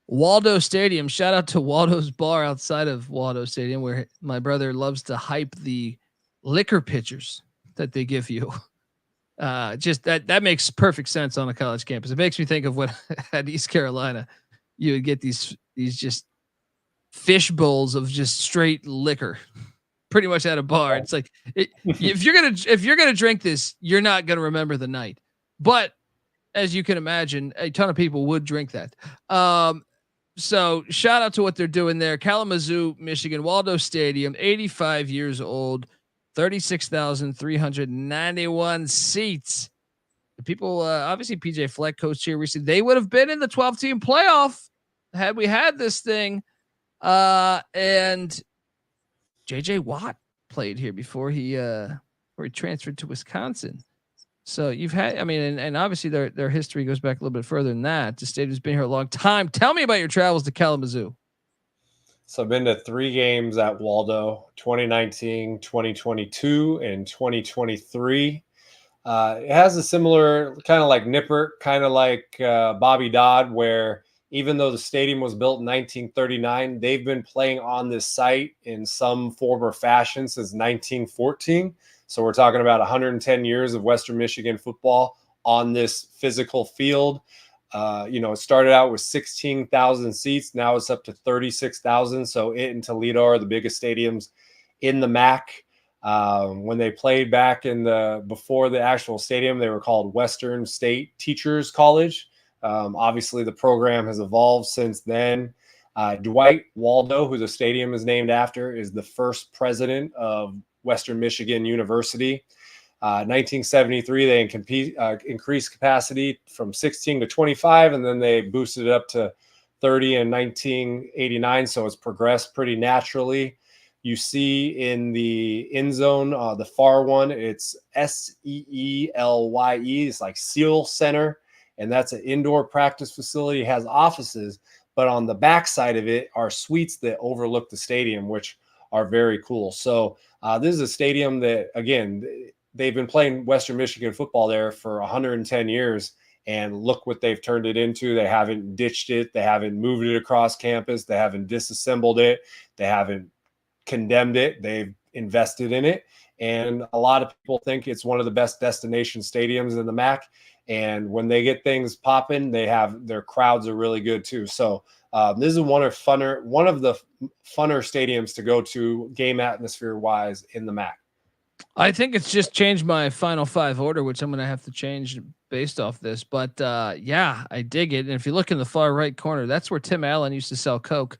Waldo Stadium. Shout out to Waldo's Bar outside of Waldo Stadium, where my brother loves to hype the liquor pitchers that they give you. Just that makes perfect sense on a college campus. It makes me think of what at East Carolina, you would get these just fish bowls of just straight liquor, pretty much at a bar. It's like if you're gonna drink this, you're not gonna remember the night. But as you can imagine, a ton of people would drink that. So shout out to what they're doing there. Kalamazoo, Michigan, Waldo Stadium, 85 years old, 36,391 seats. The people, obviously PJ Fleck coached here recently. They would have been in the 12-team playoff had we had this thing. And JJ Watt played here before he transferred to Wisconsin. So you've had, and obviously their history goes back a little bit further than that. The stadium's been here a long time. Tell me about your travels to Kalamazoo. So I've been to 3 games at Waldo, 2019, 2022, and 2023. It has a similar kind of like Nippert, kind of like Bobby Dodd, where even though the stadium was built in 1939, they've been playing on this site in some form or fashion since 1914. So we're talking about 110 years of Western Michigan football on this physical field. It started out with 16,000 seats. Now it's up to 36,000. So it and Toledo are the biggest stadiums in the MAC. When they played back before the actual stadium, they were called Western State Teachers College. Obviously the program has evolved since then. Dwight Waldo, who the stadium is named after, is the first president of Western Michigan University. 1973, they increased capacity from 16 to 25, and then they boosted it up to 30 in 1989. So it's progressed pretty naturally. You see in the end zone, the far one, it's SEELYE. It's like Seal Center, and that's an indoor practice facility. It has offices, but on the back side of it are suites that overlook the stadium, which are very cool. So this is a stadium that, again, they've been playing Western Michigan football there for 110 years, and look what they've turned it into. They haven't ditched it. They haven't moved it across campus. They haven't disassembled it. They haven't condemned it. They've invested in it. And a lot of people think it's one of the best destination stadiums in the MAC. And when they get things popping, their crowds are really good too. So this is one of the funner stadiums to go to game atmosphere wise in the MAC. I think it's just changed my final 5 order, which I'm going to have to change based off this. But yeah, I dig it. And if you look in the far right corner, that's where Tim Allen used to sell Coke.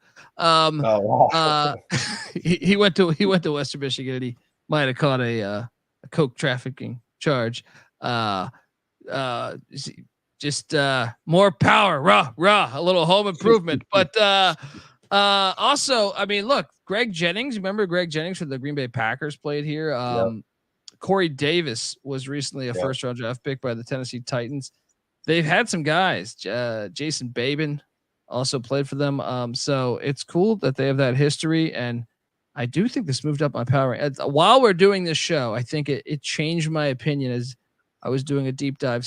He went to Western Michigan. And he might have caught a coke trafficking charge. Just more power, a little home improvement. But also, I mean, look, Greg Jennings. Remember Greg Jennings for the Green Bay Packers played here. Corey Davis was recently a first round draft pick by the Tennessee Titans. They've had some guys. Jason Babin also played for them. So it's cool that they have that history. And I do think this moved up my power. While we're doing this show, I think it changed my opinion as I was doing a deep dive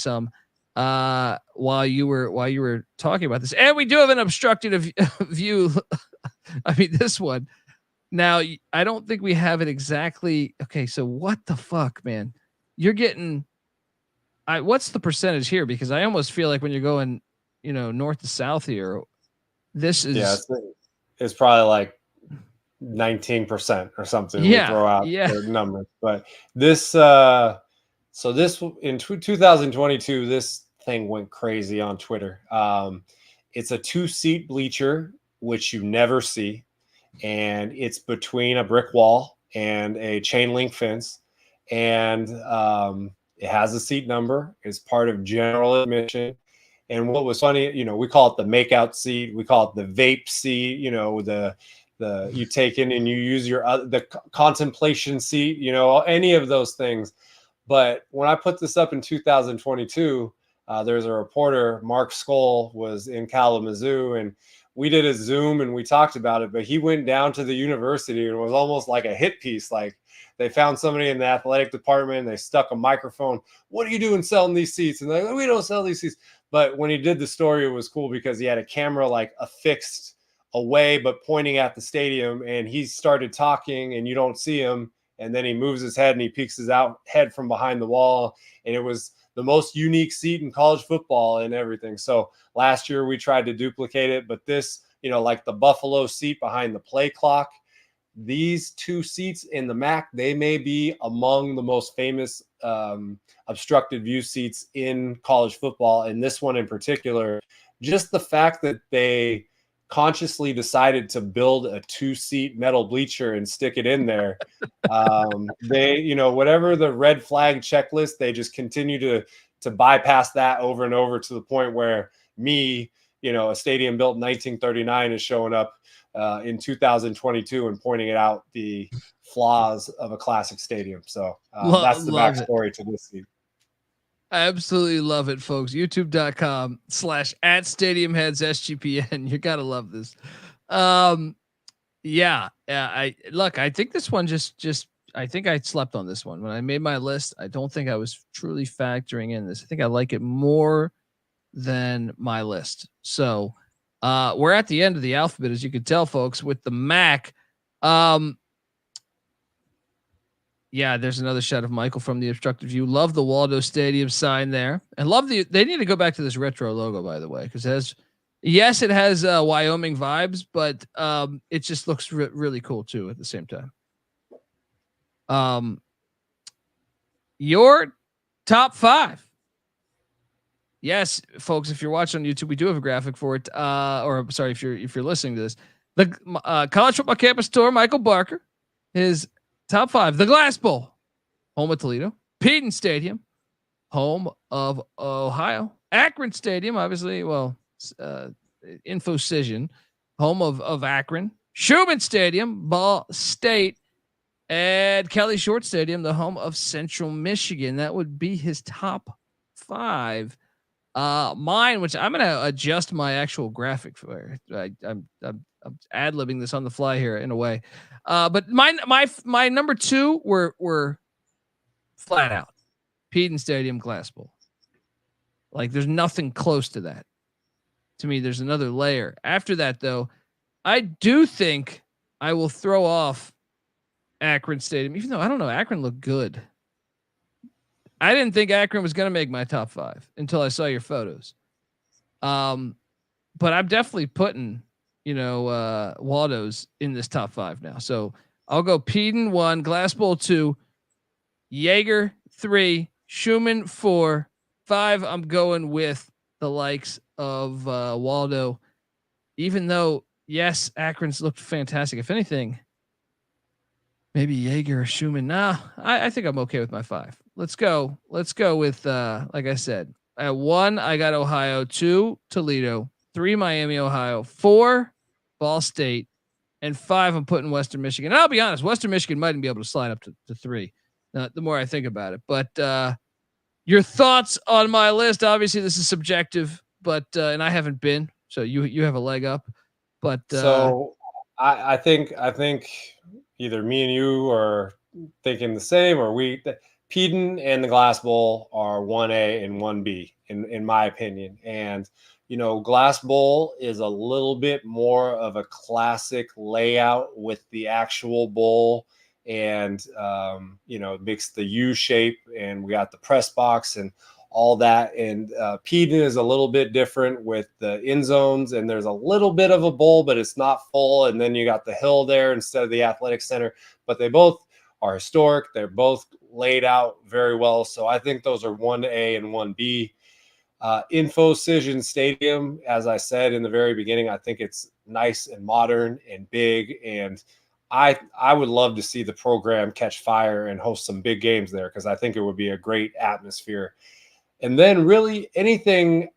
while you were talking about this. And we do have an obstructed view. I mean, this one. Now, I don't think we have it exactly. Okay, so what the fuck, man? You're getting what's the percentage here? Because I almost feel like when you're going, north to south here, this is it's probably like 19% or something. Yeah, we throw out the numbers, but this so this in 2022, this thing went crazy on Twitter. It's a 2-seat bleacher, which you never see, and it's between a brick wall and a chain link fence, and it has a seat number. It's part of general admission. And what was funny, we call it the makeout seat. We call it the vape seat. The you take in and you use the contemplation seat. Any of those things. But when I put this up in 2022, there's a reporter, Mark Skoll, was in Kalamazoo, and we did a Zoom and we talked about it. But he went down to the university and it was almost like a hit piece. Like they found somebody in the athletic department and they stuck a microphone. What are you doing selling these seats? And they're like, we don't sell these seats. But when he did the story, it was cool because he had a camera like affixed away but pointing at the stadium, and he started talking and you don't see him. And then he moves his head and he peeks his head from behind the wall. And it was the most unique seat in college football and everything. So last year we tried to duplicate it, but this, like the Buffalo seat behind the play clock, these 2 seats in the MAC, they may be among the most famous obstructed view seats in college football. And this one in particular, just the fact that they consciously decided to build a 2-seat metal bleacher and stick it in there. They, whatever the red flag checklist, they just continue to bypass that over and over to the point where a stadium built in 1939 is showing up in 2022 and pointing it out the flaws of a classic stadium. So that's the backstory to this seat. I absolutely love it, folks. YouTube.com/@StadiumHeadsSGPN. You gotta love this. I think this one I think I slept on this one when I made my list. I don't think I was truly factoring in this. I think I like it more than my list. So we're at the end of the alphabet, as you can tell, folks, with the MAC. There's another shot of Michael from the obstructed view. Love the Waldo Stadium sign there, and they need to go back to this retro logo, by the way, because it has Wyoming vibes, but it just looks really cool too at the same time. Your top 5. Yes, folks, if you're watching on YouTube, we do have a graphic for it. If you're listening to this, the College Football Campus Tour, Michael Barker, his top 5: the Glass Bowl, home of Toledo; Peden Stadium, home of Ohio; Akron Stadium, obviously, Infocision, home of Akron; Schumann Stadium, Ball State; and Kelly Short Stadium, the home of Central Michigan. That would be his top 5. Mine, which I'm gonna adjust my actual graphic for. I'm ad-libbing this on the fly here in a way. But my number 2 were flat out Peden Stadium, Glass Bowl. Like there's nothing close to that. To me, there's another layer. After that, though, I do think I will throw off Akron Stadium, even though I don't know, Akron looked good. I didn't think Akron was going to make my top 5 until I saw your photos. But I'm definitely putting, Waldo's in this top 5 now. So I'll go Peden 1, Glass Bowl 2, Jaeger 3, Schumann 4, 5. I'm going with the likes of Waldo, even though, yes, Akron's looked fantastic. If anything, Maybe Jaeger or Schumann. Nah, I think I'm okay with my 5. Let's go with like I said, at 1 I got Ohio, 2 Toledo, 3 Miami, Ohio, 4 Ball State, and 5 I'm putting Western Michigan. And I'll be honest, Western Michigan mightn't be able to slide up to 3. The more I think about it, but your thoughts on my list? Obviously, this is subjective, but and I haven't been, so you have a leg up. But so I think either me and you are thinking the same, or Peden and the Glass Bowl are 1A and 1B in my opinion. And Glass Bowl is a little bit more of a classic layout with the actual bowl, and it makes the U shape, and we got the press box and all that. And Peden is a little bit different with the end zones, and there's a little bit of a bowl, but it's not full. And then you got the hill there instead of the athletic center, but they both are historic. They're both laid out very well. So I think those are 1A and 1B. InfoCision Stadium, as I said in the very beginning, I think it's nice and modern and big, and I would love to see the program catch fire and host some big games there, because I think it would be a great atmosphere. And then really anything,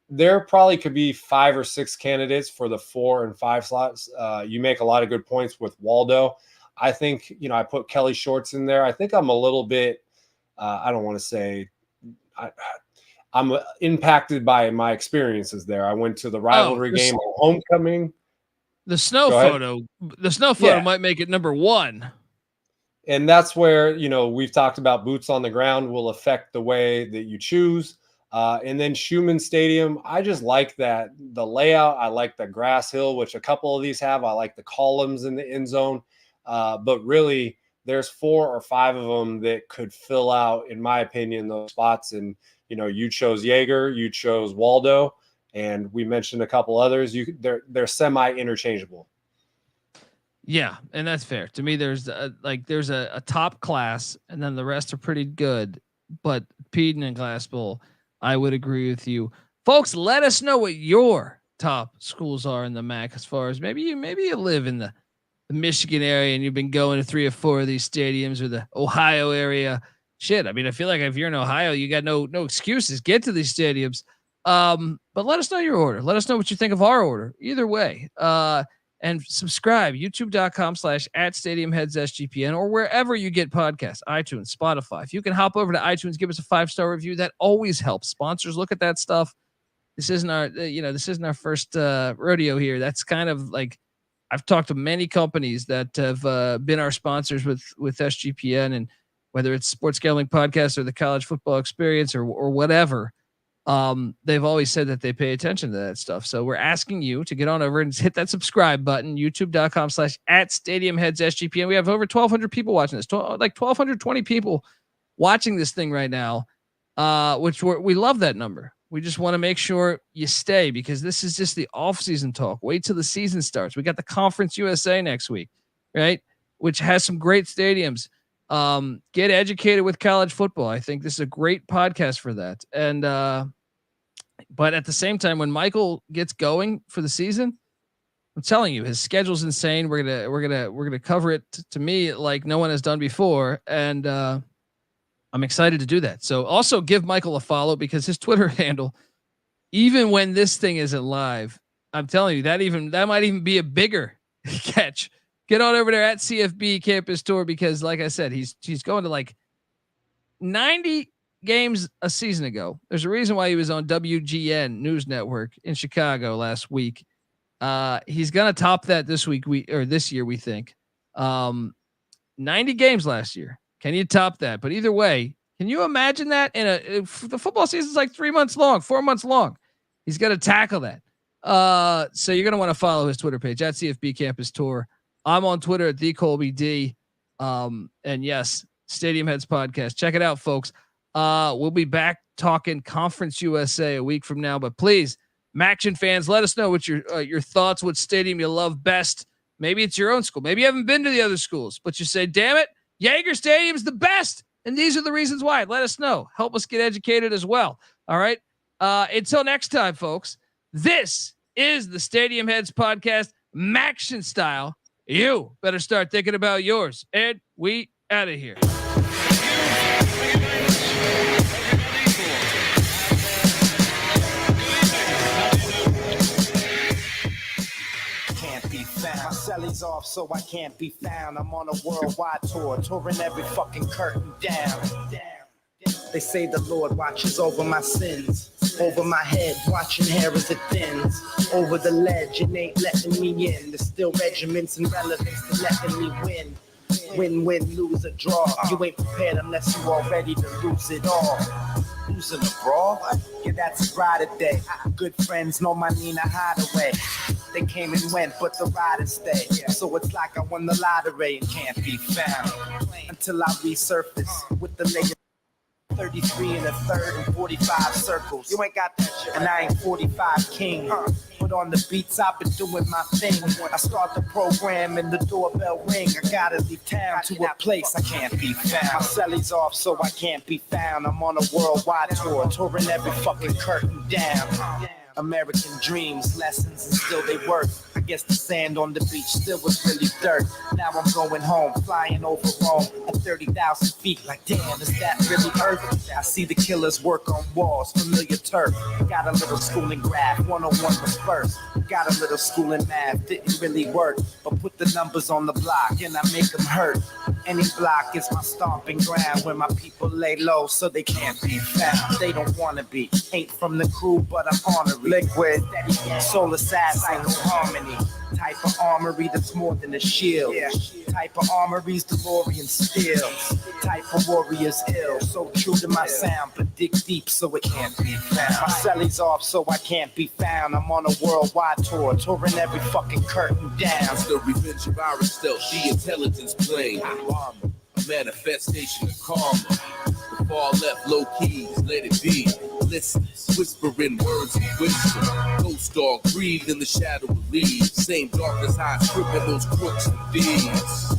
there probably could be 5 or 6 candidates for the 4 and 5 slots. You make a lot of good points with Waldo. I think, I put Kelly Shorts in there. I think I'm a little bit, I don't want to say, I'm impacted by my experiences there. I went to the rivalry game on homecoming. The snow photo might make it number 1. And that's where, we've talked about boots on the ground will affect the way that you choose. And then Schumann Stadium, I just like that, the layout. I like the grass hill, which a couple of these have. I like the columns in the end zone. But really, there's 4 or 5 of them that could fill out, in my opinion, those spots. And, you chose Jaeger, you chose Waldo, and we mentioned a couple others. They're semi-interchangeable. Yeah, and that's fair. To me, there's a top class, and then the rest are pretty good. But Peden and Glass Bowl, I would agree with you, folks. Let us know what your top schools are in the MAC, as far as maybe you live in the Michigan area and you've been going to 3 or 4 of these stadiums, or the Ohio area. Shit, I mean, I feel like if you're in Ohio, you got no excuses. Get to these stadiums. But let us know your order. Let us know what you think of our order. Either way. And subscribe, youtube.com/@StadiumHeadsSGPN, or wherever you get podcasts, iTunes, Spotify. If you can hop over to iTunes, give us a 5-star review. That always helps. Sponsors look at that stuff. This isn't our first rodeo here. That's kind of like, I've talked to many companies that have been our sponsors with SGPN, and whether it's Sports Gambling Podcast or the College Football Experience or whatever, they've always said that they pay attention to that stuff. So we're asking you to get on over and hit that subscribe button, youtube.com/@StadiumHeadsSGPN. We have over 1,200 people watching this, like 1,220 people watching this thing right now, which we love that number. We just want to make sure you stay, because this is just the off-season talk. Wait till the season starts. We got the Conference USA next week, right? Which has some great stadiums. Get educated with college football. I think this is a great podcast for that. And, but at the same time, when Michael gets going for the season, I'm telling you, his schedule's insane. We're going to cover it to me like no one has done before. And, I'm excited to do that. So also give Michael a follow, because his Twitter handle, even when this thing isn't live, I'm telling you, that might even be a bigger catch. Get on over there at CFB Campus Tour, because like I said, he's going to like 90 games a season ago. There's a reason why he was on WGN News Network in Chicago last week. He's going to top that this year, we think. 90 games last year. Can you top that? But either way, can you imagine that if the football season is like 4 months long? He's got to tackle that. So you're going to want to follow his Twitter page at CFB Campus Tour. I'm on Twitter at TheColbyD. And yes, Stadium Heads Podcast. Check it out, folks. We'll be back talking Conference USA a week from now, but please, MACtion fans, let us know what your thoughts, what stadium you love best. Maybe it's your own school. Maybe you haven't been to the other schools, but you say, damn it, Jaeger Stadium's the best, and these are the reasons why. Let us know. Help us get educated as well. All right. Until next time, folks, this is the Stadium Heads Podcast, MACtion style. You better start thinking about yours. And we out of here. Can't be found. My celly's off, so I can't be found. I'm on a worldwide tour, touring every fucking curtain down. They say the Lord watches over my sins. Over my head, watching hair as it thins. Over the ledge, it ain't letting me in. There's still regiments and relevance to letting me win. Win, lose, or draw. You ain't prepared unless you all ready to lose it all. Losing a brawl? Yeah, that's a Friday day. Good friends know my Nina Hideaway. They came and went, but the riders stay. So it's like I won the lottery and can't be found until I resurface with the latest 33 and a third and 45 circles. You ain't got that shit. And I ain't 45 king. But on the beats, I've been doing my thing. When I start the program and the doorbell ring, I gotta leave town to a place I can't be found. My celly's off, so I can't be found. I'm on a worldwide tour, touring every fucking curtain down. American dreams, lessons, and still they work. I guess the sand on the beach still was really dirt. Now I'm going home, flying over Rome at 30,000 feet. Like, damn, is that really Earth? I see the killers work on walls, familiar turf. Got a little school in graph, 101 was first. Got a little school in math, didn't really work. But put the numbers on the block and I make them hurt. Any block is my stomping ground where my people lay low so they can't be found. They don't wanna be, ain't from the crew, but I'm honored. Liquid, soul assassin, harmony. Type of armory that's more than a shield. Type of armory's DeLorean steel. Type of warrior's ill. So true to my sound, but dig deep so it can't be found. My celly's off, so I can't be found. I'm on a worldwide tour, touring every fucking curtain down. It's the revenge of our stealth, the intelligence plane. A manifestation of karma. The far left, low keys, let it be. Listen, whispering words of wisdom. Ghost dog breathe in the shadow of leaves. Same darkness I strip at those crooks and thieves.